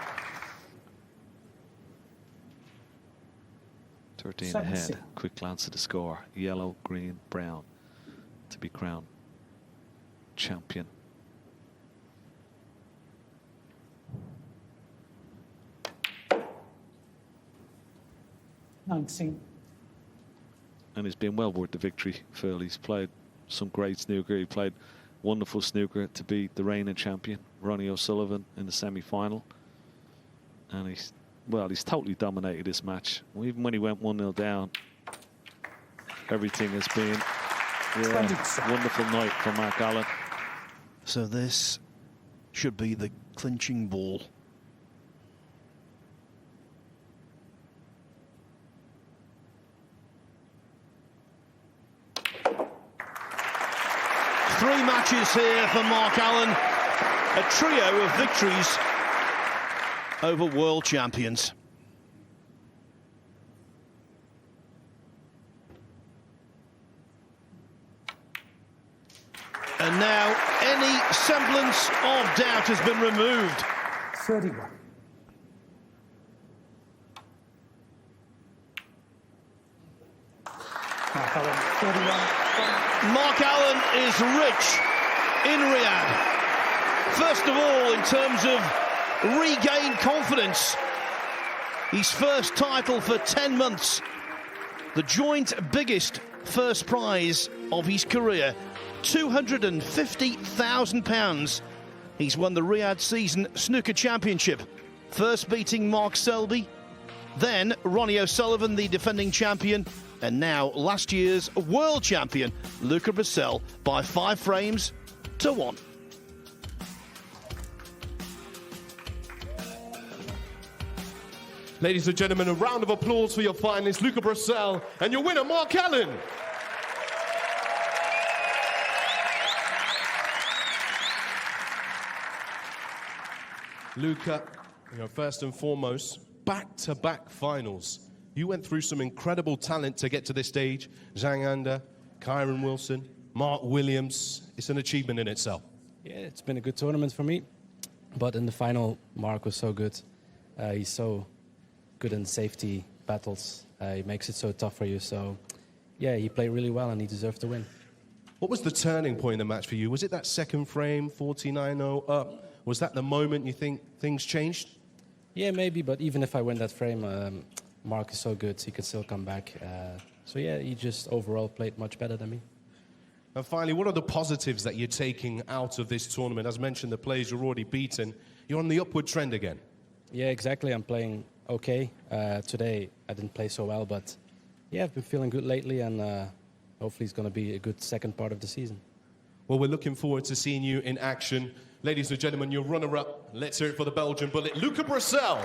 13 ahead. Quick glance at the score. Yellow, green, brown to be crowned champion. And he's been well worth the victory, Phil. He's played some great snooker. He played wonderful snooker to beat the reigning champion, Ronnie O'Sullivan, in the semi-final. And he's totally dominated this match. Even when he went 1-0 down, everything has been a wonderful night for Mark Allen. So this should be the clinching ball. Three matches here for Mark Allen. A trio of victories over world champions. And now any semblance of doubt has been removed. 31. Mark Allen, 31. Mark Allen is rich in Riyadh. First of all, in terms of regained confidence. His first title for 10 months. The joint biggest first prize of his career. £250,000. He's won the Riyadh Season Snooker Championship. First beating Mark Selby. Then Ronnie O'Sullivan, the defending champion. And now last year's world champion, Luca Brecel, by 5 frames to 1. Ladies and gentlemen, a round of applause for your finalist, Luca Brecel, and your winner, Mark Allen. Luca, first and foremost, back-to-back finals. You went through some incredible talent to get to this stage. Zhang Anda, Kyron Wilson, Mark Williams. It's an achievement in itself. Yeah, it's been a good tournament for me. But in the final, Mark was so good. He's so good in safety battles. He makes it so tough for you. So, yeah, he played really well and he deserved to win. What was the turning point in the match for you? Was it that second frame, 49-0 up? Was that the moment you think things changed? Yeah, maybe. But even if I win that frame, Mark is so good, he could still come back. So, yeah, he just overall played much better than me. And finally, what are the positives that you're taking out of this tournament? As mentioned, the players you're already beaten. You're on the upward trend again. Yeah, exactly. I'm playing okay. Today, I didn't play so well, but yeah, I've been feeling good lately, and hopefully it's going to be a good second part of the season. Well, we're looking forward to seeing you in action. Ladies and gentlemen, your runner-up. Let's hear it for the Belgian bullet, Luca Brecel.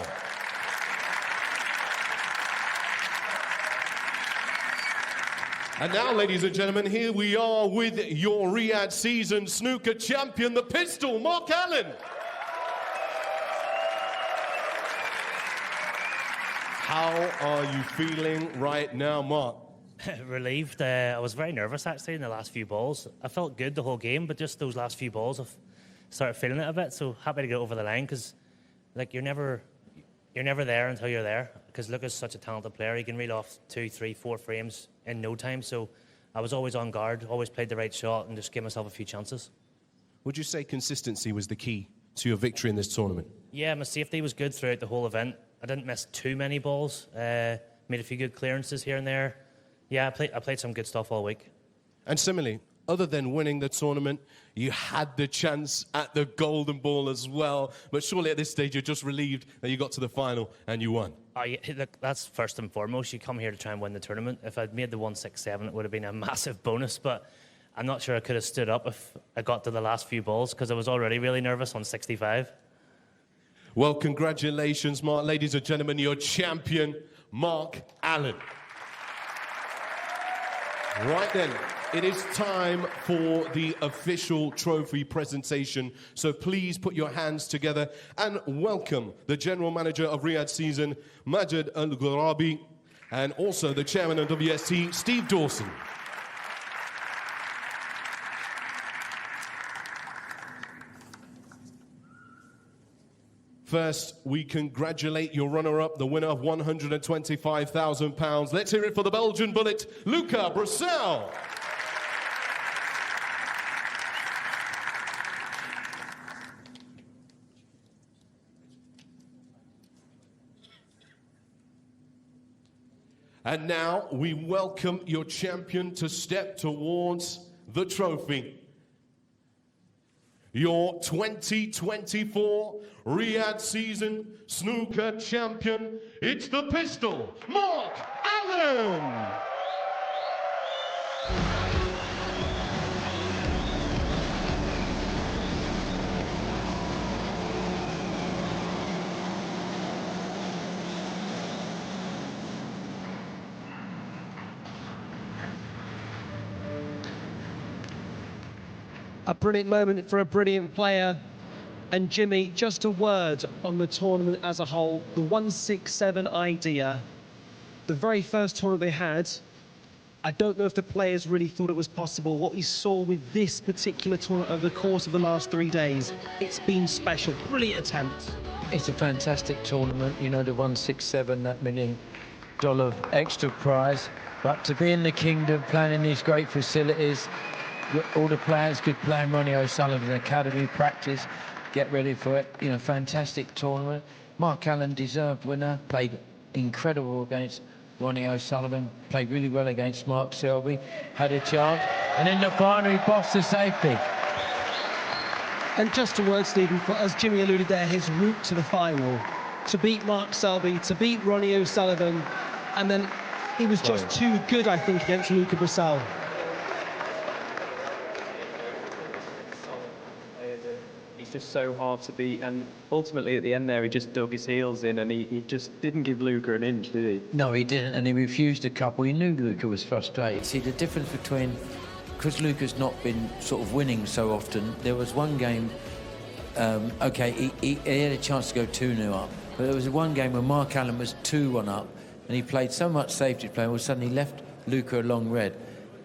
And now, ladies and gentlemen, here we are with your Riyadh Season Snooker Champion, the Pistol, Mark Allen. How are you feeling right now, Mark? Relieved. I was very nervous, actually, in the last few balls. I felt good the whole game, but just those last few balls, I've started feeling it a bit. So happy to get over the line, because like you're never there until you're there. Because Luca's such a talented player. He can reel off 2, 3, 4 frames in no time. So I was always on guard, always played the right shot, and just gave myself a few chances. Would you say consistency was the key to your victory in this tournament? Yeah, my safety was good throughout the whole event. I didn't miss too many balls. Made a few good clearances here and there. Yeah, I played some good stuff all week. And similarly, other than winning the tournament, you had the chance at the golden ball as well. But surely at this stage, you're just relieved that you got to the final and you won. Oh, yeah, look, that's first and foremost. You come here to try and win the tournament. If I'd made the 167, it would have been a massive bonus. But I'm not sure I could have stood up if I got to the last few balls, because I was already really nervous on 65. Well, congratulations, Mark. Ladies and gentlemen, your champion, Mark Allen. Right then, it is time for the official trophy presentation. So please put your hands together and welcome the General Manager of Riyadh Season, Majid Al-Gharabi, and also the Chairman of WST, Steve Dawson. First, we congratulate your runner-up, the winner of £125,000. Let's hear it for the Belgian bullet, Luca Brecel. And now we welcome your champion to step towards the trophy. Your 2024 Riyadh Season Snooker Champion, it's the pistol, Mark Allen! A brilliant moment for a brilliant player. And Jimmy, just a word on the tournament as a whole. The 167 idea, the very first tournament they had, I don't know if the players really thought it was possible. What we saw with this particular tournament over the course of the last 3 days, it's been special. Brilliant attempt. It's a fantastic tournament, you know, the 167, that $1 million extra prize. But to be in the kingdom, playing in these great facilities, all the players good playing Ronnie O'Sullivan Academy practice, get ready for it. You know, fantastic tournament. Mark Allen, deserved winner, played incredible against Ronnie O'Sullivan, played really well against Mark Selby, had a chance, and in the final he bossed the safety. And just a word, Stephen, as Jimmy alluded there, his route to the final, to beat Mark Selby, to beat Ronnie O'Sullivan, and then he was just too good, I think, against Luca Brecel. He's just so hard to beat, and ultimately at the end there he just dug his heels in and he just didn't give Luca an inch, did he? No, he didn't, and he refused a couple. He knew Luca was frustrated. See, the difference between, because Luca's not been sort of winning so often, there was one game, okay, he had a chance to go 2-0 up, but there was one game where Mark Allen was 2-1 up, and he played so much safety play, all of a sudden he left Luca a long red,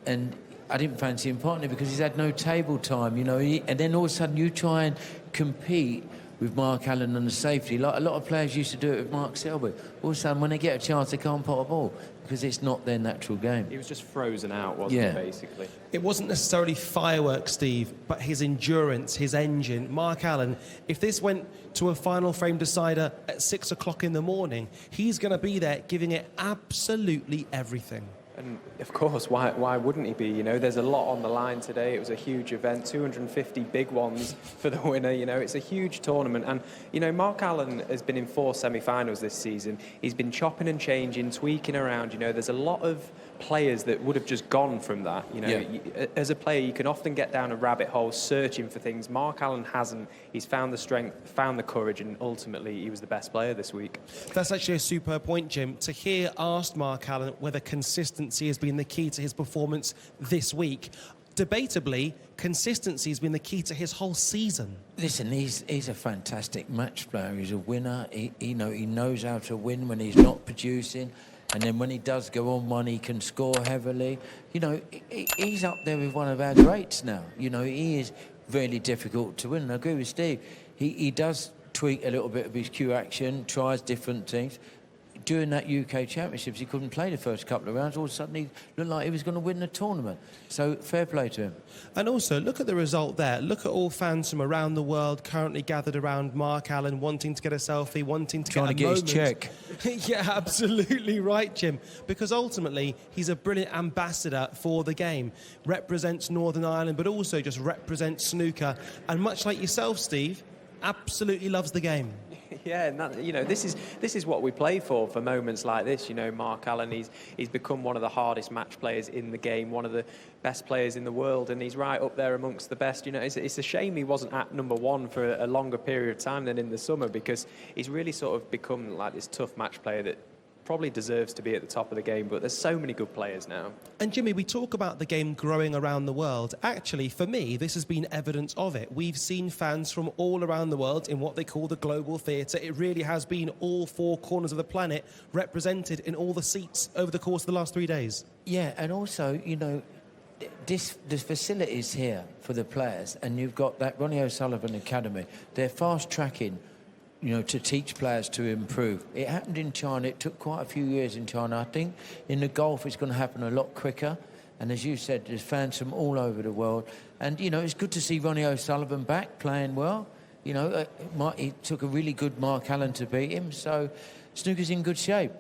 and I didn't fancy him partly because he's had no table time, you know, and then all of a sudden you try and compete with Mark Allen and the safety, like a lot of players used to do it with Mark Selby. All of a sudden, when they get a chance, they can't pot a ball because it's not their natural game. He was just frozen out, wasn't he, basically? It wasn't necessarily fireworks, Steve, but his endurance, his engine. Mark Allen, if this went to a final frame decider at 6 o'clock in the morning, he's going to be there giving it absolutely everything. And of course, why wouldn't he be? You know, there's a lot on the line today. It was a huge event, 250 big ones for the winner. You know, it's a huge tournament. And, you know, Mark Allen has been in 4 semi-finals this season. He's been chopping and changing, tweaking around. You know, there's a lot of players that would have just gone from that. You know, as a player, you can often get down a rabbit hole searching for things. Mark Allen hasn't. He's found the strength, found the courage, and ultimately he was the best player this week. That's actually a superb point, Jim. To hear asked Mark Allen whether consistency has been the key to his performance this week. Debatably, consistency has been the key to his whole season. Listen, he's a fantastic match player. He's a winner. He knows how to win when he's not producing. And then when he does go on one, he can score heavily. You know, he's up there with one of our greats now. You know, he is really difficult to win. And I agree with Steve. He does tweak a little bit of his cue action, tries different things. During that UK Championships, he couldn't play the first couple of rounds. All of a sudden, he looked like he was going to win the tournament. So, fair play to him. And also, look at the result there. Look at all fans from around the world currently gathered around Mark Allen, wanting to get a selfie, wanting to Trying to get his check. Yeah, absolutely right, Jim. Because ultimately, he's a brilliant ambassador for the game. Represents Northern Ireland, but also just represents snooker. And much like yourself, Steve, absolutely loves the game. Yeah, and that, you know, this is what we play for moments like this. You know, Mark Allen, he's become one of the hardest match players in the game, one of the best players in the world, and he's right up there amongst the best. You know, it's a shame he wasn't at #1 for a longer period of time than in the summer, because he's really sort of become like this tough match player that probably deserves to be at the top of the game, but there's so many good players now. And Jimmy, we talk about the game growing around the world. Actually, for me, this has been evidence of it. We've seen fans from all around the world in what they call the global theatre. It really has been all four corners of the planet represented in all the seats over the course of the last 3 days. Yeah, and also, you know, the facilities here for the players, and you've got that Ronnie O'Sullivan Academy. They're fast tracking, you know, to teach players to improve. It happened in China. It took quite a few years in China. I think in the golf it's going to happen a lot quicker. And as you said, there's fans from all over the world. And, you know, it's good to see Ronnie O'Sullivan back playing well. You know, he took a really good Mark Allen to beat him. So snooker's in good shape.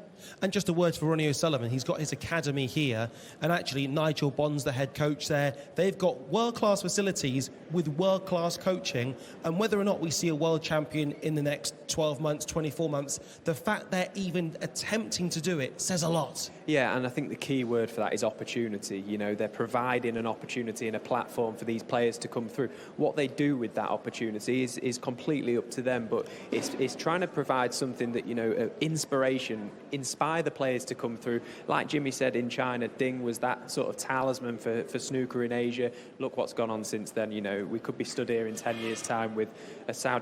And just a word for Ronnie O'Sullivan. He's got his academy here, and actually Nigel Bond's the head coach there. They've got world-class facilities with world-class coaching, and whether or not we see a world champion in the next 12 months, 24 months, the fact they're even attempting to do it says a lot. Yeah, and I think the key word for that is opportunity. You know, they're providing an opportunity and a platform for these players to come through. What they do with that opportunity is completely up to them, but it's trying to provide something that, you know, inspire the players to come through. Like Jimmy said, in China, Ding was that sort of talisman for snooker in Asia. Look what's gone on since then. You know, we could be stood here in 10 years' time with a Saudi